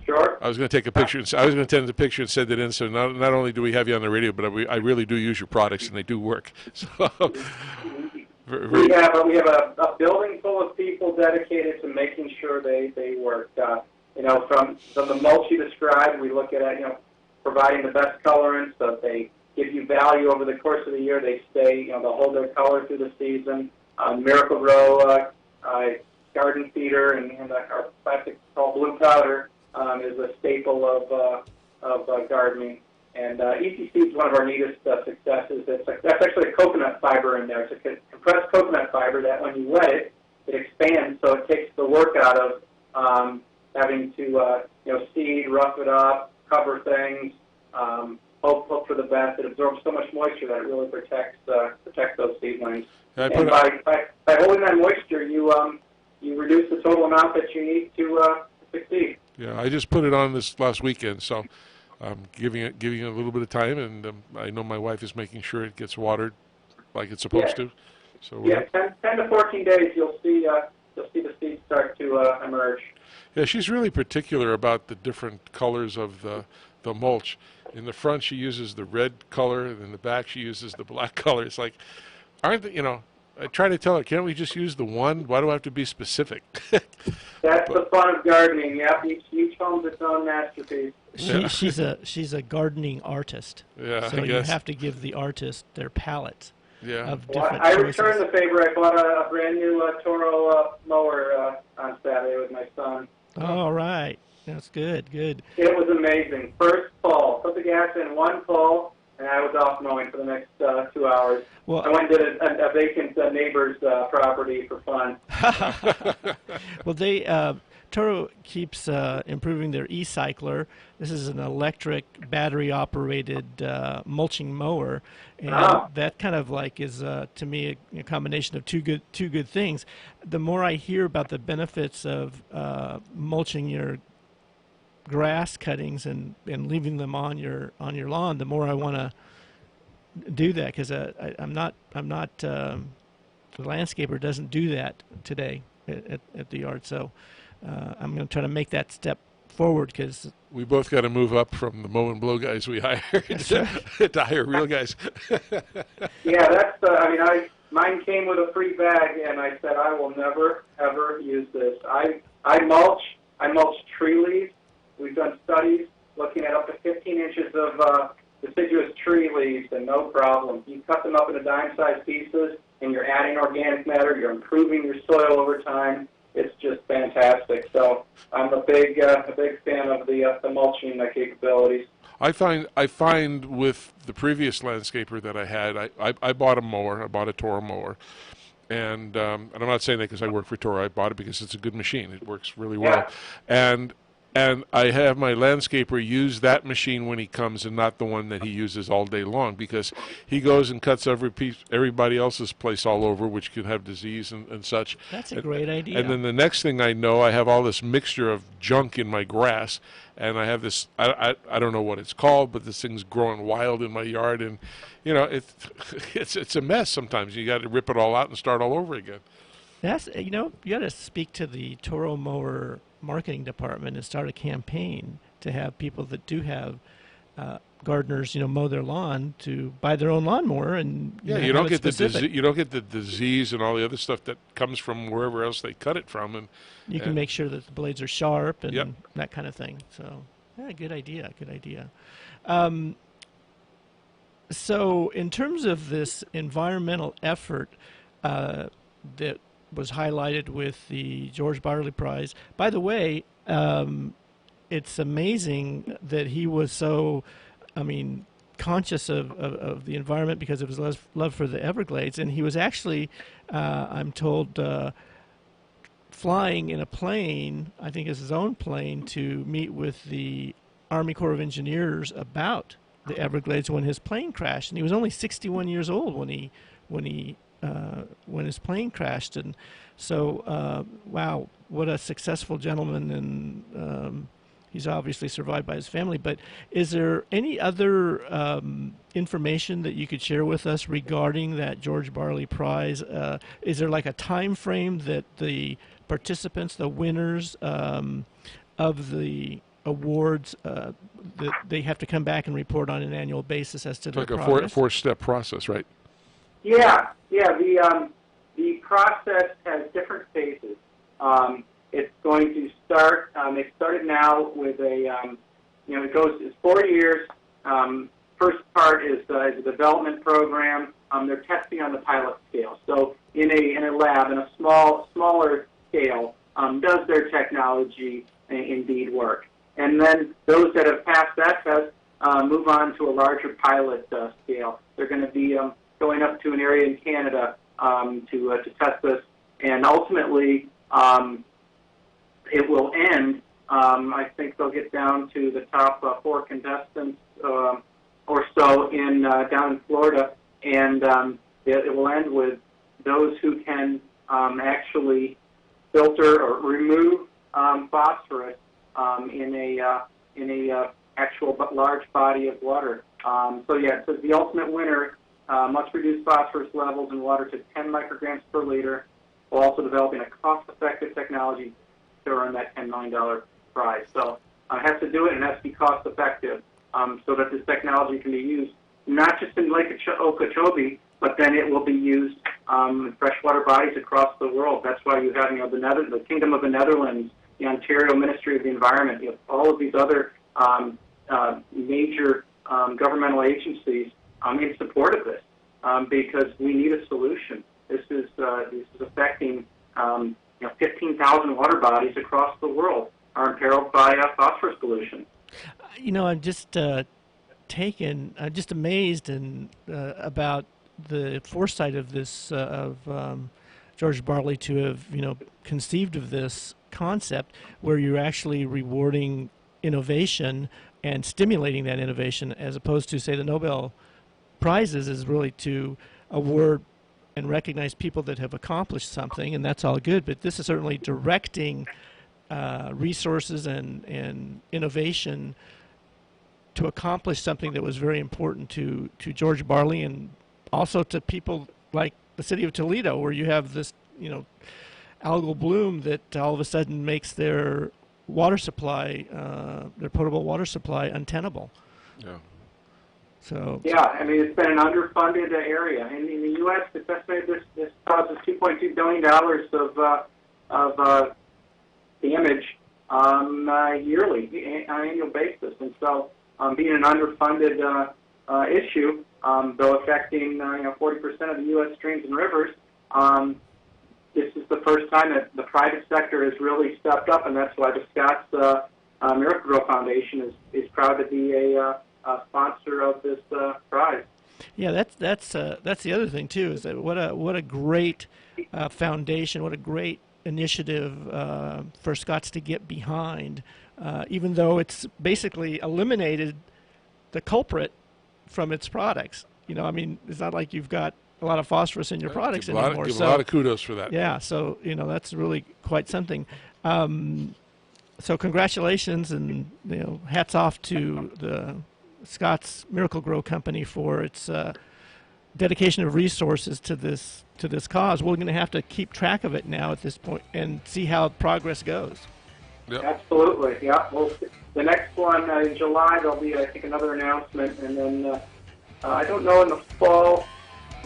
Sure. I was going to take a picture. I was going to take the picture and send it in. So not only do we have you on the radio, but I really do use your products, and they do work. So. We have a building full of people dedicated to making sure they work. From the mulch you described, we look at providing the best colorants, so they give you value over the course of the year. They stay, they'll hold their color through the season. Miracle Grow garden feeder and our plastic called blue powder is a staple of gardening. And ETC is one of our neatest successes. That's actually a coconut fiber in there. It's a compressed coconut fiber that when you wet it, it expands, so it takes the work out of having to seed, rough it up, cover things, hope for the best. It absorbs so much moisture that it really protects those seedlings. And by holding that moisture, you reduce the total amount that you need to succeed. Yeah, I just put it on this last weekend, so. Giving it a little bit of time, and I know my wife is making sure it gets watered like it's supposed to. So 10 to 14 days, you'll see the seeds start to emerge. Yeah, she's really particular about the different colors of the mulch. In the front, she uses the red color, and in the back, she uses the black color. It's like, I try to tell her, can't we just use the one? Why do I have to be specific? That's the fun of gardening. Yeah, each home's its own masterpiece. She's a gardening artist. Yeah, I so you guess. have to give the artist their palette of Well, different I choices. returned the favor. I bought a brand new Toro mower on Saturday with my son. All right, that's good. It was amazing. First pull, put the gas in one pull, and I was off mowing for the next 2 hours. Well, I went and did a vacant neighbor's property for fun. Well, Toro keeps improving their e-cycler. This is an electric, battery-operated mulching mower, and that kind of is to me a combination of two good things. The more I hear about the benefits of mulching your grass cuttings and leaving them on your lawn, the more I want to do that, because I'm not the landscaper doesn't do that today at the yard. So I'm going to try to make that step forward, because we both got to move up from the mow and blow guys we hired to hire real guys. Yeah, that's. Mine came with a free bag, and I said I will never ever use this. I mulch tree leaves. We've done studies looking at up to 15 inches of deciduous tree leaves, and no problem. You cut them up into dime-sized pieces, and you're adding organic matter. You're improving your soil over time. It's just fantastic. So I'm a big fan of the mulching capabilities. I find with the previous landscaper that I had, I bought a mower. I bought a Toro mower. And I'm not saying that because I work for Toro. I bought it because it's a good machine. It works really well. And I have my landscaper use that machine when he comes, and not the one that he uses all day long, because he goes and cuts everybody else's place all over, which can have disease and such. That's a great idea. And then the next thing I know, I have all this mixture of junk in my grass, and I have this, I don't know what it's called, but this thing's growing wild in my yard, and it's a mess sometimes. You got to rip it all out and start all over again. That's you got to speak to the Toro mower marketing department and start a campaign to have people that do have gardeners, mow their lawn, to buy their own lawnmower. And you don't get the disease and all the other stuff that comes from wherever else they cut it from, and you can make sure that the blades are sharp and that kind of thing. So, yeah, good idea. So, in terms of this environmental effort that was highlighted with the George Barley Prize, by the way, it's amazing that he was so, conscious of the environment because of his love for the Everglades, and he was actually, I'm told, flying in a plane, I think it's his own plane, to meet with the Army Corps of Engineers about the Everglades when his plane crashed, and he was only 61 years old when his plane crashed, and so wow, what a successful gentleman, and he's obviously survived by his family. But is there any other information that you could share with us regarding that George Barley Prize? Is there like a time frame that the participants, the winners of the awards, that they have to come back and report on an annual basis as to their progress? Like a four-step process, right? Yeah. The process has different phases. It's going to start. It started now with it's 4 years. First part is a development program. They're testing on the pilot scale. So in a lab, in a smaller scale, does their technology indeed work? And then those that have passed that test move on to a larger pilot scale. They're going to be going up to an area in Canada to test this, and ultimately it will end. I think they'll get down to the top 4 contestants or so down in Florida, and it will end with those who can actually filter or remove phosphorus in a actual large body of water. So the ultimate winner must reduce phosphorus levels in water to 10 micrograms per liter, while also developing a cost-effective technology to earn that $10 million prize. So it has to do it, and it has to be cost-effective so that this technology can be used not just in Lake Okeechobee, but then it will be used in freshwater bodies across the world. That's why you have the Kingdom of the Netherlands, the Ontario Ministry of the Environment, all of these other major governmental agencies in support of this because we need a solution. This is affecting 15,000 water bodies across the world are imperiled by phosphorus pollution. I'm just I'm just amazed about the foresight of this George Barley to have conceived of this concept where you're actually rewarding innovation and stimulating that innovation, as opposed to, say, the Nobel Prizes is really to award and recognize people that have accomplished something, and that's all good. But this is certainly directing resources and innovation to accomplish something that was very important to George Barley, and also to people like the city of Toledo, where you have this algal bloom that all of a sudden makes their water supply, their potable water supply, untenable. Yeah. So it's been an underfunded area. In the U.S., it's estimated this causes $2.2 billion of damage yearly on an annual basis, and so being an underfunded issue, though affecting 40% of the U.S. streams and rivers, this is the first time that the private sector has really stepped up, and that's why the Scott's Miracle-Gro Foundation is proud to be a sponsor of this prize. Yeah, that's the other thing too. Is that what a great foundation, what a great initiative for Scott's to get behind, even though it's basically eliminated the culprit from its products. It's not like you've got a lot of phosphorus in your products anymore. Give a lot of kudos for that. Yeah, so that's really quite something. So congratulations, and hats off to the Scott's Miracle-Gro Company for its dedication of resources to this cause. We're going to have to keep track of it now at this point and see how progress goes. Yep. Absolutely. Yeah. Well, the next one in July there'll be, I think, another announcement, and then I don't know in the fall.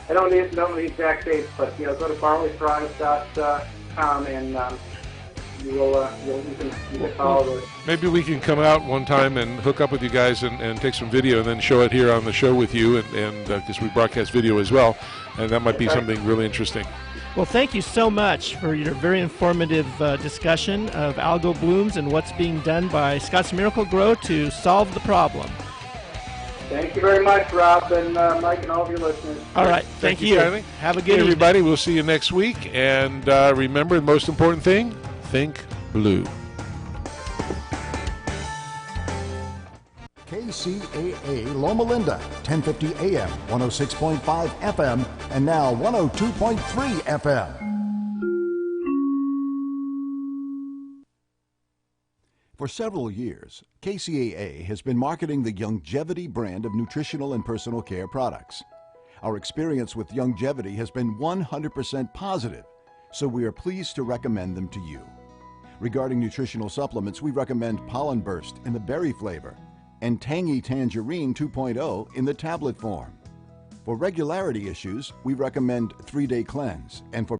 I don't know the exact dates, but go to barleyprize.com and you can follow those. Maybe we can come out one time and hook up with you guys and take some video and then show it here on the show with you, and because we broadcast video as well, and that might be something really interesting. Well, thank you so much for your very informative discussion of algal blooms and what's being done by Scott's Miracle-Gro to solve the problem. Thank you very much, Rob and Mike and all of your listeners. All right. Thank you. Kylie. Have a good Hey, evening. everybody. We'll see you next week. And remember, the most important thing, think blue. KCAA Loma Linda, 1050 AM, 106.5 FM, and now 102.3 FM. For several years, KCAA has been marketing the Youngevity brand of nutritional and personal care products. Our experience with Youngevity has been 100% positive, so we are pleased to recommend them to you. Regarding nutritional supplements, we recommend Pollen Burst in the berry flavor and Tangy Tangerine 2.0 in the tablet form. For regularity issues, we recommend 3-Day Cleanse, and for